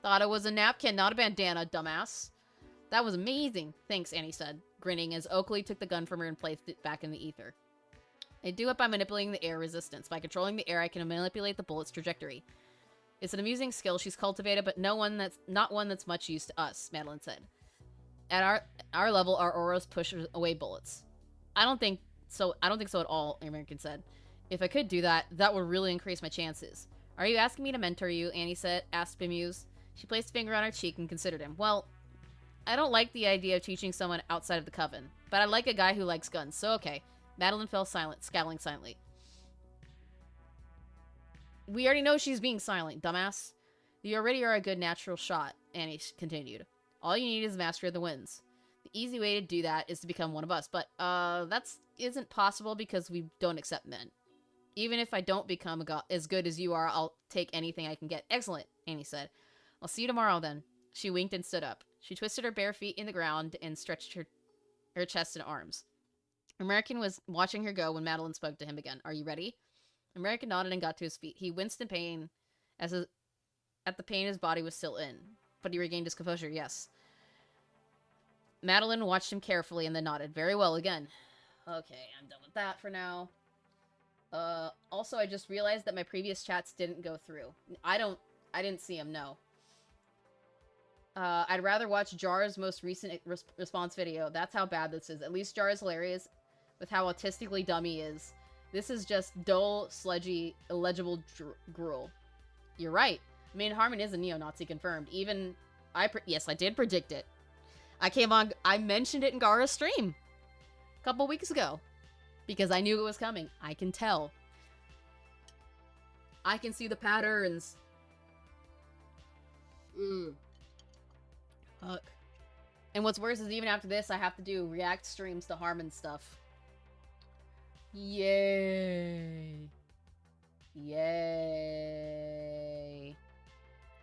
Thought it was a napkin, not a bandana, dumbass. That was amazing. Thanks, Annie said, grinning as Oakley took the gun from her and placed it back in the ether. I do it by manipulating the air resistance. By controlling the air, I can manipulate the bullet's trajectory. It's an amusing skill she's cultivated, but not one that's much use to us, Madeline said. At our level, our auras push away bullets. I don't think so. I don't think so at all, American said. If I could do that, that would really increase my chances. Are you asking me to mentor you? Annie said, asked bemused. She placed a finger on her cheek and considered him. Well, I don't like the idea of teaching someone outside of the coven, but I like a guy who likes guns, so okay. Madeline fell silent, scowling silently. We already know she's being silent, dumbass. You already are a good natural shot, Annie continued. All you need is mastery of the winds. The easy way to do that is to become one of us, but that isn't possible because we don't accept men. Even if I don't become as good as you are, I'll take anything I can get. Excellent, Annie said. I'll see you tomorrow then. She winked and stood up. She twisted her bare feet in the ground and stretched her chest and arms. American was watching her go when Madeline spoke to him again. Are you ready? American nodded and got to his feet. He winced in pain at the pain his body was still in, but he regained his composure. Yes. Madeline watched him carefully and then nodded. Very well again. Okay, I'm done with that for now. Also, I just realized that my previous chats didn't go through. I didn't see them, no. I'd rather watch Jar's most recent response video. That's how bad this is. At least Jar is hilarious with how autistically dumb he is. This is just dull, sludgy, illegible gruel. You're right. I mean, Harman is a neo-Nazi confirmed. Yes, I did predict it. I mentioned it in Gara's stream a couple weeks ago. Because I knew it was coming. I can tell. I can see the patterns. Fuck. And what's worse is even after this, I have to do react streams to Harman stuff. Yay. Yay.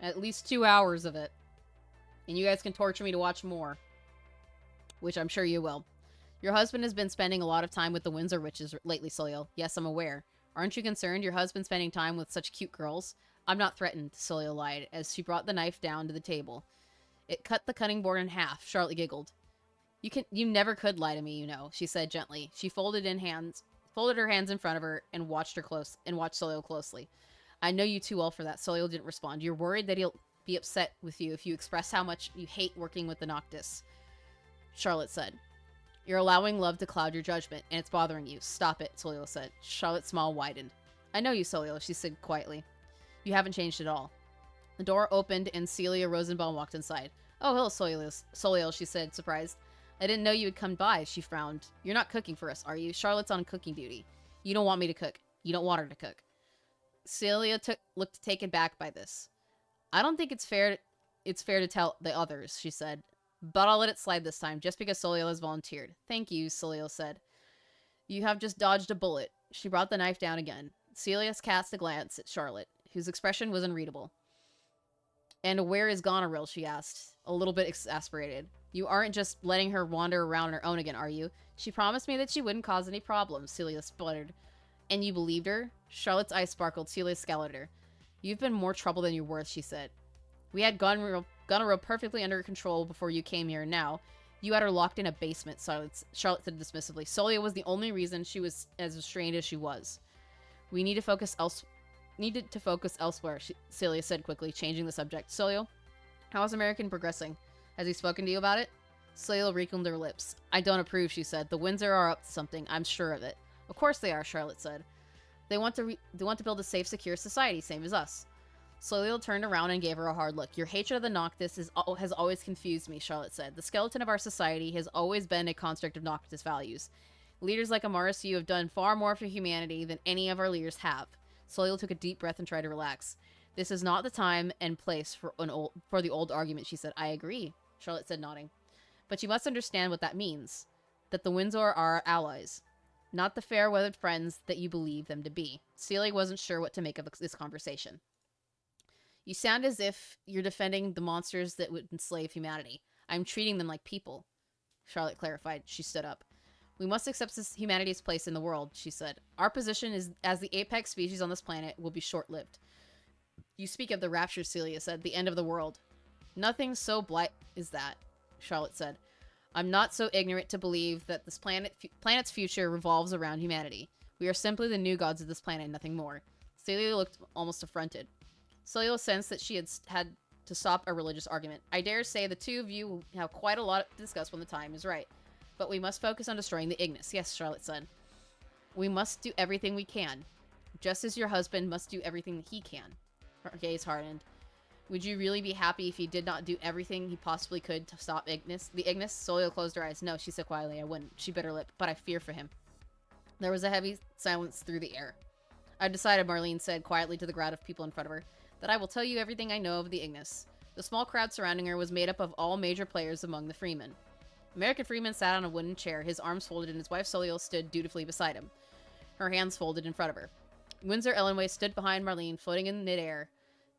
At least 2 hours of it. And you guys can torture me to watch more. Which I'm sure you will. Your husband has been spending a lot of time with the Windsor witches lately, Soleil. Yes, I'm aware. Aren't you concerned your husband's spending time with such cute girls? I'm not threatened, Soleil lied, as she brought the knife down to the table. It cut the cutting board in half. Charlotte giggled. You never could lie to me, you know, she said gently. She folded her hands in front of her and watched Soleil closely. I know you too well for that. Soleil didn't respond. You're worried that he'll be upset with you if you express how much you hate working with the Noctis, Charlotte said. You're allowing love to cloud your judgment, and it's bothering you. Stop it, Soleil said. Charlotte's smile widened. I know you, Soleil, she said quietly. You haven't changed at all. The door opened, and Celia Rosenbaum walked inside. Oh, hello, Soleil, she said, surprised. I didn't know you had come by, she frowned. You're not cooking for us, are you? Charlotte's on cooking duty. You don't want me to cook. You don't want her to cook. Celia looked taken back by this. I don't think it's fair to tell the others, she said. But I'll let it slide this time, just because Soleil has volunteered. Thank you, Soleil said. You have just dodged a bullet. She brought the knife down again. Celia cast a glance at Charlotte, whose expression was unreadable. And where is Goneril, she asked, a little bit exasperated. You aren't just letting her wander around on her own again, are you? She promised me that she wouldn't cause any problems, Celia spluttered. And you believed her? Charlotte's eyes sparkled. Celia scowled at her. You've been more trouble than you're worth, she said. We had Goneril perfectly under control before you came here, and now you had her locked in a basement, Charlotte said dismissively. Solia was the only reason she was as restrained as she was. We need to focus elsewhere, Celia said quickly, changing the subject. Solia, how is American progressing? Has he spoken to you about it? Celia wrinkled her lips. I don't approve, she said. The Windsor are up to something. I'm sure of it. Of course they are, Charlotte said. They want to build a safe, secure society, same as us. Soleil turned around and gave her a hard look. Your hatred of the Noctis has always confused me, Charlotte said. The skeleton of our society has always been a construct of Noctis values. Leaders like Amaris, you have done far more for humanity than any of our leaders have. Soleil took a deep breath and tried to relax. This is not the time and place for the old argument, she said. I agree, Charlotte said, nodding. But you must understand what that means. That the Windsor are our allies. Not the fair-weathered friends that you believe them to be. Celia wasn't sure what to make of this conversation. You sound as if you're defending the monsters that would enslave humanity. I'm treating them like people, Charlotte clarified. She stood up. We must accept humanity's place in the world, she said. Our position is as the apex species on this planet will be short-lived. You speak of the rapture, Celia said, the end of the world. Nothing so blight as that, Charlotte said. I'm not so ignorant to believe that this planet's future revolves around humanity. We are simply the new gods of this planet, nothing more. Celia looked almost affronted. Celia sensed that she had to stop a religious argument. I dare say the two of you will have quite a lot to discuss when the time is right. But we must focus on destroying the Ignis. Yes, Charlotte said. We must do everything we can. Just as your husband must do everything he can. Her gaze hardened. Would you really be happy if he did not do everything he possibly could to stop Ignis? The Ignis? Solio closed her eyes. No, she said quietly, I wouldn't. She bit her lip. But I fear for him. There was a heavy silence through the air. I've decided, Marlene said quietly to the crowd of people in front of her, that I will tell you everything I know of the Ignis. The small crowd surrounding her was made up of all major players among the Freemen. American Freeman sat on a wooden chair, his arms folded, and his wife Solio stood dutifully beside him, her hands folded in front of her. Windsor Ellenway stood behind Marlene, floating in midair.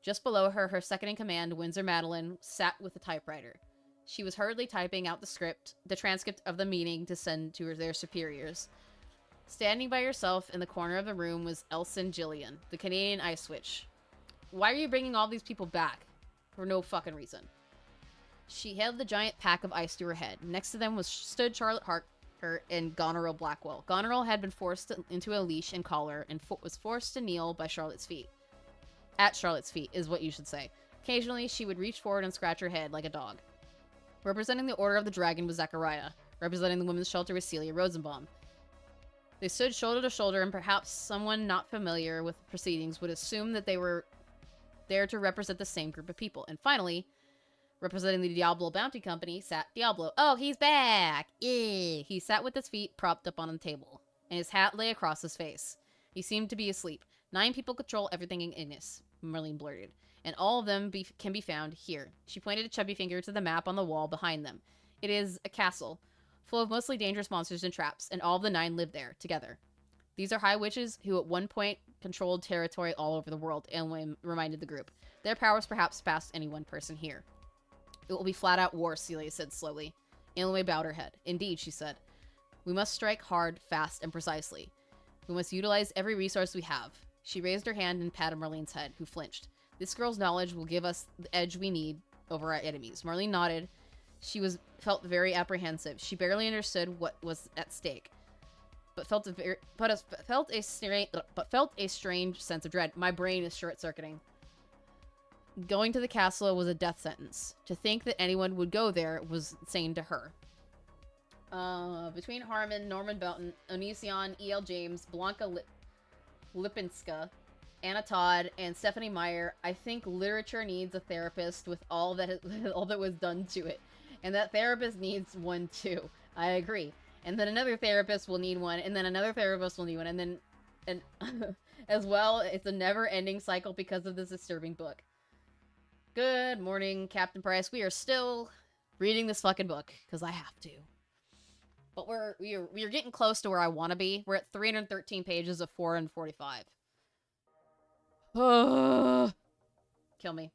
Just below her, her second-in-command, Windsor Madeline, sat with a typewriter. She was hurriedly typing out the transcript of the meeting to send to their superiors. Standing by herself in the corner of the room was Elson Gillian, the Canadian ice witch. Why are you bringing all these people back? For no fucking reason. She held the giant pack of ice to her head. Next to them stood Charlotte Harker and Goneril Blackwell. Goneril had been forced into a leash and collar and was forced to kneel by Charlotte's feet. At Charlotte's feet, is what you should say. Occasionally, she would reach forward and scratch her head like a dog. Representing the Order of the Dragon was Zachariah. Representing the women's shelter was Celia Rosenbaum. They stood shoulder to shoulder, and perhaps someone not familiar with the proceedings would assume that they were there to represent the same group of people. And finally, representing the Diablo Bounty Company, sat Diablo. Oh, he's back! He sat with his feet propped up on the table, and his hat lay across his face. He seemed to be asleep. 9 people control everything in Ignis, Marlene blurted, and all of them can be found here. She pointed a chubby finger to the map on the wall behind them. It is a castle, full of mostly dangerous monsters and traps, and all of the 9 live there, together. These are high witches who at one point controlled territory all over the world, Elway reminded the group. Their powers perhaps passed any one person here. It will be flat-out war, Celia said slowly. Elway bowed her head. Indeed, she said. We must strike hard, fast, and precisely. We must utilize every resource we have. She raised her hand and patted Marlene's head, who flinched. This girl's knowledge will give us the edge we need over our enemies. Marlene nodded. She felt very apprehensive. She barely understood what was at stake, but felt a strange sense of dread. My brain is short-circuiting. Going to the castle was a death sentence. To think that anyone would go there was insane to her. Between Harman, Norman Belton, Onision, E.L. James, Blanca Lipinska, Anna Todd, and Stephanie Meyer, I think literature needs a therapist with all that was done to it. And that therapist needs one too. I agree. And then another therapist will need one, and then another therapist will need one, and then as well, it's a never-ending cycle because of this disturbing book. Good morning, Captain Price. We are still reading this fucking book, because I have to. But we are getting close to where I want to be. We're at 313 pages of 445. Kill me.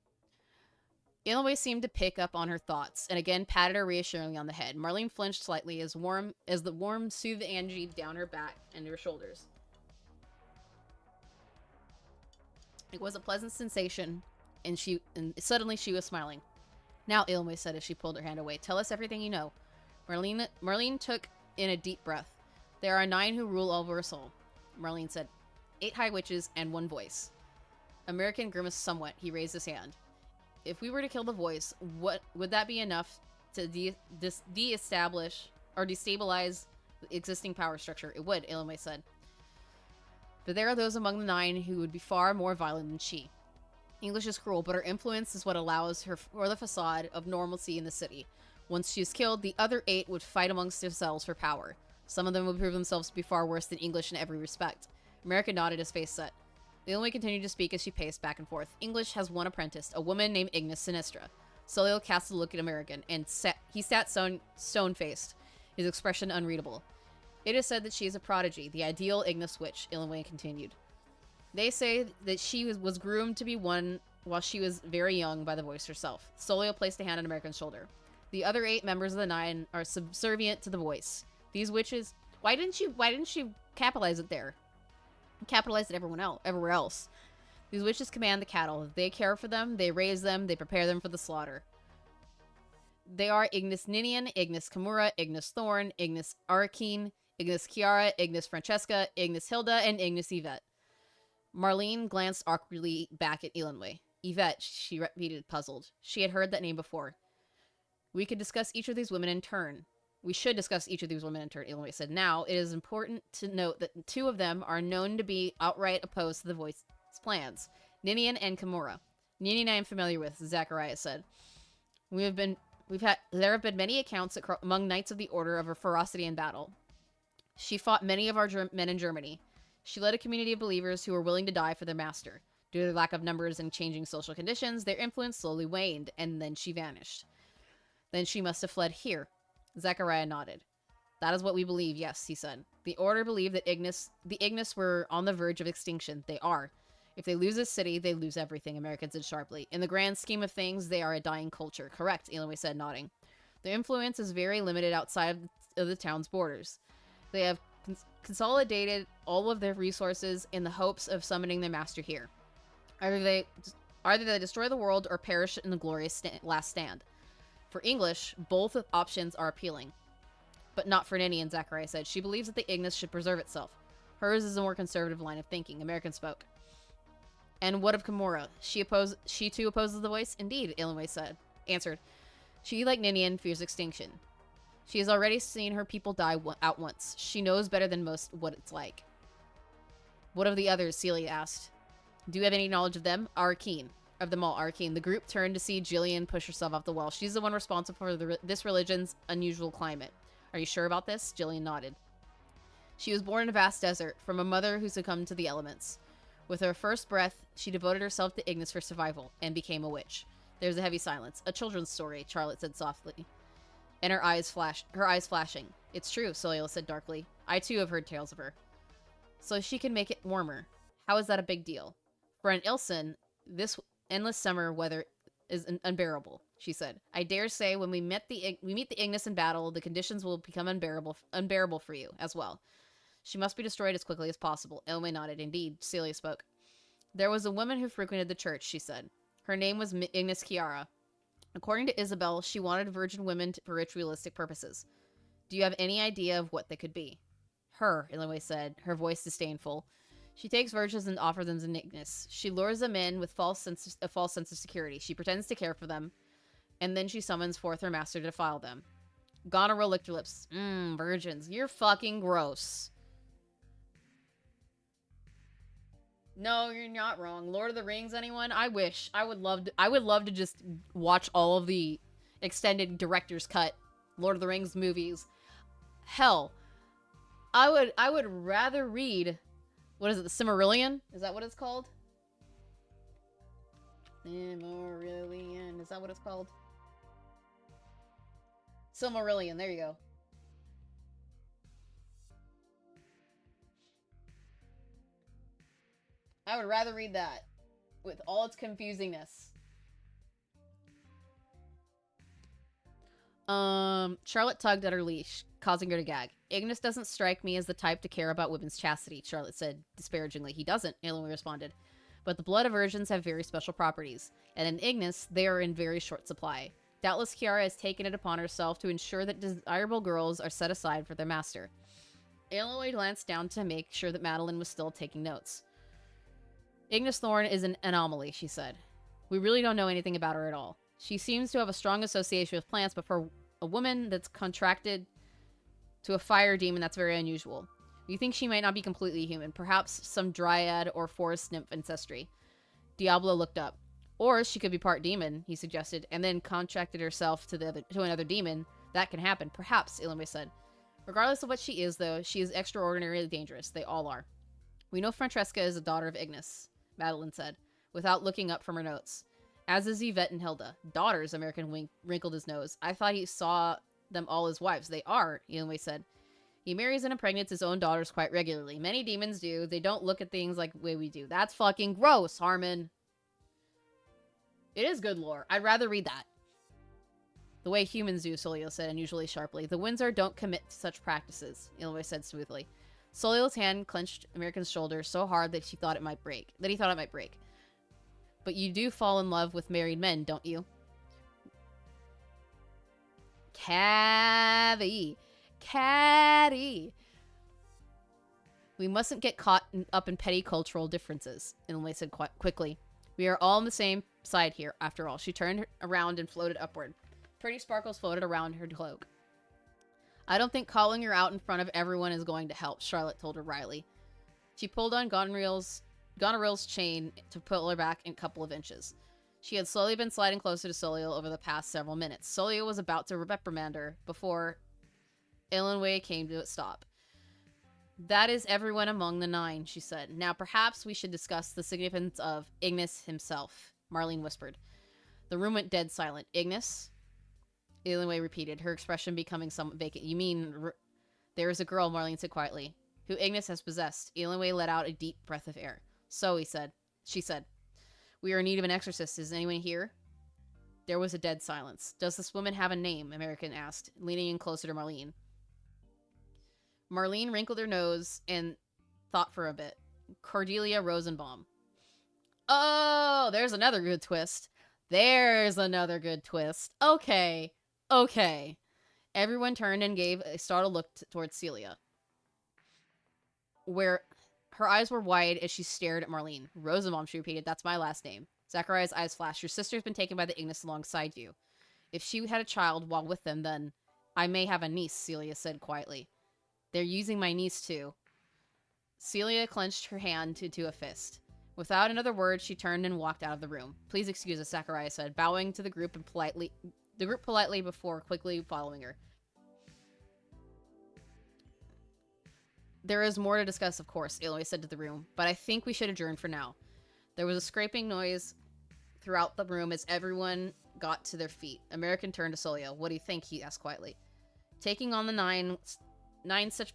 Elway seemed to pick up on her thoughts, and again patted her reassuringly on the head. Marlene flinched slightly as the warm soothed Angie down her back and her shoulders. It was a pleasant sensation, and suddenly she was smiling. Now, Elway said as she pulled her hand away, tell us everything you know. Marlene took in a deep breath. There are 9 who rule over us all. Marlene said, 8 high witches and 1 voice. American grimaced somewhat. He raised his hand. If we were to kill the voice, would that be enough to de-establish or destabilize the existing power structure? It would, Elway said. But there are those among the 9 who would be far more violent than she. English is cruel, but her influence is what allows her for the facade of normalcy in the city. Once she is killed, the other 8 would fight amongst themselves for power. Some of them would prove themselves to be far worse than English in every respect. American nodded, his face set. The only continued to speak as she paced back and forth. English has 1 apprentice, a woman named Ignis Sinistra. Solio cast a look at American, and he sat stone-faced, his expression unreadable. It is said that she is a prodigy, the ideal Ignis witch, Elway continued. They say that she was groomed to be one while she was very young by the voice herself. Solio placed a hand on American's shoulder. The other 8 members of the 9 are subservient to the voice. These witches... Why didn't you capitalize it there? Capitalize it everywhere else. These witches command the cattle. They care for them, they raise them, they prepare them for the slaughter. They are Ignis Ninian, Ignis Kimura, Ignis Thorn, Ignis Arakeen, Ignis Kiara, Ignis Francesca, Ignis Hilda, and Ignis Yvette. Marlene glanced awkwardly back at Elway. Yvette, she repeated, puzzled. She had heard that name before. We could discuss each of these women in turn. We should discuss each of these women in turn, Illinois said. Now, it is important to note that 2 of them are known to be outright opposed to the Voice's plans. Ninian and Kimura. Ninian I am familiar with, Zachariah said. There have been many accounts among Knights of the Order of her ferocity in battle. She fought many of our men in Germany. She led a community of believers who were willing to die for their master. Due to their lack of numbers and changing social conditions, their influence slowly waned, and then she vanished. Then she must have fled here. Zachariah nodded. That is what we believe, yes, he said. The Order believed that the Ignis were on the verge of extinction. They are. If they lose a city, they lose everything, American said sharply. In the grand scheme of things, they are a dying culture. Correct, Illinois said, nodding. Their influence is very limited outside of the town's borders. They have consolidated all of their resources in the hopes of summoning their master here. Either they destroy the world or perish in the glorious last stand. For English, both options are appealing. But not for Ninian, Zachariah said. She believes that the Ignis should preserve itself. Hers is a more conservative line of thinking. American spoke. And what of Kimura? She too opposes the Voice? Indeed, Illinois answered. She, like Ninian, fears extinction. She has already seen her people die out once. She knows better than most what it's like. What of the others? Celia asked. Do you have any knowledge of them? Arkeen. Of them all, Arkeen. The group turned to see Jillian push herself off the wall. She's the one responsible for this religion's unusual climate. Are you sure about this? Jillian nodded. She was born in a vast desert, from a mother who succumbed to the elements. With her first breath, she devoted herself to Ignis for survival, and became a witch. There was a heavy silence. A children's story, Charlotte said softly. And her eyes flashing. It's true, Celia said darkly. I too have heard tales of her. So she can make it warmer. How is that a big deal? For an Ilsen, this endless summer weather is unbearable, she said. I dare say when we meet the Ignis in battle, the conditions will become unbearable for you as well. She must be destroyed as quickly as possible. Elme nodded. Indeed, Celia spoke. There was a woman who frequented the church, she said. Her name was Ignis Chiara. According to Isabel, she wanted virgin women for ritualistic purposes. Do you have any idea of what they could be? Her, Elme said, her voice disdainful. She takes virgins and offers them an Ignis. She lures them in with a false sense of security. She pretends to care for them, and then she summons forth her master to defile them. Goneril licked her lips. Virgins. You're fucking gross. No, you're not wrong. Lord of the Rings, anyone? I wish. I would love to just watch all of the extended director's cut Lord of the Rings movies. Hell, I would rather read, what is it, the Silmarillion? Is that what it's called? Silmarillion. Is that what it's called? Silmarillion, there you go. I would rather read that with all its confusingness. Charlotte tugged at her leash, causing her to gag. Ignis doesn't strike me as the type to care about women's chastity, Charlotte said disparagingly. He doesn't, Aloy responded. But the blood of virgins have very special properties, and in Ignis, they are in very short supply. Doubtless Chiara has taken it upon herself to ensure that desirable girls are set aside for their master. Aloy glanced down to make sure that Madeline was still taking notes. Ignis Thorn is an anomaly, she said. We really don't know anything about her at all. She seems to have a strong association with plants, but for a woman that's contracted to a fire demon, that's very unusual. We think she might not be completely human, perhaps some dryad or forest nymph ancestry. Diablo looked up. Or she could be part demon, he suggested, and then contracted herself to another demon. That can happen, perhaps, Illume said. Regardless of what she is, though, she is extraordinarily dangerous. They all are. We know Francesca is a daughter of Ignis, Madeline said, without looking up from her notes. As is Yvette and Hilda. Daughters, American wrinkled his nose. I thought he saw them all as wives. They are, Illume said. He marries and impregnates his own daughters quite regularly. Many demons do. They don't look at things like the way we do. That's fucking gross, Harman. It is good lore. I'd rather read that. The way humans do, Solio said, unusually sharply. The Windsor don't commit to such practices, Illume said smoothly. Solio's hand clenched American's shoulder so hard that he thought it might break. But you do fall in love with married men, don't you? Caddy. We mustn't get caught up in petty cultural differences, Illume said quickly. We are all on the same side here, after all. She turned around and floated upward. Pretty sparkles floated around her cloak. I don't think calling her out in front of everyone is going to help, Charlotte told her wryly. She pulled on Goneril's chain to pull her back a couple of inches. She had slowly been sliding closer to Soliel over the past several minutes. Soliel was about to reprimand her before Ilinwe came to a stop. That is everyone among the 9, she said. Now perhaps we should discuss the significance of Ignis himself, Marlene whispered. The room went dead silent. Ignis? Ilinwe repeated, her expression becoming somewhat vacant. You mean, there is a girl, Marlene said quietly, who Ignis has possessed. Ilinwe let out a deep breath of air. So, she said, we are in need of an exorcist. Is anyone here? There was a dead silence. Does this woman have a name? American asked, leaning in closer to Marlene. Marlene wrinkled her nose and thought for a bit. Cordelia Rosenbaum. Oh, there's another good twist. Okay. Everyone turned and gave a startled look towards Celia, where her eyes were wide as she stared at Marlene. Rosenbaum, she repeated, that's my last name. Zachariah's eyes flashed. Your sister's been taken by the Ignis alongside you. If she had a child while with them, then I may have a niece, Celia said quietly. They're using my niece, too. Celia clenched her hand into a fist. Without another word, she turned and walked out of the room. Please excuse us, Zachariah said, bowing to the group politely before quickly following her. There is more to discuss, of course, Aloy said to the room, but I think we should adjourn for now. There was a scraping noise throughout the room as everyone got to their feet. American turned to Solia. What do you think? He asked quietly. Taking on 9 such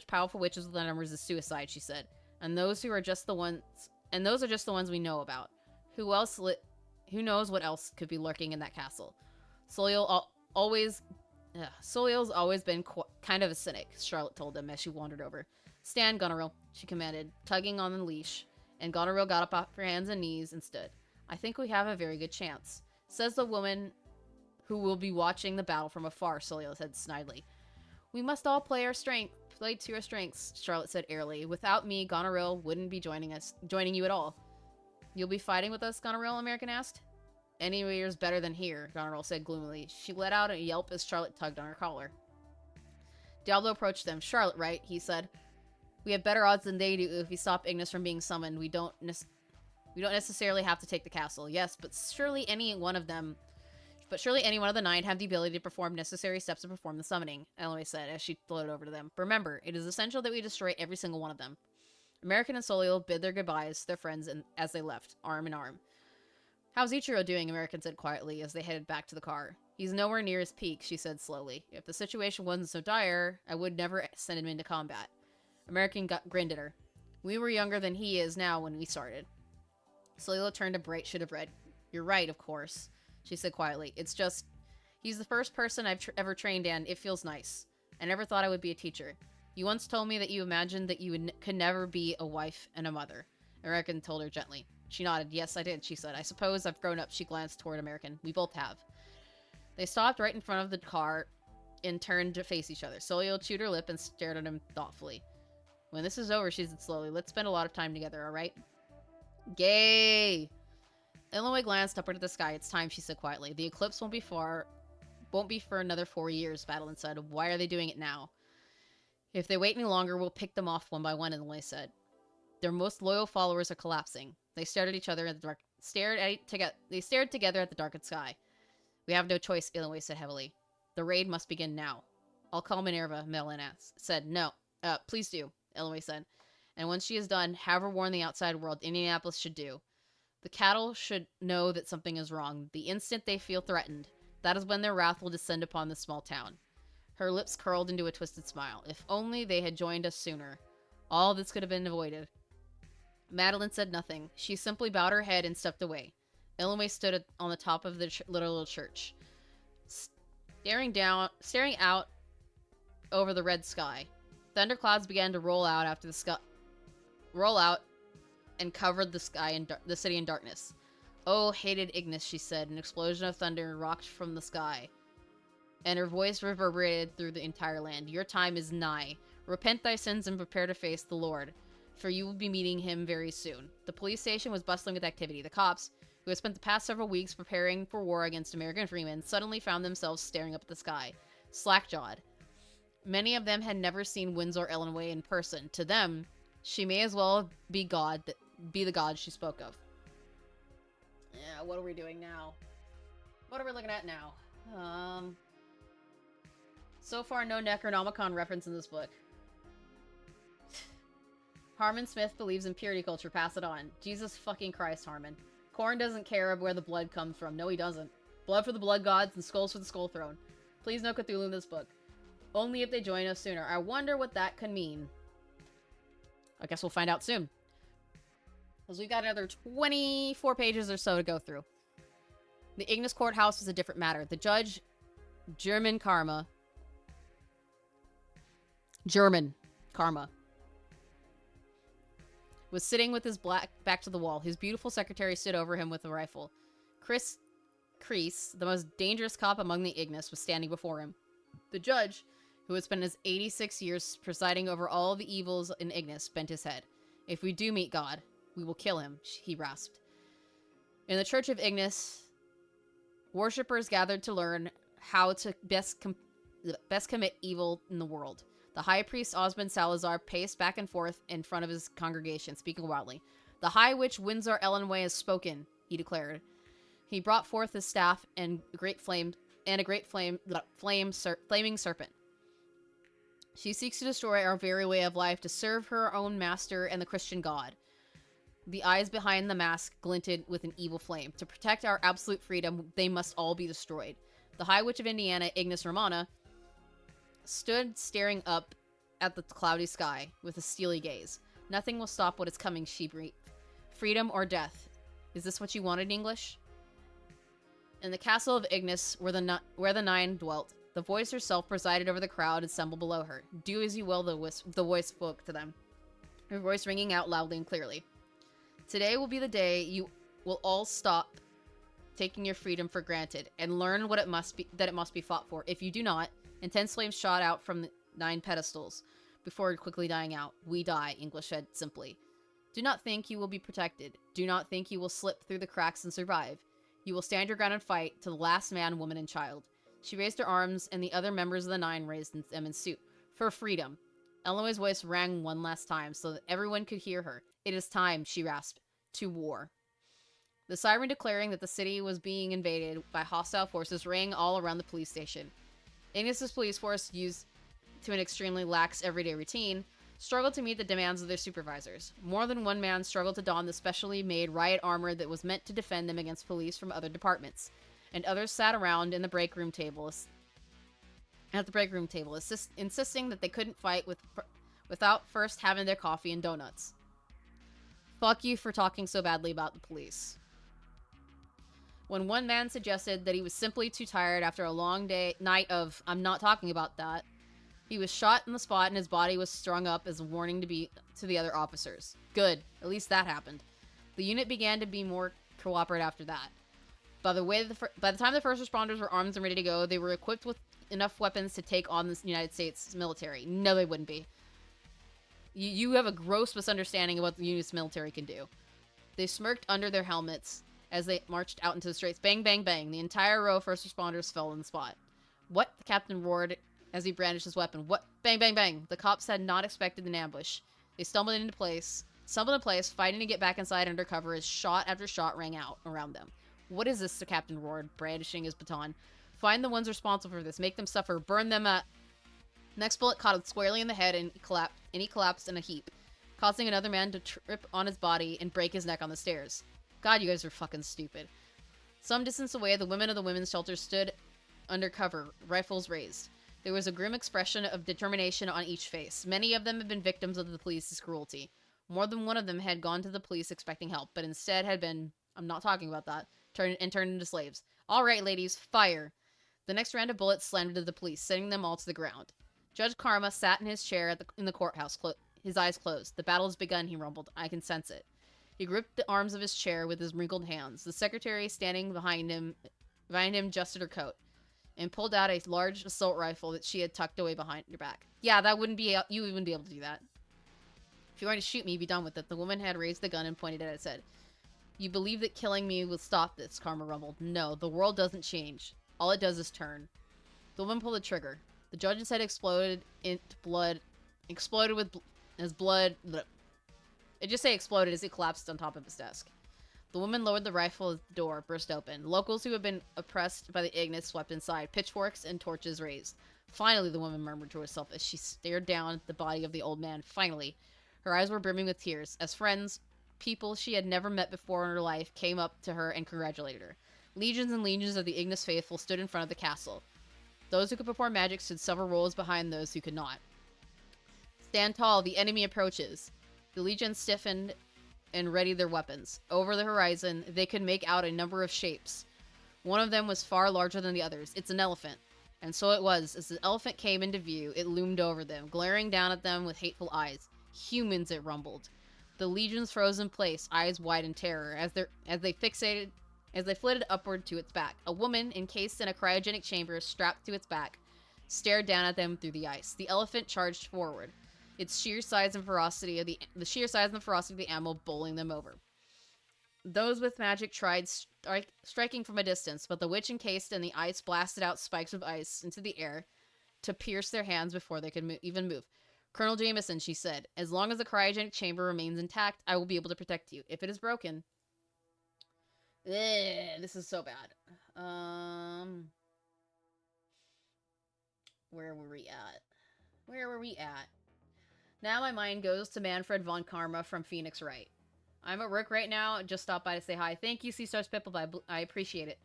powerful witches with the numbers is suicide, she said. And those are just the ones we know about. Who knows what else could be lurking in that castle? Soliel's always been kind of a cynic, Charlotte told him as she wandered over. Stand, Goneril, she commanded, tugging on the leash, and Goneril got up off her hands and knees and stood. I think we have a very good chance, says the woman who will be watching the battle from afar, Soliel said snidely. We must all play to our strengths, Charlotte said airily. Without me, Goneril wouldn't be joining you at all. You'll be fighting with us, Goneril? American asked. Anywhere's better than here, Goneril said gloomily. She let out a yelp as Charlotte tugged on her collar. Diablo approached them. Charlotte, right? He said. We have better odds than they do if we stop Ignis from being summoned. We don't necessarily have to take the castle. Yes, but surely any one of the 9 have the ability to perform necessary steps to perform the summoning, Eloy said as she floated over to them. Remember, it is essential that we destroy every single one of them. American and Soliel bid their goodbyes to their friends as they left, arm in arm. How's Ichiro doing? American said quietly as they headed back to the car. He's nowhere near his peak, she said slowly. If the situation wasn't so dire, I would never send him into combat. American grinned at her. We were younger than he is now when we started. Soliel turned a bright shade of red. You're right, of course, she said quietly. It's just, he's the first person I've ever trained and it feels nice. I never thought I would be a teacher. You once told me that you imagined that you could never be a wife and a mother. American told her gently. She nodded. Yes, I did, she said. I suppose I've grown up. She glanced toward American. We both have. They stopped right in front of the car and turned to face each other. Soliel chewed her lip and stared at him thoughtfully. When this is over, she said slowly, let's spend a lot of time together, alright? Gay! Illinois glanced upward at the sky. It's time, she said quietly. The eclipse won't be for another 4 years, Battleland said. Why are they doing it now? If they wait any longer, we'll pick them off one by one, Illinois said. Their most loyal followers are collapsing. They stared at each other in the dark. They stared together at the darkened sky. We have no choice, Illinois said heavily. The raid must begin now. I'll call Minerva, Melon said. No. Please do, Illinois said. And once she is done, have her warn the outside world. Indianapolis should do. The cattle should know that something is wrong. The instant they feel threatened, that is when their wrath will descend upon this small town. Her lips curled into a twisted smile. If only they had joined us sooner. All this could have been avoided. Madeline said nothing. She simply bowed her head and stepped away. Illinois stood on the top of the little church, staring out over the red sky. Thunderclouds began to roll out and covered the sky and the city in darkness. Oh, hated Ignis, she said. An explosion of thunder rocked from the sky, and her voice reverberated through the entire land. Your time is nigh. Repent thy sins and prepare to face the Lord. for you will be meeting him very soon. The police station was bustling with activity. The cops, who had spent the past several weeks preparing for war against American freemen, suddenly found themselves staring up at the sky, slack-jawed. Many of them had never seen Windsor Illinois in person. To them, she may as well be the god she spoke of. Yeah, what are we doing now? What are we looking at now? So far, no Necronomicon reference in this book. Harman Smith believes in purity culture. Pass it on. Jesus fucking Christ, Harman. Korn doesn't care where the blood comes from. No, he doesn't. Blood for the blood gods and skulls for the skull throne. Please no Cthulhu in this book. Only if they join us sooner. I wonder what that could mean. I guess we'll find out soon. Because we've got another 24 pages or so to go through. The Ignis courthouse was a different matter. The judge, German Karma, was sitting with his back to the wall. His beautiful secretary stood over him with a rifle. Chris Crease, the most dangerous cop among the Ignis, was standing before him. The judge, who had spent his 86 years presiding over all the evils in Ignis, bent his head. If we do meet God, we will kill him, he rasped. In the Church of Ignis, worshippers gathered to learn how to best commit evil in the world. The high priest Osmond Salazar paced back and forth in front of his congregation, speaking wildly. The High Witch Windsor Illinois has spoken, he declared. He brought forth his staff and a great flaming serpent. She seeks to destroy our very way of life, to serve her own master and the Christian God. The eyes behind the mask glinted with an evil flame. To protect our absolute freedom, they must all be destroyed. The High Witch of Indiana, Ignis Romana, stood staring up at the cloudy sky with a steely gaze. Nothing will stop what is coming, she breathed. Freedom or death. Is this what you wanted, English? In the castle of Ignis, where the nine dwelt, the voice herself presided over the crowd assembled below her. Do as you will, the voice spoke to them, her voice ringing out loudly and clearly. Today will be the day you will all stop taking your freedom for granted and learn what it must be fought for. If you do not, intense flames shot out from the 9 pedestals before quickly dying out. We die, English said simply. Do not think you will be protected. Do not think you will slip through the cracks and survive. You will stand your ground and fight to the last man, woman, and child. She raised her arms, and the other members of the 9 raised them in suit. For freedom. Illinois' voice rang one last time so that everyone could hear her. It is time, she rasped. To war. The siren declaring that the city was being invaded by hostile forces rang all around the police station. Ignis's police force, used to an extremely lax everyday routine, struggled to meet the demands of their supervisors. More than one man struggled to don the specially made riot armor that was meant to defend them against police from other departments, and others sat around in the break room table, insisting that they couldn't fight without first having their coffee and donuts. Fuck you for talking so badly about the police. When one man suggested that he was simply too tired after a long night of, I'm not talking about that, he was shot in the spot and his body was strung up as a warning to the other officers. Good. At least that happened. The unit began to be more cooperative after that. By the time the first responders were armed and ready to go, they were equipped with enough weapons to take on the United States military. No, they wouldn't be. You have a gross misunderstanding of what the unit's military can do. They smirked under their helmets as they marched out into the streets. Bang, bang, bang. The entire row of first responders fell on the spot. What? The captain roared as he brandished his weapon. What? Bang, bang, bang. The cops had not expected an ambush. They stumbled in place, fighting to get back inside under cover as shot after shot rang out around them. What is this? The captain roared, brandishing his baton. Find the ones responsible for this. Make them suffer. Burn them up. Next bullet caught him squarely in the head and he collapsed in a heap, causing another man to trip on his body and break his neck on the stairs. God, you guys are fucking stupid. Some distance away, the women of the women's shelter stood under cover, rifles raised. There was a grim expression of determination on each face. Many of them had been victims of the police's cruelty. More than one of them had gone to the police expecting help, but instead had been, I'm not talking about that, turned into slaves. All right, ladies, fire. The next round of bullets slammed into the police, sending them all to the ground. Judge Karma sat in his chair in the courthouse, his eyes closed. The battle has begun, he rumbled. I can sense it. He gripped the arms of his chair with his wrinkled hands. The secretary, standing behind him, adjusted her coat and pulled out a large assault rifle that she had tucked away behind her back. Yeah, you wouldn't be able to do that. you're going to shoot me, be done with it. The woman had raised the gun and pointed at it, said, "You believe that killing me will stop this," Karma rumbled. "No, the world doesn't change. All it does is turn." The woman pulled the trigger. The judge's head exploded into blood. Exploded with as blood. Bleh. It just say exploded as it collapsed on top of his desk. The woman lowered the rifle as the door burst open. Locals who had been oppressed by the Ignis swept inside, pitchforks and torches raised. "Finally," the woman murmured to herself as she stared down at the body of the old man. "Finally." Her eyes were brimming with tears. As friends, people she had never met before in her life, came up to her and congratulated her. Legions and legions of the Ignis faithful stood in front of the castle. Those who could perform magic stood several rows behind those who could not. "Stand tall, the enemy approaches." The legions stiffened and readied their weapons. Over the horizon, they could make out a number of shapes. One of them was far larger than the others. "It's an elephant." And so it was. As the elephant came into view, it loomed over them, glaring down at them with hateful eyes. "Humans," it rumbled. The legions froze in place, eyes wide in terror, as they flitted upward to its back. A woman, encased in a cryogenic chamber strapped to its back, stared down at them through the ice. The elephant charged forward, its sheer size and ferocity of the animal bowling them over. Those with magic tried striking from a distance, but the witch encased in the ice blasted out spikes of ice into the air to pierce their hands before they could even move. "Colonel Jameson," she said, "as long as the cryogenic chamber remains intact, I will be able to protect you. If it is broken..." This is so bad. Where were we at? Now my mind goes to Manfred von Karma from Phoenix Wright. "I'm at work right now. Just stopped by to say hi. Thank you, C-Stars Pipple. I appreciate it.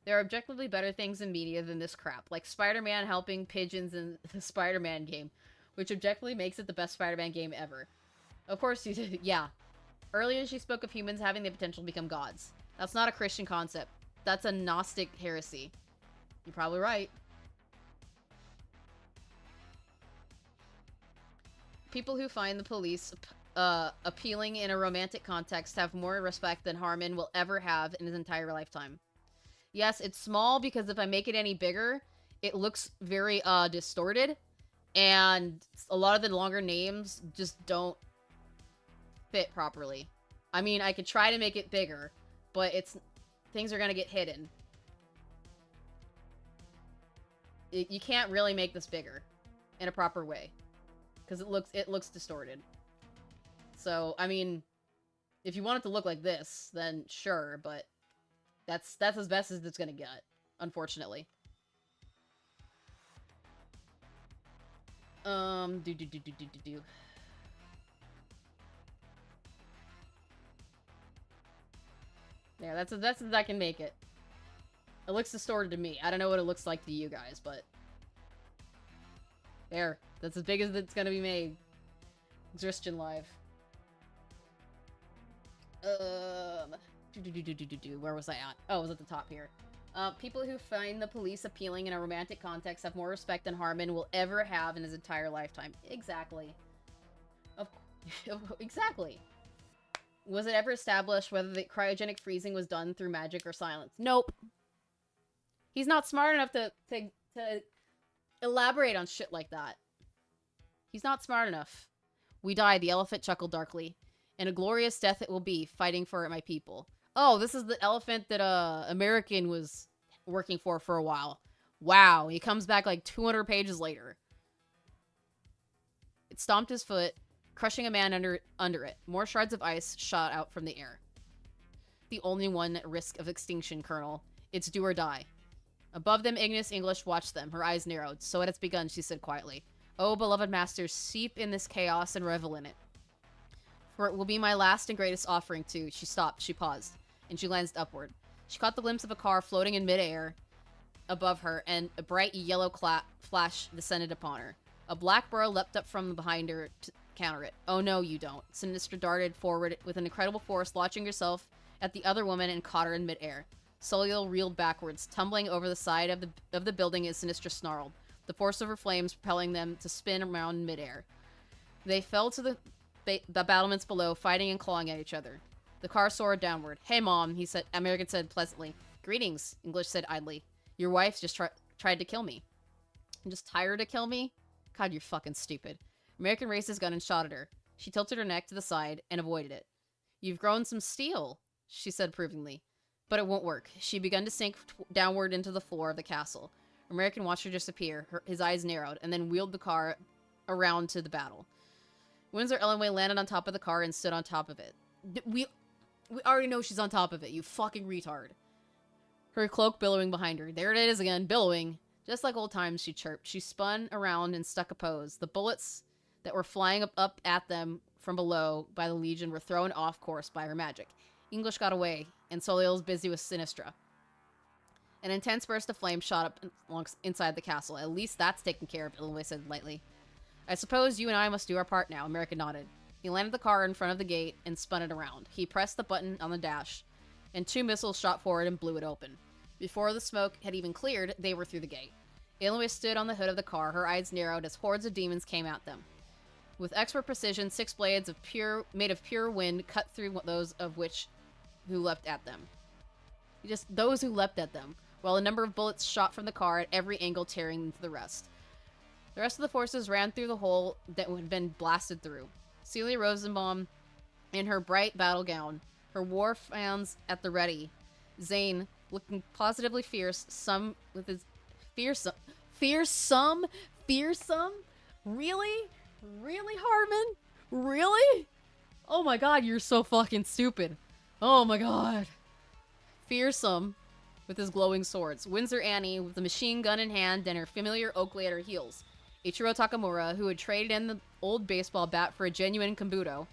There are objectively better things in media than this crap, like Spider-Man helping pigeons in the Spider-Man game, which objectively makes it the best Spider-Man game ever." Of course you did. Yeah. Earlier she spoke of humans having the potential to become gods. That's not a Christian concept. That's a Gnostic heresy. You're probably right. People who find the police appealing in a romantic context have more respect than Harman will ever have in his entire lifetime. Yes, it's small because if I make it any bigger, it looks very distorted, and a lot of the longer names just don't fit properly. I mean, I could try to make it bigger, but things are gonna get hidden. You can't really make this bigger in a proper way, because it looks distorted. So, I mean, if you want it to look like this, then sure, but that's as best as it's gonna get, unfortunately. Yeah, that's as I can make it. It looks distorted to me. I don't know what it looks like to you guys, but there. That's as big as it's gonna be made. Exhaustion Live. Where was I at? Oh, I was at the top here. People who find the police appealing in a romantic context have more respect than Harman will ever have in his entire lifetime. Exactly. Exactly. Was it ever established whether the cryogenic freezing was done through magic or silence? Nope. He's not smart enough to elaborate on shit like that. He's not smart enough. "We died," the elephant chuckled darkly. "And a glorious death it will be, fighting for my people." Oh, this is the elephant that American was working for a while. Wow, he comes back like 200 pages later. It stomped his foot, crushing a man under it. More shards of ice shot out from the air. "The only one at risk of extinction, Colonel. It's do or die." Above them, Ignis English watched them. Her eyes narrowed. "So it has begun," she said quietly. "Oh, beloved masters, seep in this chaos and revel in it. For it will be my last and greatest offering too." She stopped. She paused. And she glanced upward. She caught the glimpse of a car floating in midair above her, and a bright yellow flash descended upon her. A black burrow leapt up from behind her to counter it. "Oh no, you don't." Sinistra darted forward with an incredible force, launching herself at the other woman and caught her in midair. Soliel reeled backwards, tumbling over the side of the building as Sinistra snarled, the force of her flames propelling them to spin around in midair. They fell to the battlements below, fighting and clawing at each other. The car soared downward. "Hey, Mom," American said pleasantly. "Greetings," English said idly. "Your wife just tried to kill me." "Just tired to kill me?" "God, you're fucking stupid." American raised his gun and shot at her. She tilted her neck to the side and avoided it. You've grown some steel, she said approvingly. But it won't work. She began to sink downward into the floor of the castle. American watched her disappear, his eyes narrowed, and then wheeled the car around to the battle. Windsor Ellenway landed on top of the car and stood on top of it. We already know she's on top of it, you fucking retard. Her cloak billowing behind her. There it is again, billowing. Just like old times, she chirped. She spun around and stuck a pose. The bullets that were flying up at them from below by the Legion were thrown off course by her magic. English got away, and Soliel was busy with Sinistra. An intense burst of flame shot up inside the castle. At least that's taken care of, Ellenway said lightly. I suppose you and I must do our part now, America nodded. He landed the car in front of the gate and spun it around. He pressed the button on the dash, and 2 missiles shot forward and blew it open. Before the smoke had even cleared, they were through the gate. Ellenway stood on the hood of the car, her eyes narrowed as hordes of demons came at them. With expert precision, 6 blades made of pure wind cut through those of who leapt at them. Just those who leapt at them, while a number of bullets shot from the car at every angle, tearing into the rest. The rest of the forces ran through the hole that had been blasted through. Celia Rosenbaum, in her bright battle gown, her war fans at the ready. Zane, looking positively fierce, some with his fearsome? Really? Really, Harman? Really? Oh my god, you're so fucking stupid. Oh my god. Fearsome, with his glowing swords. Windsor Annie, with a machine gun in hand and her familiar Oakley at her heels. Ichiro Takamura, who had traded in the old baseball bat for a genuine Kambuto.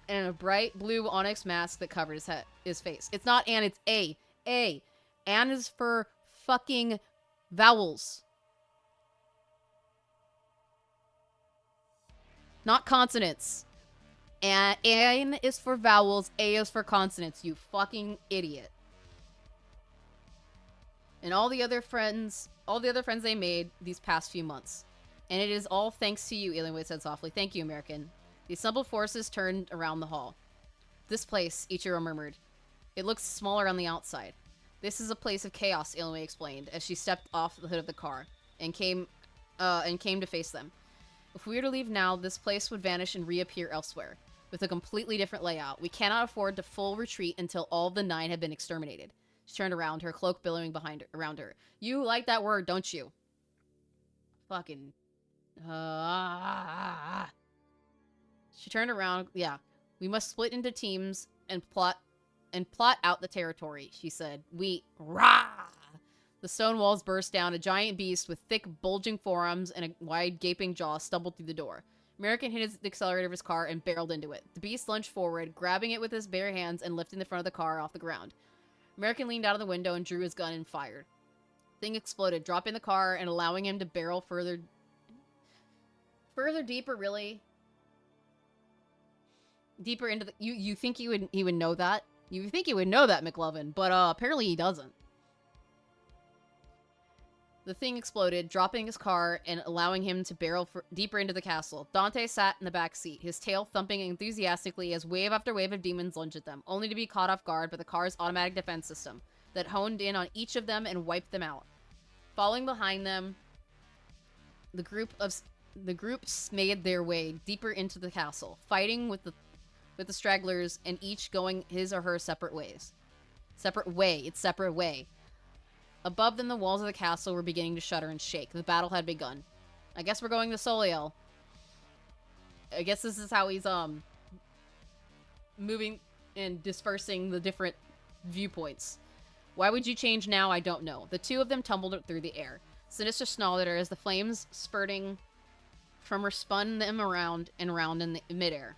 And a bright blue onyx mask that covered his face. It's not Anne, it's A. A. Anne is for fucking vowels. Not consonants. N is for vowels, A is for consonants, you fucking idiot. And all the other friends they made these past few months. And it is all thanks to you, Alienway said softly. Thank you, American. The assembled forces turned around the hall. This place, Ichiro murmured. It looks smaller on the outside. This is a place of chaos, Alienway explained, as she stepped off the hood of the car and came to face them. If we were to leave now, this place would vanish and reappear elsewhere, with a completely different layout. We cannot afford to full retreat until all the 9 have been exterminated. She turned around, her cloak billowing around her. You like that word, don't you? Fucking... She turned around. Yeah. We must split into teams and plot out the territory, she said. Rah! The stone walls burst down. A giant beast with thick, bulging forearms and a wide, gaping jaw stumbled through the door. American hit the accelerator of his car and barreled into it. The beast lunged forward, grabbing it with his bare hands and lifting the front of the car off the ground. American leaned out of the window and drew his gun and fired. The thing exploded, dropping the car and allowing him to barrel further deeper, really. Deeper into the... You think he would know that? You think he would know that, McLovin, but apparently he doesn't. The thing exploded, dropping his car and allowing him to barrel deeper into the castle. Dante sat in the back seat, his tail thumping enthusiastically as wave after wave of demons lunged at them, only to be caught off guard by the car's automatic defense system that honed in on each of them and wiped them out. Following behind them, the groups made their way deeper into the castle, fighting with the stragglers and each going his or her separate ways. Separate way. Above them, the walls of the castle were beginning to shudder and shake. The battle had begun. I guess we're going to Soliel. I guess this is how he's, moving and dispersing the different viewpoints. Why would you change now? I don't know. The 2 of them tumbled through the air. Sinister snarled at her as the flames spurting from her spun them around and round in the midair.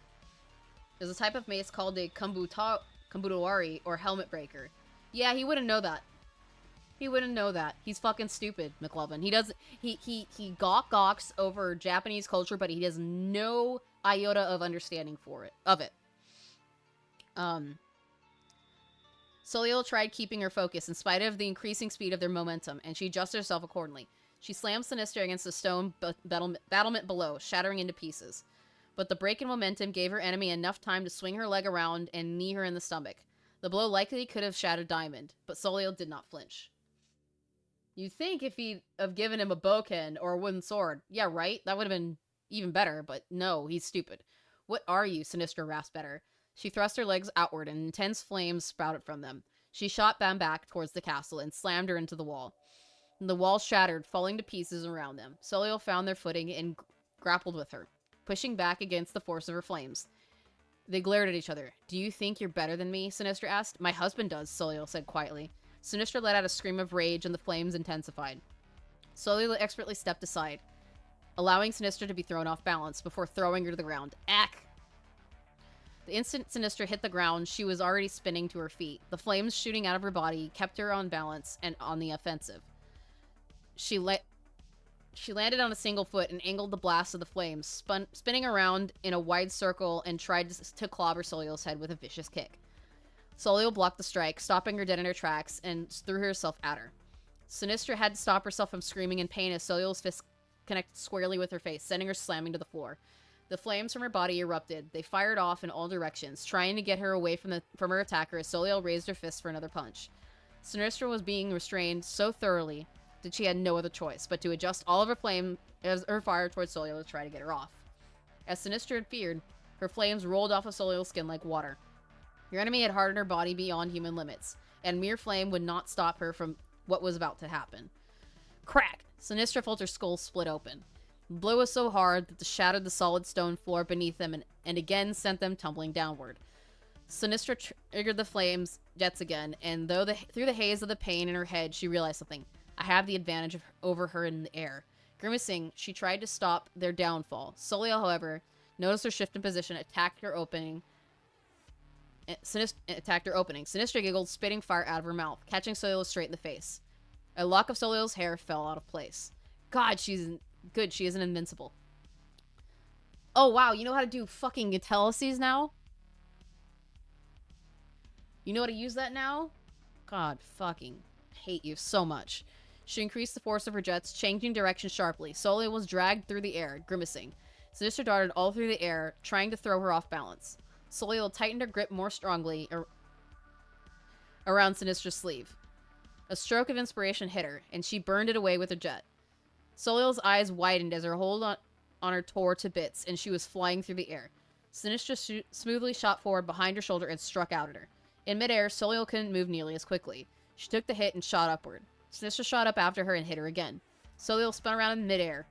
There's a type of mace called a Kambutowari, or helmet breaker. Yeah, he wouldn't know that. He wouldn't know that. He's fucking stupid, McLovin. He doesn't... He gawks over Japanese culture, but he has no iota of understanding of it. Soliel tried keeping her focus in spite of the increasing speed of their momentum, and she adjusted herself accordingly. She slammed Sinister against the stone battlement below, shattering into pieces. But the break in momentum gave her enemy enough time to swing her leg around and knee her in the stomach. The blow likely could have shattered Diamond, but Soliel did not flinch. You'd think if he'd have given him a boken or a wooden sword, yeah, right? That would have been even better, but no, he's stupid. What are you? Sinistra rasped at her. She thrust her legs outward, and intense flames sprouted from them. She shot Bam back towards the castle and slammed her into the wall. The wall shattered, falling to pieces around them. Soliel found their footing and grappled with her, pushing back against the force of her flames. They glared at each other. Do you think you're better than me? Sinistra asked. My husband does, Soliel said quietly. Sinistra let out a scream of rage, and the flames intensified. Soliel expertly stepped aside, allowing Sinistra to be thrown off balance before throwing her to the ground. Ack! The instant Sinistra hit the ground, she was already spinning to her feet. The flames shooting out of her body kept her on balance and on the offensive. She landed on a single foot and angled the blast of the flames, spinning around in a wide circle and tried to clobber Soliel's head with a vicious kick. Soliel blocked the strike, stopping her dead in her tracks, and threw herself at her. Sinistra had to stop herself from screaming in pain as Soliel's fist connected squarely with her face, sending her slamming to the floor. The flames from her body erupted. They fired off in all directions, trying to get her away from her attacker as Soliel raised her fist for another punch. Sinistra was being restrained so thoroughly that she had no other choice but to adjust all of her fire towards Soliel to try to get her off. As Sinistra had feared, her flames rolled off of Soliel's skin like water. Your enemy had hardened her body beyond human limits, and mere flame would not stop her from what was about to happen. Crack! Sinistra felt her skull split open. The blow was so hard that it shattered the solid stone floor beneath them and again sent them tumbling downward. Sinistra triggered the flames jets again, and through the haze of the pain in her head, she realized something. I have the advantage over her in the air. Grimacing, she tried to stop their downfall. Soliel, however, noticed her shift in position, attacked her opening. Sinistra giggled, spitting fire out of her mouth, catching Soliel straight in the face. A lock of Soliel's hair fell out of place. God, good, she isn't invincible. Oh, wow, you know how to do fucking Intellices now? You know how to use that now? God, fucking hate you so much. She increased the force of her jets, changing direction sharply. Soliel was dragged through the air, grimacing. Sinistra darted all through the air, trying to throw her off balance. Soliel tightened her grip more strongly around Sinistra's sleeve. A stroke of inspiration hit her, and she burned it away with her jet. Soliel's eyes widened as her hold on her tore to bits, and she was flying through the air. Sinistra smoothly shot forward behind her shoulder and struck out at her. In midair, Soliel couldn't move nearly as quickly. She took the hit and shot upward. Sinistra shot up after her and hit her again. Soliel spun around in midair.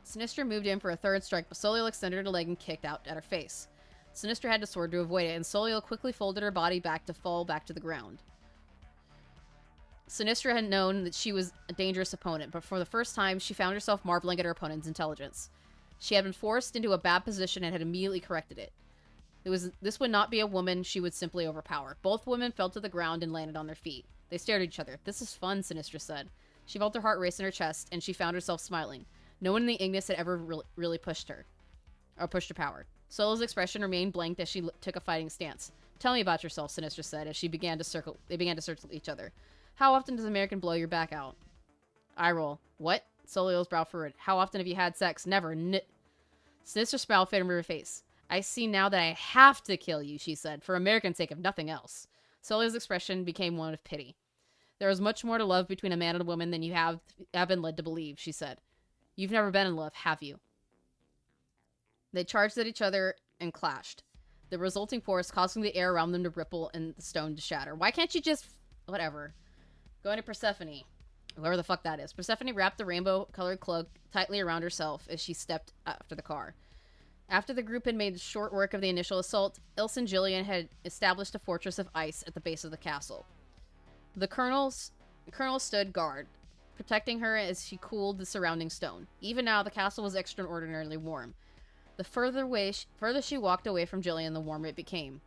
Sinistra moved in for a third strike, but Soliel extended her leg and kicked out at her face. Sinistra had to sword to avoid it, and Soliel quickly folded her body back to fall back to the ground. Sinistra had known that she was a dangerous opponent, but for the first time, she found herself marveling at her opponent's intelligence. She had been forced into a bad position and had immediately corrected it. This would not be a woman she would simply overpower. Both women fell to the ground and landed on their feet. They stared at each other. This is fun, Sinistra said. She felt her heart race in her chest, and she found herself smiling. No one in the Ignis had ever really pushed her to power. Soliel's expression remained blank as she took a fighting stance. Tell me about yourself, Sinistra said as they began to circle each other. How often does American blow your back out? Eye roll. What? Soliel's brow furrowed. How often have you had sex? Never. Sinistra's smile faded from her face. I see now that I have to kill you, she said, for American's sake, if nothing else. Soliel's expression became one of pity. There is much more to love between a man and a woman than you have been led to believe, she said. You've never been in love, have you? They charged at each other and clashed, the resulting force causing the air around them to ripple and the stone to shatter. Why can't you just... Whatever. Going to Persephone. Whoever the fuck that is. Persephone wrapped the rainbow-colored cloak tightly around herself as she stepped after the car. After the group had made short work of the initial assault, Ilse and Jillian had established a fortress of ice at the base of the castle. The colonel stood guard, protecting her as she cooled the surrounding stone. Even now, the castle was extraordinarily warm. The further she walked away from Jillian, the warmer it became.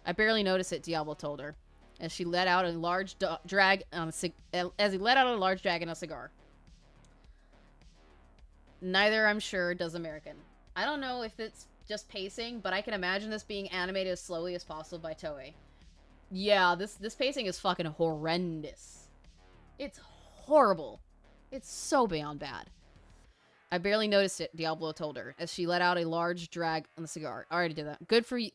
I barely noticed it, Diablo told her, as she let out a large drag on a cigar. Neither, I'm sure, does American. I don't know if it's just pacing, but I can imagine this being animated as slowly as possible by Toei. Yeah, this pacing is fucking horrendous. It's horrible. It's so beyond bad. I barely noticed it, Diablo told her, as she let out a large drag on the cigar. I already did that. Good for you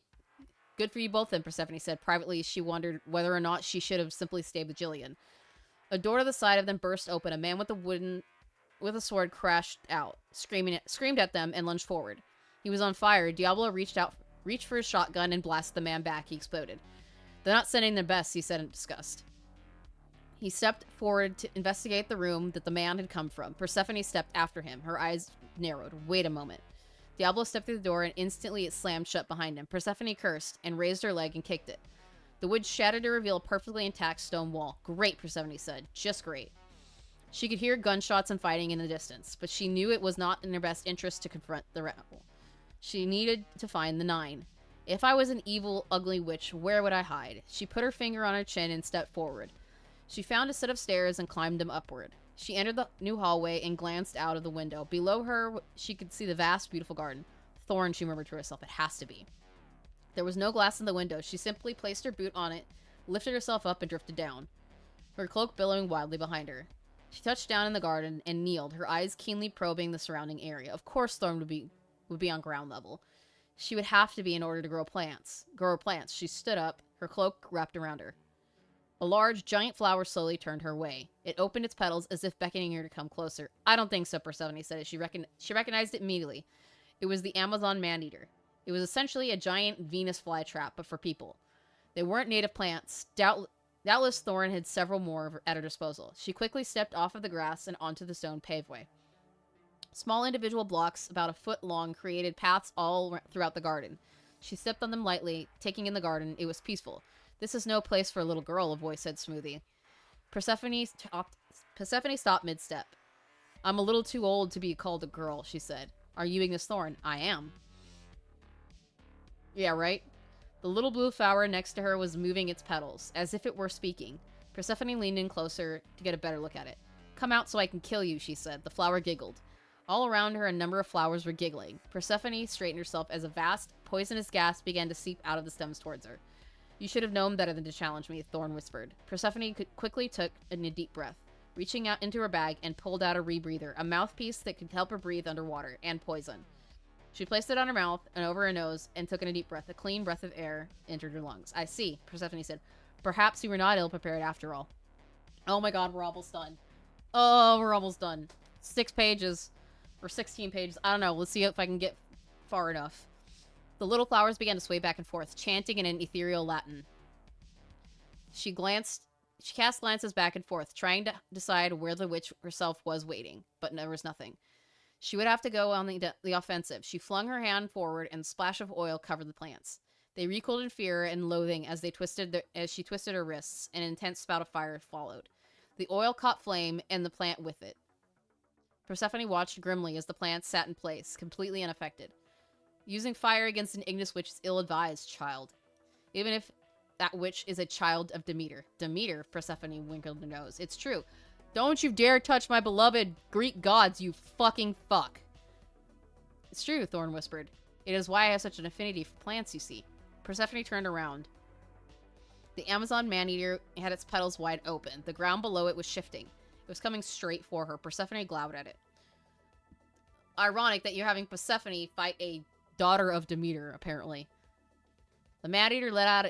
both then, Persephone said. Privately, she wondered whether or not she should have simply stayed with Jillian. A door to the side of them burst open. A man with a sword crashed out, screamed at them, and lunged forward. He was on fire. Diablo reached for his shotgun and blasted the man back. He exploded. They're not sending their best, he said in disgust. He stepped forward to investigate the room that the man had come from. Persephone stepped after him. Her eyes narrowed. Wait a moment. Diablo stepped through the door and instantly it slammed shut behind him. Persephone cursed and raised her leg and kicked it. The wood shattered to reveal a perfectly intact stone wall. Great, Persephone said. Just great. She could hear gunshots and fighting in the distance, but she knew it was not in her best interest to confront the rebel. She needed to find the 9. If I was an evil, ugly witch, where would I hide? She put her finger on her chin and stepped forward. She found a set of stairs and climbed them upward. She entered the new hallway and glanced out of the window. Below her, she could see the vast, beautiful garden. Thorn, she murmured to herself. It has to be. There was no glass in the window. She simply placed her boot on it, lifted herself up, and drifted down, her cloak billowing wildly behind her. She touched down in the garden and kneeled, her eyes keenly probing the surrounding area. Of course Thorn would be on ground level. She would have to be in order to grow plants. She stood up, her cloak wrapped around her. A large, giant flower slowly turned her way. It opened its petals as if beckoning her to come closer. I don't think so, Persephone said as she recognized it immediately. It was the Amazon man-eater. It was essentially a giant Venus flytrap, but for people. They weren't native plants. Doubtless Thorn had several more at her disposal. She quickly stepped off of the grass and onto the stone paveway. Small individual blocks, about a foot long, created paths all throughout the garden. She stepped on them lightly, taking in the garden. It was peaceful. This is no place for a little girl, a voice said smoothly. Persephone stopped mid-step. I'm a little too old to be called a girl, she said. Are you Ignis Thorn? I am. Yeah, right? The little blue flower next to her was moving its petals, as if it were speaking. Persephone leaned in closer to get a better look at it. Come out so I can kill you, she said. The flower giggled. All around her, a number of flowers were giggling. Persephone straightened herself as a vast, poisonous gas began to seep out of the stems towards her. You should have known better than to challenge me, Thorn whispered. Persephone quickly took a deep breath, reaching out into her bag and pulled out a rebreather, a mouthpiece that could help her breathe underwater, and poison. She placed it on her mouth and over her nose and took in a deep breath. A clean breath of air entered her lungs. I see, Persephone said. Perhaps you were not ill-prepared after all. Oh my god, we're almost done. Oh, we're almost done. 6 pages. Or 16 pages. I don't know. Let's see if I can get far enough. The little flowers began to sway back and forth, chanting in an ethereal Latin. She cast glances back and forth, trying to decide where the witch herself was waiting, but there was nothing. She would have to go on the offensive. She flung her hand forward, and a splash of oil covered the plants. They recoiled in fear and loathing as she twisted her wrists. An intense spout of fire followed. The oil caught flame, and the plant with it. Persephone watched grimly as the plants sat in place, completely unaffected. Using fire against an Ignis witch is ill-advised, child. Even if that witch is a child of Demeter. Demeter, Persephone winkled her nose. It's true. Don't you dare touch my beloved Greek gods, you fucking fuck. It's true, Thorn whispered. It is why I have such an affinity for plants, you see. Persephone turned around. The Amazon man-eater had its petals wide open. The ground below it was shifting. It was coming straight for her. Persephone glowered at it. Ironic that you're having Persephone fight a daughter of Demeter, apparently. The man-eater let out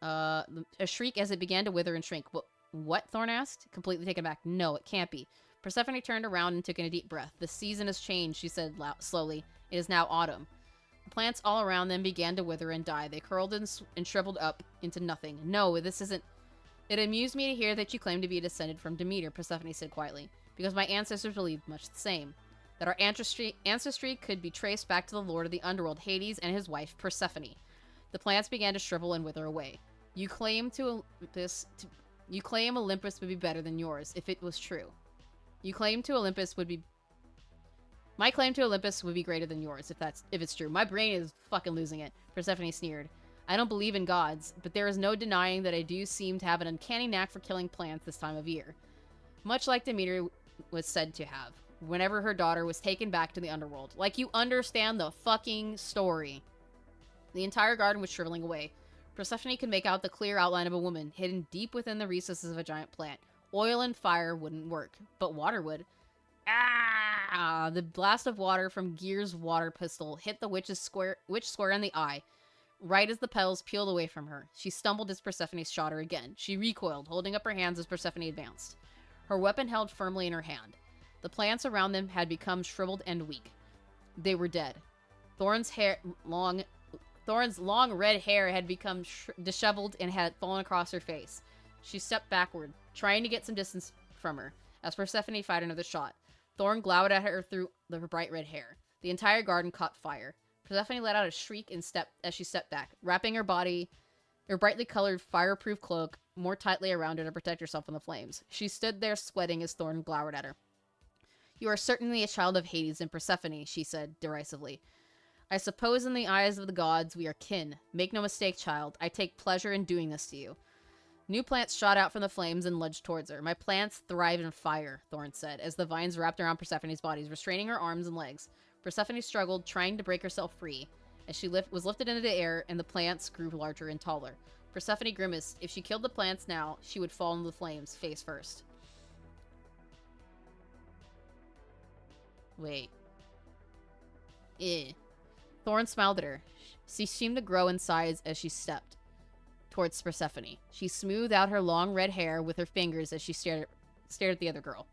a shriek as it began to wither and shrink. What? Thorn asked, completely taken aback. No, it can't be. Persephone turned around and took in a deep breath. The season has changed, she said slowly. It is now autumn. The plants all around them began to wither and die. They curled and shriveled up into nothing. No, this isn't... It amused me to hear that you claim to be descended from Demeter, Persephone said quietly, because my ancestors believed much the same. That our ancestry could be traced back to the lord of the underworld, Hades, and his wife, Persephone. The plants began to shrivel and wither away. You claim Olympus would be better than yours, if it was true. My claim to Olympus would be greater than yours, if it's true. My brain is fucking losing it, Persephone sneered. I don't believe in gods, but there is no denying that I do seem to have an uncanny knack for killing plants this time of year. Much like Demeter was said to have, whenever her daughter was taken back to the underworld. Like you understand the fucking story. The entire garden was shriveling away. Persephone could make out the clear outline of a woman, hidden deep within the recesses of a giant plant. Oil and fire wouldn't work, but water would. Ah! The blast of water from Gear's water pistol hit the witch square in the eye, right as the petals peeled away from her. She stumbled as Persephone shot her again. She recoiled, holding up her hands as Persephone advanced. Her weapon held firmly in her hand. The plants around them had become shriveled and weak. They were dead. Thorn's hair, Thorn's long red hair had become disheveled and had fallen across her face. She stepped backward, trying to get some distance from her, as Persephone fired another shot. Thorn glowered at her through her bright red hair. The entire garden caught fire. Persephone let out a shriek as she stepped back, wrapping her brightly colored fireproof cloak more tightly around her to protect herself from the flames. She stood there sweating as Thorn glowered at her. "You are certainly a child of Hades and Persephone," she said derisively. "I suppose in the eyes of the gods we are kin. Make no mistake, child. I take pleasure in doing this to you." New plants shot out from the flames and lunged towards her. "My plants thrive in fire," Thorn said, as the vines wrapped around Persephone's body, restraining her arms and legs. Persephone struggled, trying to break herself free, as she was lifted into the air and the plants grew larger and taller. Persephone grimaced. If she killed the plants now, she would fall into the flames, face first. Wait. Thorn smiled at her. She seemed to grow in size as she stepped towards Persephone. She smoothed out her long red hair with her fingers as she stared at the other girl.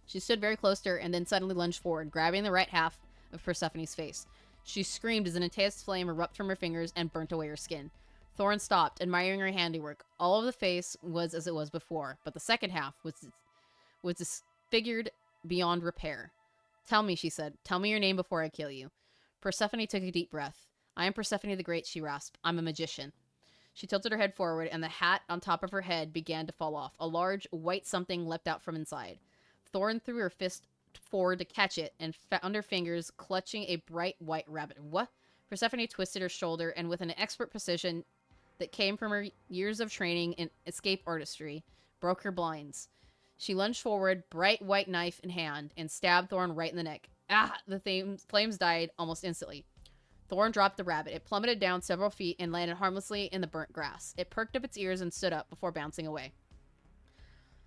She stood very close to her and then suddenly lunged forward, grabbing the right half of Persephone's face. She screamed as an intense flame erupted from her fingers and burnt away her skin. Thorn stopped, admiring her handiwork. All of the face was as it was before, but the second half was disfigured beyond repair. "Tell me," she said. "Tell me your name before I kill you." Persephone took a deep breath. "I am Persephone the Great," she rasped. "I'm a magician." She tilted her head forward, and the hat on top of her head began to fall off. A large, white something leapt out from inside. Thorn threw her fist forward to catch it, and found her fingers clutching a bright white rabbit. "What?" Persephone twisted her shoulder, and with an expert precision that came from her years of training in escape artistry, broke her blinds. She lunged forward, bright white knife in hand, and stabbed Thorn right in the neck. The flames died almost instantly. Thorn dropped the rabbit. It plummeted down several feet and landed harmlessly in the burnt grass. It perked up its ears and stood up before bouncing away.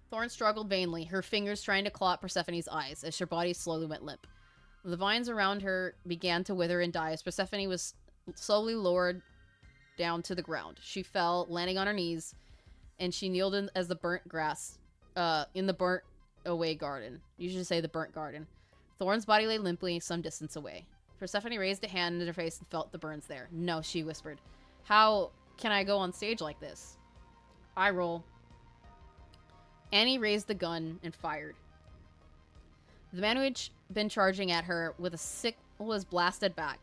Thorn struggled vainly, her fingers trying to claw at Persephone's eyes as her body slowly went limp. The vines around her began to wither and die as Persephone was slowly lowered down to the ground. She fell, landing on her knees, and she kneeled in the burnt grass, in the burnt away garden. You should say the burnt garden. Thorn's body lay limply some distance away. Persephone raised a hand in her face and felt the burns there. "No," she whispered. "How can I go on stage like this?" Eye roll. Annie raised the gun and fired. The man who had been charging at her with a sick was blasted back.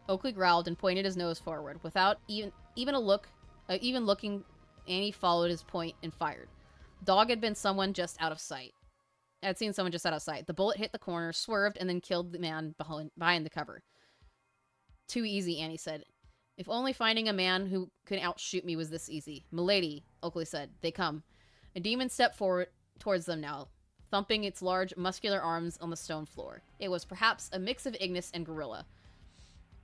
Oakley growled and pointed his nose forward. Without even looking, Annie followed his point and fired. Dog had been someone just out of sight. I'd seen someone just out of sight. The bullet hit the corner, swerved, and then killed the man behind the cover. "Too easy," Annie said. "If only finding a man who could outshoot me was this easy." "Milady," Oakley said. "They come." A demon stepped forward towards them now, thumping its large, muscular arms on the stone floor. It was perhaps a mix of Ignis and gorilla.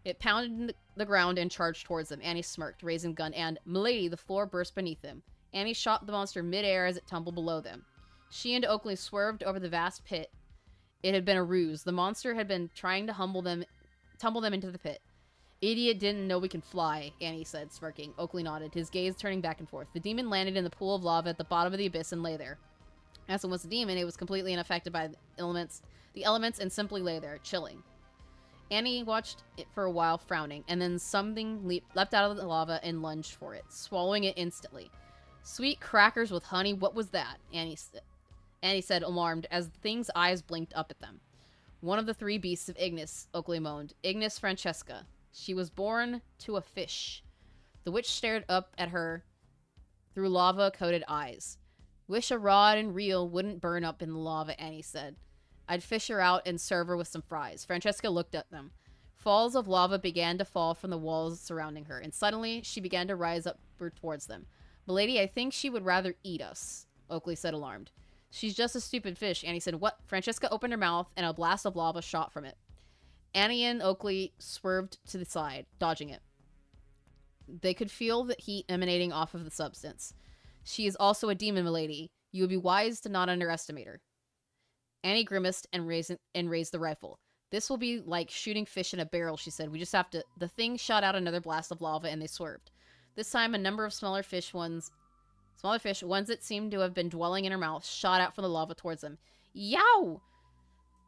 It pounded the ground and charged towards them. Annie smirked, raising the gun, and, "Milady," the floor burst beneath them. Annie shot the monster mid-air as it tumbled below them. She and Oakley swerved over the vast pit. It had been a ruse. The monster had been trying to tumble them into the pit. "Idiot didn't know we can fly," Annie said, smirking. Oakley nodded, his gaze turning back and forth. The demon landed in the pool of lava at the bottom of the abyss and lay there. As it was a demon, it was completely unaffected by the elements and simply lay there, chilling. Annie watched it for a while, frowning, and then something leapt out of the lava and lunged for it, swallowing it instantly. "Sweet crackers with honey, what was that?" Annie said, alarmed, as the thing's eyes blinked up at them. "One of the three beasts of Ignis," Oakley moaned. "Ignis Francesca. She was born to a fish." The witch stared up at her through lava-coated eyes. "Wish a rod and reel wouldn't burn up in the lava," Annie said. "I'd fish her out and serve her with some fries." Francesca looked at them. Falls of lava began to fall from the walls surrounding her, and suddenly she began to rise upward towards them. "Milady, I think she would rather eat us," Oakley said, alarmed. "She's just a stupid fish," Annie said. "What?" Francesca opened her mouth, and a blast of lava shot from it. Annie and Oakley swerved to the side, dodging it. They could feel the heat emanating off of the substance. "She is also a demon, milady. You would be wise to not underestimate her." Annie grimaced and raised the rifle. "This will be like shooting fish in a barrel," she said. "We just have to..." The thing shot out another blast of lava, and they swerved. This time, a number of smaller fish, ones that seemed to have been dwelling in her mouth, shot out from the lava towards them. "Yow!"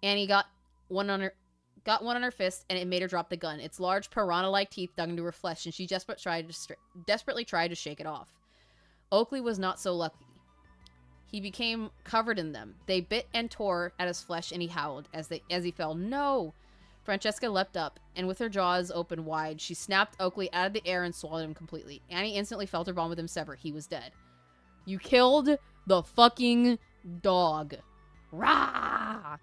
Annie got one on her got one on her fist, and it made her drop the gun. Its large piranha-like teeth dug into her flesh, and she desperately tried to shake it off. Oakley was not so lucky. He became covered in them. They bit and tore at his flesh, and he howled as he fell. No! Francesca leapt up, and with her jaws open wide, she snapped Oakley out of the air and swallowed him completely. Annie instantly felt her bond with him sever. He was dead. You killed the fucking dog. Rah!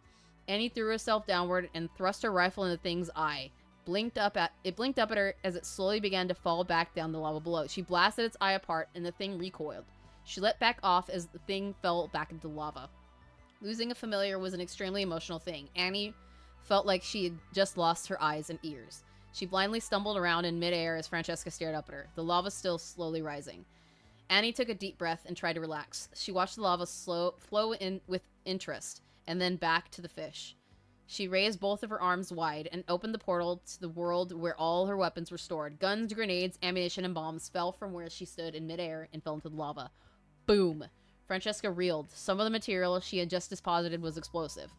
Annie threw herself downward and thrust her rifle in the thing's eye. It blinked up at her as it slowly began to fall back down the lava below. She blasted its eye apart, and the thing recoiled. She let back off as the thing fell back into the lava. Losing a familiar was an extremely emotional thing. Annie felt like she had just lost her eyes and ears. She blindly stumbled around in midair as Francesca stared up at her, the lava still slowly rising. Annie took a deep breath and tried to relax. She watched the lava flow in with interest, and then back to the fish. She raised both of her arms wide and opened the portal to the world where all her weapons were stored. Guns, grenades, ammunition, and bombs fell from where she stood in midair and fell into the lava. Boom! Francesca reeled. Some of the material she had just deposited was explosive,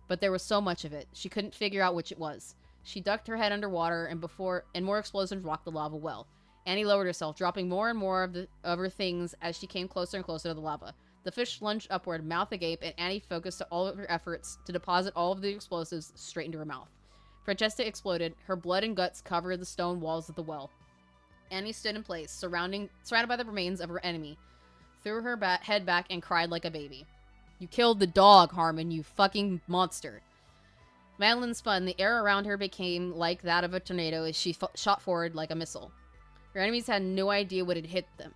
but there was so much of it, she couldn't figure out which it was. She ducked her head underwater, and more explosions rocked the lava well. Annie lowered herself, dropping more and more of her things as she came closer and closer to the lava. The fish lunged upward, mouth agape, and Annie focused all of her efforts to deposit all of the explosives straight into her mouth. Francesca exploded. Her blood and guts covered the stone walls of the well. Annie stood in place, surrounded by the remains of her enemy, threw her head back, and cried like a baby. You killed the dog, Harman, you fucking monster. Madeline spun. The air around her became like that of a tornado as she shot forward like a missile. Her enemies had no idea what had hit them.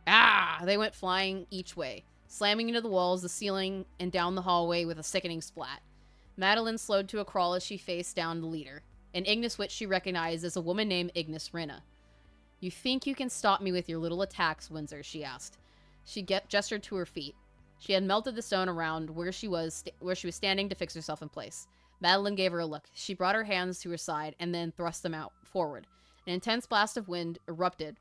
Ah! They went flying each way, slamming into the walls, the ceiling, and down the hallway with a sickening splat. Madeline slowed to a crawl as she faced down the leader, an Ignis witch she recognized as a woman named Ignis Rinna. You think you can stop me with your little attacks, Windsor? She asked. She gestured to her feet. She had melted the stone around where she was standing to fix herself in place. Madeline gave her a look. She brought her hands to her side and then thrust them out forward. An intense blast of wind erupted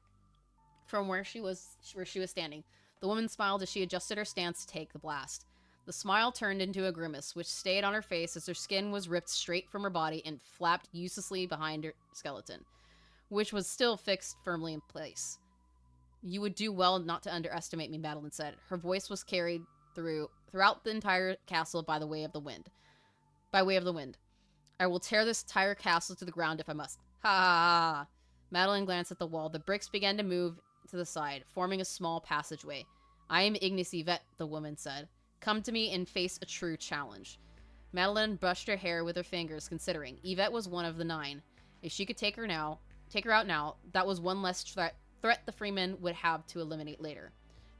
from where she was standing. The woman smiled as she adjusted her stance to take the blast. The smile turned into a grimace, which stayed on her face as her skin was ripped straight from her body and flapped uselessly behind her skeleton, which was still fixed firmly in place. You would do well not to underestimate me, Madeline said. Her voice was carried throughout the entire castle by way of the wind. I will tear this entire castle to the ground if I must. Ha ha ha. Madeline glanced at the wall. The bricks began to move to the side, forming a small passageway. I am Ignis Yvette, the woman said. Come to me and face a true challenge. Madeline brushed her hair with her fingers, considering. Yvette was one of the 9. If she could take her out now, that was one less threat the Freeman would have to eliminate later.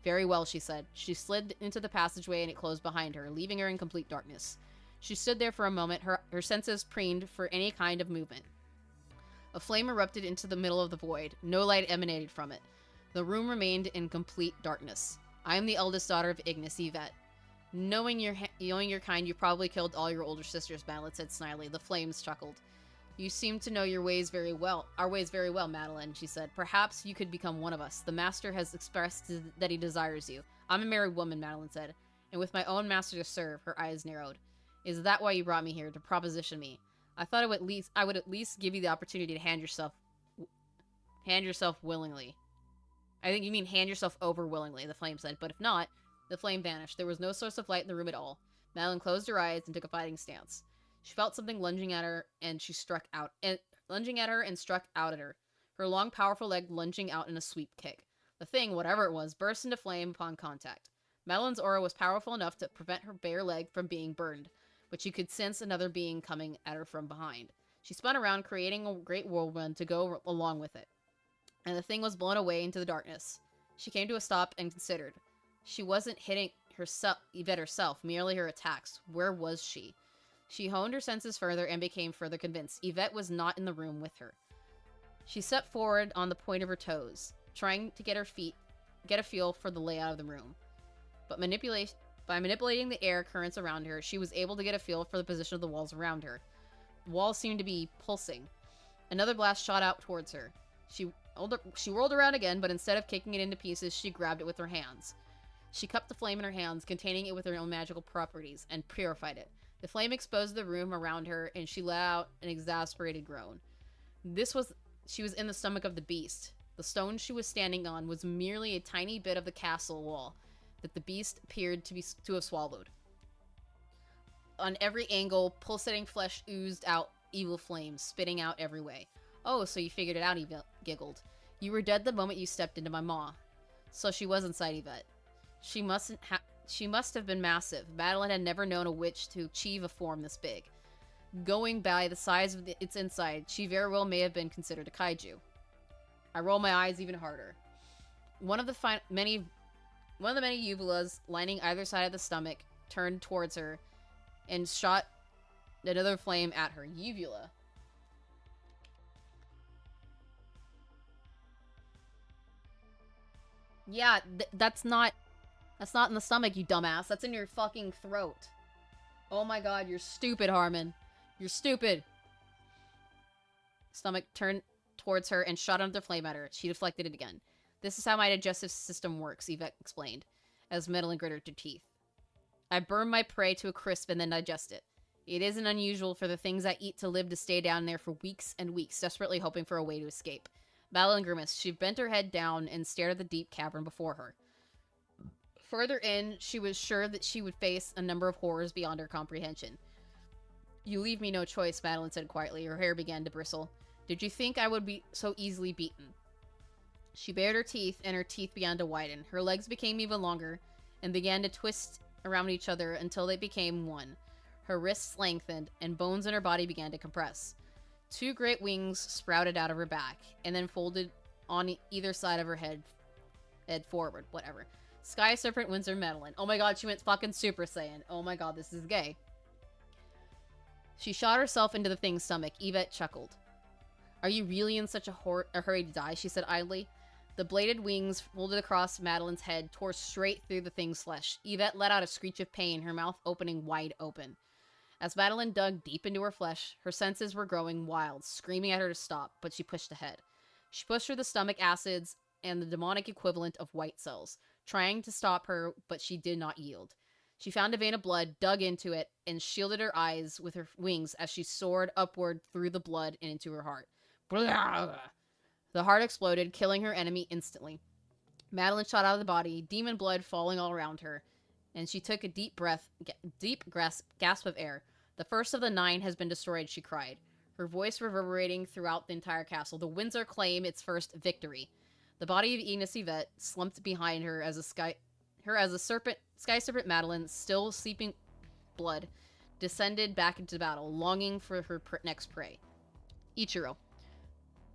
Very well, she said. She slid into the passageway and it closed behind her, leaving her in complete darkness. She stood there for a moment, her senses preened for any kind of movement. A flame erupted into the middle of the void. No light emanated from it. The room remained in complete darkness. I am the eldest daughter of Ignis Yvette. Knowing your kind, you probably killed all your older sisters, Madeline said snidely. The flames chuckled. You seem to know our ways very well, Madeline, she said. Perhaps you could become one of us. The master has expressed that he desires you. I'm a married woman, Madeline said, and with my own master to serve, her eyes narrowed. Is that why you brought me here, to proposition me? I thought I would at least give you the opportunity to hand yourself willingly. I think you mean hand yourself over willingly, the flame said, but if not, the flame vanished. There was no source of light in the room at all. Madeline closed her eyes and took a fighting stance. She felt something lunging at her, and struck out at her. Her long, powerful leg lunging out in a sweep kick. The thing, whatever it was, burst into flame upon contact. Madeline's aura was powerful enough to prevent her bare leg from being burned, but she could sense another being coming at her from behind. She spun around, creating a great whirlwind to go along with it, and the thing was blown away into the darkness. She came to a stop and considered. She wasn't hitting Yvette herself, merely her attacks. Where was she? She honed her senses further and became further convinced. Yvette was not in the room with her. She stepped forward on the point of her toes, trying to get a feel for the layout of the room. But by manipulating the air currents around her, she was able to get a feel for the position of the walls around her. The walls seemed to be pulsing. Another blast shot out towards her. She whirled around again, but instead of kicking it into pieces, she grabbed it with her hands. She cupped the flame in her hands, containing it with her own magical properties, and purified it. The flame exposed the room around her, and she let out an exasperated groan. She was in the stomach of the beast. The stone she was standing on was merely a tiny bit of the castle wall that the beast appeared to have swallowed. On every angle, pulsating flesh oozed out evil flames, spitting out every way. Oh, so you figured it out, Yvette giggled. You were dead the moment you stepped into my maw. So she was inside Yvette. She must have been massive. Madeline had never known a witch to achieve a form this big. Going by the size of its inside, she very well may have been considered a kaiju. I roll my eyes even harder. One of the many uvulas lining either side of the stomach turned towards her and shot another flame at her. Uvula. Yeah, that's not in the stomach, you dumbass. That's in your fucking throat. Oh my god, you're stupid, Harman. You're stupid. Stomach turned towards her and shot another flame at her. She deflected it again. This is how my digestive system works, Yvette explained, as Madeline gritted her teeth. I burn my prey to a crisp and then digest it. It isn't unusual for the things I eat to live to stay down there for weeks and weeks, desperately hoping for a way to escape. Madeline grimaced. She bent her head down and stared at the deep cavern before her. Further in, she was sure that she would face a number of horrors beyond her comprehension. You leave me no choice, Madeline said quietly. Her hair began to bristle. Did you think I would be so easily beaten? She bared her teeth, and her teeth began to widen. Her legs became even longer, and began to twist around each other until they became one. Her wrists lengthened, and bones in her body began to compress. 2 great wings sprouted out of her back, and then folded on either side of her head forward, whatever. Sky Serpent Windsor Madeline. Oh my god, she went fucking Super Saiyan. Oh my god, this is gay. She shot herself into the thing's stomach. Yvette chuckled. Are you really in such a hurry to die? She said idly. The bladed wings folded across Madeline's head, tore straight through the thing's flesh. Yvette let out a screech of pain, her mouth opening wide open. As Madeline dug deep into her flesh, her senses were growing wild, screaming at her to stop, but she pushed ahead. She pushed through the stomach acids and the demonic equivalent of white cells, trying to stop her, but she did not yield. She found a vein of blood, dug into it, and shielded her eyes with her wings as she soared upward through the blood and into her heart. Blah! The heart exploded, killing her enemy instantly. Madeline shot out of the body, demon blood falling all around her, and she took a deep gasp of air. The first of the 9 has been destroyed, she cried, her voice reverberating throughout the entire castle. The Windsor claim its first victory. The body of Ignis Yvette slumped behind her as Sky Serpent Madeline, still seeping blood, descended back into battle, longing for her next prey. Ichiro.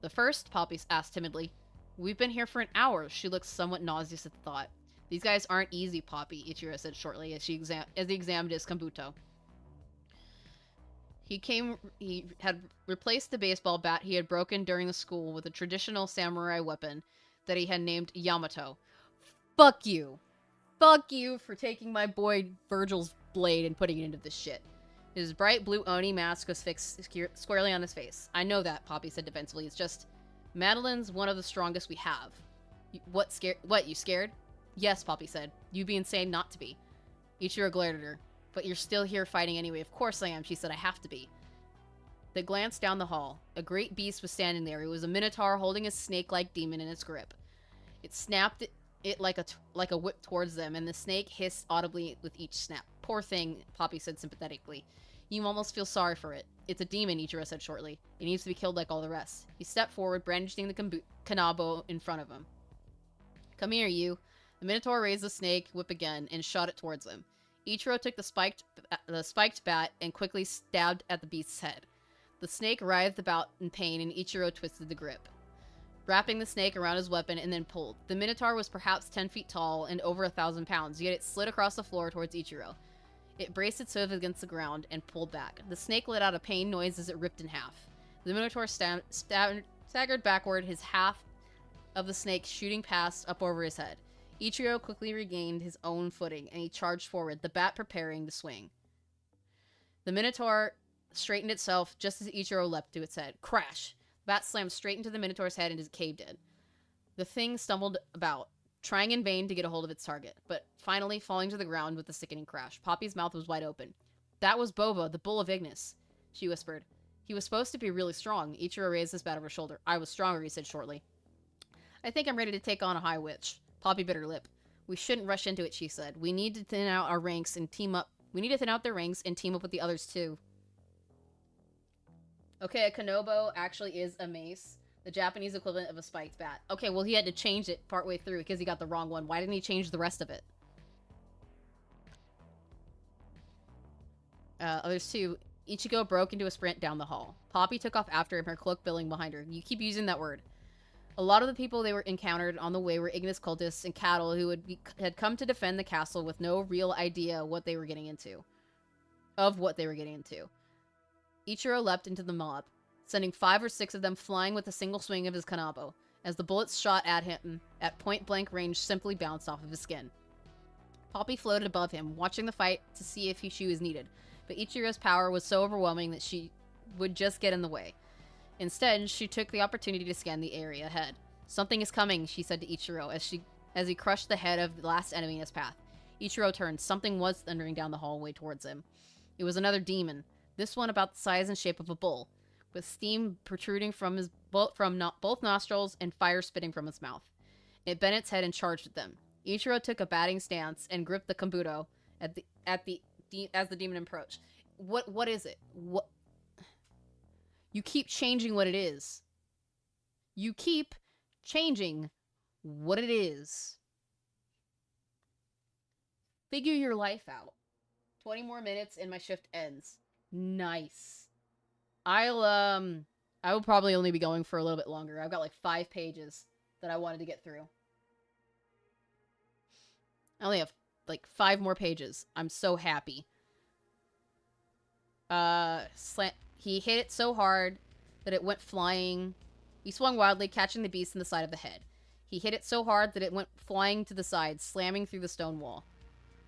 The first, Poppy asked timidly. We've been here for an hour. She looked somewhat nauseous at the thought. These guys aren't easy, Poppy, Ichiro said shortly as he examined his kombuto. He had replaced the baseball bat he had broken during the school with a traditional samurai weapon that he had named Yamato. Fuck you. Fuck you for taking my boy Virgil's blade and putting it into this shit. His bright blue Oni mask was fixed squarely on his face. I know that, Poppy said defensively. It's just, Madeline's one of the strongest we have. What, you scared? Yes, Poppy said. You'd be insane not to be. Ichiro glared at her. But you're still here fighting anyway. Of course I am, she said. I have to be. They glanced down the hall. A great beast was standing there. It was a minotaur holding a snake-like demon in its grip. It snapped it like a whip towards them, and the snake hissed audibly with each snap. Poor thing, Poppy said sympathetically. You almost feel sorry for it. It's a demon, Ichiro said shortly. It needs to be killed like all the rest. He stepped forward, brandishing the kanabo in front of him. Come here, you. The minotaur raised the snake whip again and shot it towards them. Ichiro took the spiked bat and quickly stabbed at the beast's head. The snake writhed about in pain, and Ichiro twisted the grip, wrapping the snake around his weapon and then pulled. The minotaur was perhaps 10 feet tall and over 1,000 pounds, yet it slid across the floor towards Ichiro. It braced its hoof against the ground and pulled back. The snake let out a pain noise as it ripped in half. The minotaur staggered backward, his half of the snake shooting past up over his head. Ichiro quickly regained his own footing, and he charged forward, the bat preparing to swing. The minotaur straightened itself just as Ichiro leapt to its head. Crash! The bat slammed straight into the minotaur's head and it caved in. The thing stumbled about, trying in vain to get a hold of its target, but finally falling to the ground with a sickening crash. Poppy's mouth was wide open. That was Bova, the bull of Ignis, she whispered. He was supposed to be really strong. Ichiro raised his bat over her shoulder. I was stronger, he said shortly. I think I'm ready to take on a high witch. Poppy bit her lip. We shouldn't rush into it, she said. We need to thin out our ranks and team up. We need to thin out their ranks and team up with the others, too. Okay, a Konobo actually is a mace. The Japanese equivalent of a spiked bat. Okay, well, he had to change it partway through because he got the wrong one. Why didn't he change the rest of it? Others too. Ichigo broke into a sprint down the hall. Poppy took off after him, her cloak billowing behind her. You keep using that word. A lot of the people they were encountered on the way were Ignis cultists and cattle who had come to defend the castle with no real idea what they were getting into. Ichiro leapt into the mob, sending 5 or 6 of them flying with a single swing of his kanabo, as the bullets shot at him at point-blank range simply bounced off of his skin. Poppy floated above him, watching the fight to see if she was needed, but Ichiro's power was so overwhelming that she would just get in the way. Instead, she took the opportunity to scan the area ahead. Something is coming, she said to Ichiro as he crushed the head of the last enemy in his path. Ichiro turned. Something was thundering down the hallway towards him. It was another demon, this one about the size and shape of a bull, with steam protruding from both nostrils and fire spitting from his mouth. It bent its head and charged at them. Ichiro took a batting stance and gripped the Kambuto as the demon approached. What is it? What? You keep changing what it is. You keep changing what it is. Figure your life out. 20 more minutes and my shift ends. Nice. I will probably only be going for a little bit longer. I've got like 5 pages that I wanted to get through. I only have like 5 more pages. I'm so happy. He hit it so hard that it went flying. He swung wildly, catching the beast in the side of the head. He hit it so hard that it went flying to the side, slamming through the stone wall.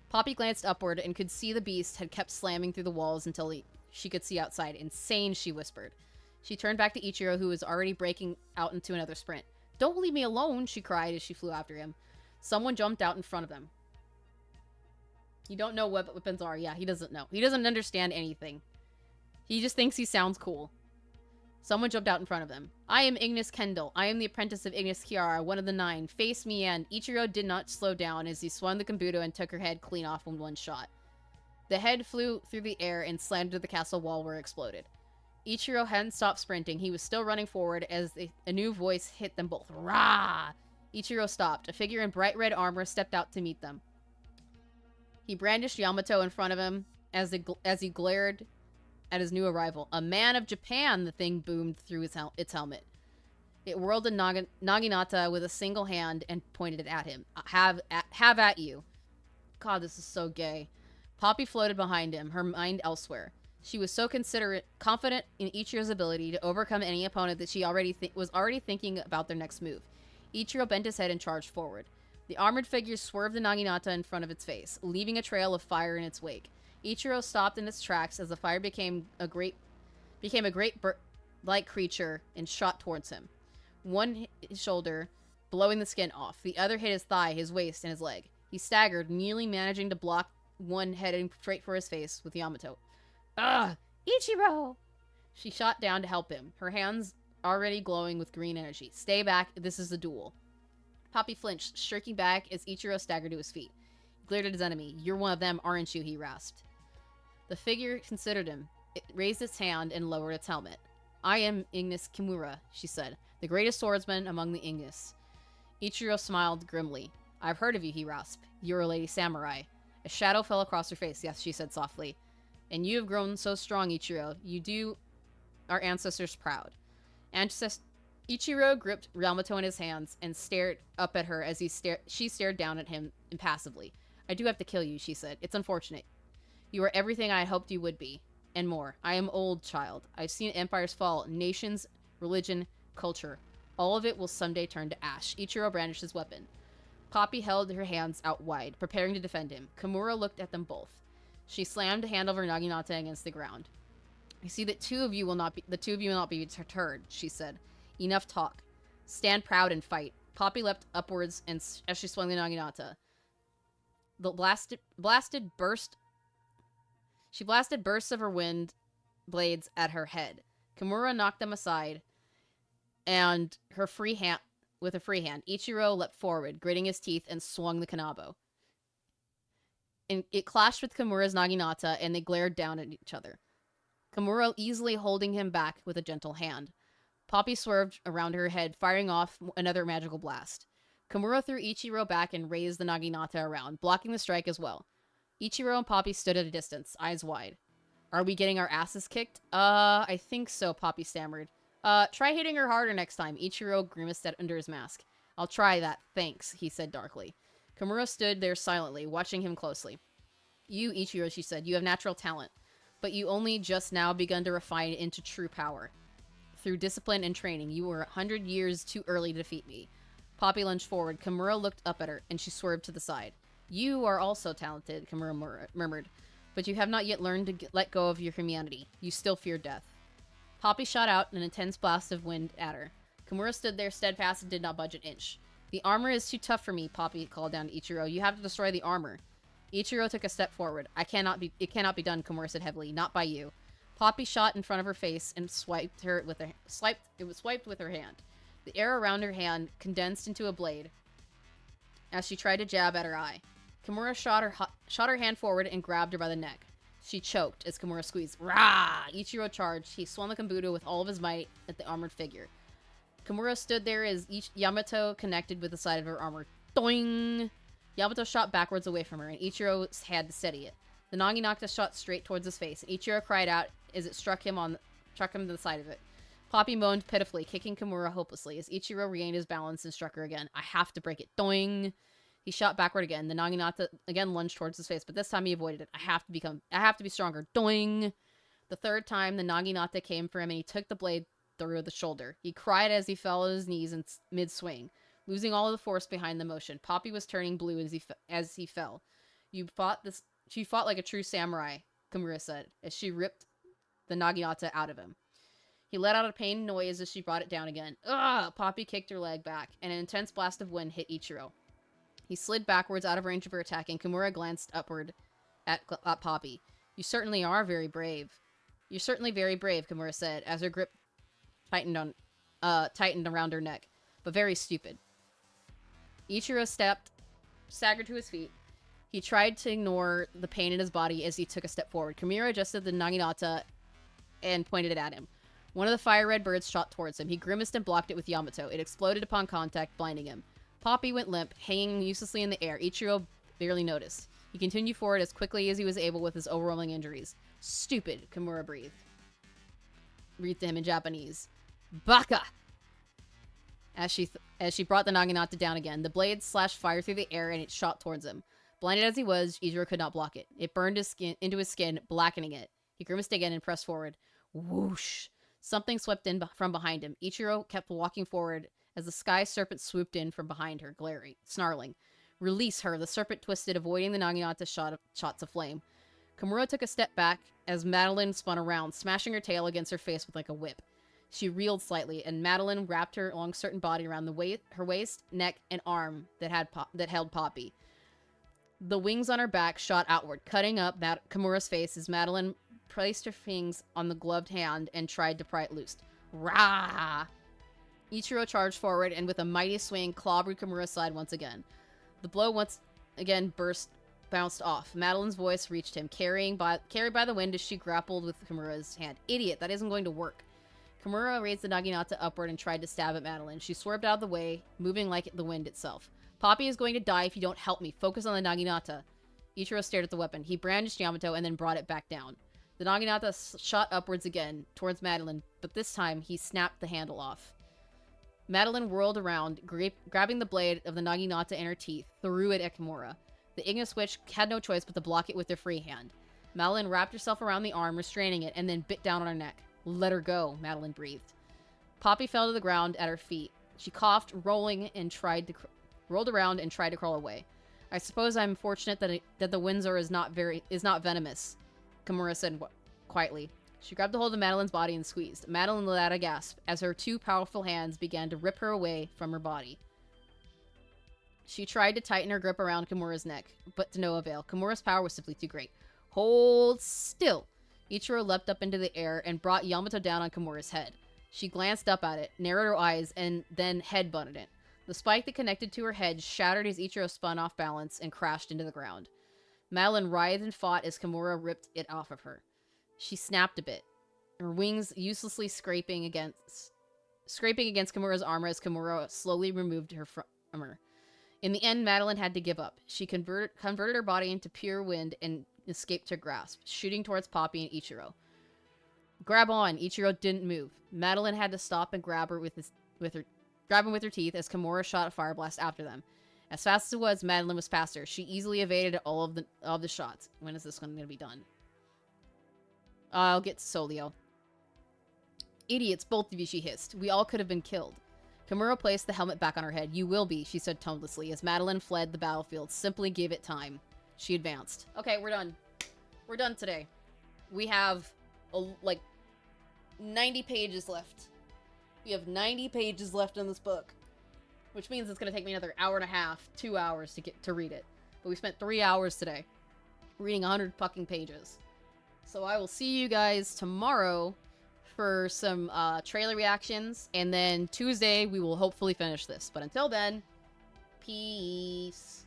Poppy glanced upward and could see the beast had kept slamming through the walls until she could see outside. Insane, she whispered. She turned back to Ichiro, who was already breaking out into another sprint. Don't leave me alone, she cried as she flew after him. Someone jumped out in front of them. You don't know what weapons are. Yeah, he doesn't know. He doesn't understand anything. He just thinks he sounds cool. Someone jumped out in front of them. I am Ignis Kendall. I am the apprentice of Ignis Kiara, one of the 9. Face me, and Ichiro did not slow down as he swung the Kambuto and took her head clean off in one shot. The head flew through the air and slammed to the castle wall where it exploded. Ichiro hadn't stopped sprinting. He was still running forward as a new voice hit them both. Rah! Ichiro stopped. A figure in bright red armor stepped out to meet them. He brandished Yamato in front of him as he glared at his new arrival. A man of Japan, the thing boomed through its helmet. It whirled a naginata with a single hand and pointed it at him. Have at you. God, this is so gay. Poppy floated behind him, her mind elsewhere. She was so confident in Ichiro's ability to overcome any opponent that she was already thinking about their next move. Ichiro bent his head and charged forward. The armored figure swerved the naginata in front of its face, leaving a trail of fire in its wake. Ichiro stopped in its tracks as the fire became a great bird-like creature and shot towards him. One hit his shoulder, blowing the skin off. The other hit his thigh, his waist, and his leg. He staggered, nearly managing to block one heading straight for his face with Yamato. Ugh! Ichiro! She shot down to help him, her hands already glowing with green energy. Stay back, this is a duel. Poppy flinched, shrinking back as Ichiro staggered to his feet. He glared at his enemy. You're one of them, aren't you? He rasped. The figure considered him. It raised its hand and lowered its helmet. I am Ignis Kimura, she said, the greatest swordsman among the Ignis. Ichiro smiled grimly. I've heard of you, he rasped. You're a lady samurai. A shadow fell across her face. Yes, she said softly. And you have grown so strong, Ichiro. You do our ancestors proud. Ichiro gripped Yamato in his hands and stared up at her as she stared down at him impassively. I do have to kill you, she said. It's unfortunate. You are everything I hoped you would be, and more. I am old, child. I've seen empires fall, nations, religion, culture. All of it will someday turn to ash. Ichiro brandished his weapon. Poppy held her hands out wide, preparing to defend him. Kimura looked at them both. She slammed a hand over Naginata against the ground. I see that the two of you will not be deterred, she said. Enough talk. Stand proud and fight. Poppy leapt upwards and as she swung the naginata. The She blasted bursts of her wind blades at her head. Kimura knocked them aside, and with a free hand, Ichiro leapt forward, gritting his teeth, and swung the kanabo. And it clashed with Kimura's naginata, and they glared down at each other. Kimura easily holding him back with a gentle hand. Poppy swerved around her head, firing off another magical blast. Kimura threw Ichiro back and raised the naginata around, blocking the strike as well. Ichiro and Poppy stood at a distance, eyes wide. Are we getting our asses kicked? I think so, Poppy stammered. Try hitting her harder next time, Ichiro grimaced under his mask. I'll try that, thanks, he said darkly. Kimura stood there silently, watching him closely. You, Ichiro, she said, you have natural talent, but you only just now begun to refine it into true power. Through discipline and training, you were 100 years too early to defeat me. Poppy lunged forward. Kimura looked up at her, and she swerved to the side. You are also talented, Kimura murmured, but you have not yet learned to let go of your humanity. You still fear death. Poppy shot out an intense blast of wind at her. Kimura stood there steadfast and did not budge an inch. The armor is too tough for me, Poppy called down to Ichiro. You have to destroy the armor. Ichiro took a step forward. It cannot be done, Kimura said heavily. Not by you. Poppy shot in front of her face and swiped with her hand. The air around her hand condensed into a blade as she tried to jab at her eye. Kimura shot her hand forward and grabbed her by the neck. She choked as Kimura squeezed. Rah! Ichiro charged. He swung the Kambuto with all of his might at the armored figure. Kimura stood there as Yamato connected with the side of her armor. Doing! Yamato shot backwards away from her, and Ichiro had to steady it. The naginata shot straight towards his face, and Ichiro cried out as it struck him to the side of it. Poppy moaned pitifully, kicking Kimura hopelessly, as Ichiro regained his balance and struck her again. I have to break it. Doing! He shot backward again. The naginata again lunged towards his face, but this time he avoided it. I have to be stronger. Doing! The third time, the naginata came for him, and he took the blade through the shoulder. He cried as he fell on his knees in mid-swing, losing all of the force behind the motion. Poppy was turning blue as he fell. She fought like a true samurai, Kimura said, as she ripped the naginata out of him. He let out a pained noise as she brought it down again. Ugh! Poppy kicked her leg back, and an intense blast of wind hit Ichiro. He slid backwards out of range of her attack, and Kimura glanced upward at Poppy. You certainly are very brave. You're certainly very brave, Kimura said, as her grip tightened around her neck, but very stupid. Ichiro staggered to his feet. He tried to ignore the pain in his body as he took a step forward. Kimura adjusted the naginata and pointed it at him. One of the fire-red birds shot towards him. He grimaced and blocked it with Yamato. It exploded upon contact, blinding him. Poppy went limp, hanging uselessly in the air. Ichiro barely noticed. He continued forward as quickly as he was able with his overwhelming injuries. Stupid, Kimura breathed to him in Japanese. Baka! As she brought the naginata down again, the blade slashed fire through the air and it shot towards him. Blinded as he was, Ichiro could not block it. It burned into his skin, blackening it. He grimaced again and pressed forward. Whoosh! Something swept in from behind him. Ichiro kept walking forward as the sky serpent swooped in from behind her, snarling. Release her! The serpent twisted, avoiding the naginata's shots of flame. Kimura took a step back as Madeline spun around, smashing her tail against her face with like a whip. She reeled slightly, and Madeline wrapped her long certain body around her waist, neck, and arm that held Poppy. The wings on her back shot outward, cutting up Kimura's face as Madeline placed her fingers on the gloved hand and tried to pry it loose. Rah! Ichiro charged forward and with a mighty swing clobbered Kimura's side once again. The blow once again bounced off. Madeline's voice reached him, carried by the wind as she grappled with Kimura's hand. Idiot, that isn't going to work. Kimura raised the naginata upward and tried to stab at Madeline. She swerved out of the way, moving like the wind itself. Poppy is going to die if you don't help me. Focus on the naginata. Ichiro stared at the weapon. He brandished Yamato and then brought it back down. The naginata shot upwards again, towards Madeline, but this time he snapped the handle off. Madeline whirled around, grabbing the blade of the naginata in her teeth, threw it at Kimura. The Ignis Witch had no choice but to block it with her free hand. Madeline wrapped herself around the arm, restraining it, and then bit down on her neck. Let her go, Madeline breathed. Poppy fell to the ground at her feet. She coughed, rolled around and tried to crawl away. I suppose I'm fortunate that the Windsor is not venomous, Kimura said quietly. She grabbed a hold of Madeline's body and squeezed. Madeline let out a gasp as her two powerful hands began to rip her away from her body. She tried to tighten her grip around Kimura's neck, but to no avail. Kimura's power was simply too great. Hold still. Ichiro leapt up into the air and brought Yamato down on Kimura's head. She glanced up at it, narrowed her eyes, and then headbutted it. The spike that connected to her head shattered as Ichiro spun off balance and crashed into the ground. Madeline writhed and fought as Kimura ripped it off of her. She snapped a bit, her wings uselessly scraping against Kimura's armor as Kimura slowly removed her from her. In the end, Madeline had to give up. She converted her body into pure wind and escaped her grasp, shooting towards Poppy and Ichiro. Grab on! Ichiro didn't move. Madeline had to stop and grab him with her teeth as Kimura shot a fire blast after them. As fast as it was, Madeline was past her. She easily evaded all of the shots. When is this one going to be done? I'll get to Solio. Idiots, both of you, she hissed. We all could have been killed. Kimura placed the helmet back on her head. You will be, she said tonelessly, as Madeline fled the battlefield. Simply give it time. She advanced. Okay, we're done. We're done today. We have, like, 90 pages left. We have 90 pages left in this book. Which means it's going to take me another hour and a half, 2 hours to read it. But we spent 3 hours today reading 100 fucking pages. So I will see you guys tomorrow for some trailer reactions, and then Tuesday we will hopefully finish this. But until then, peace.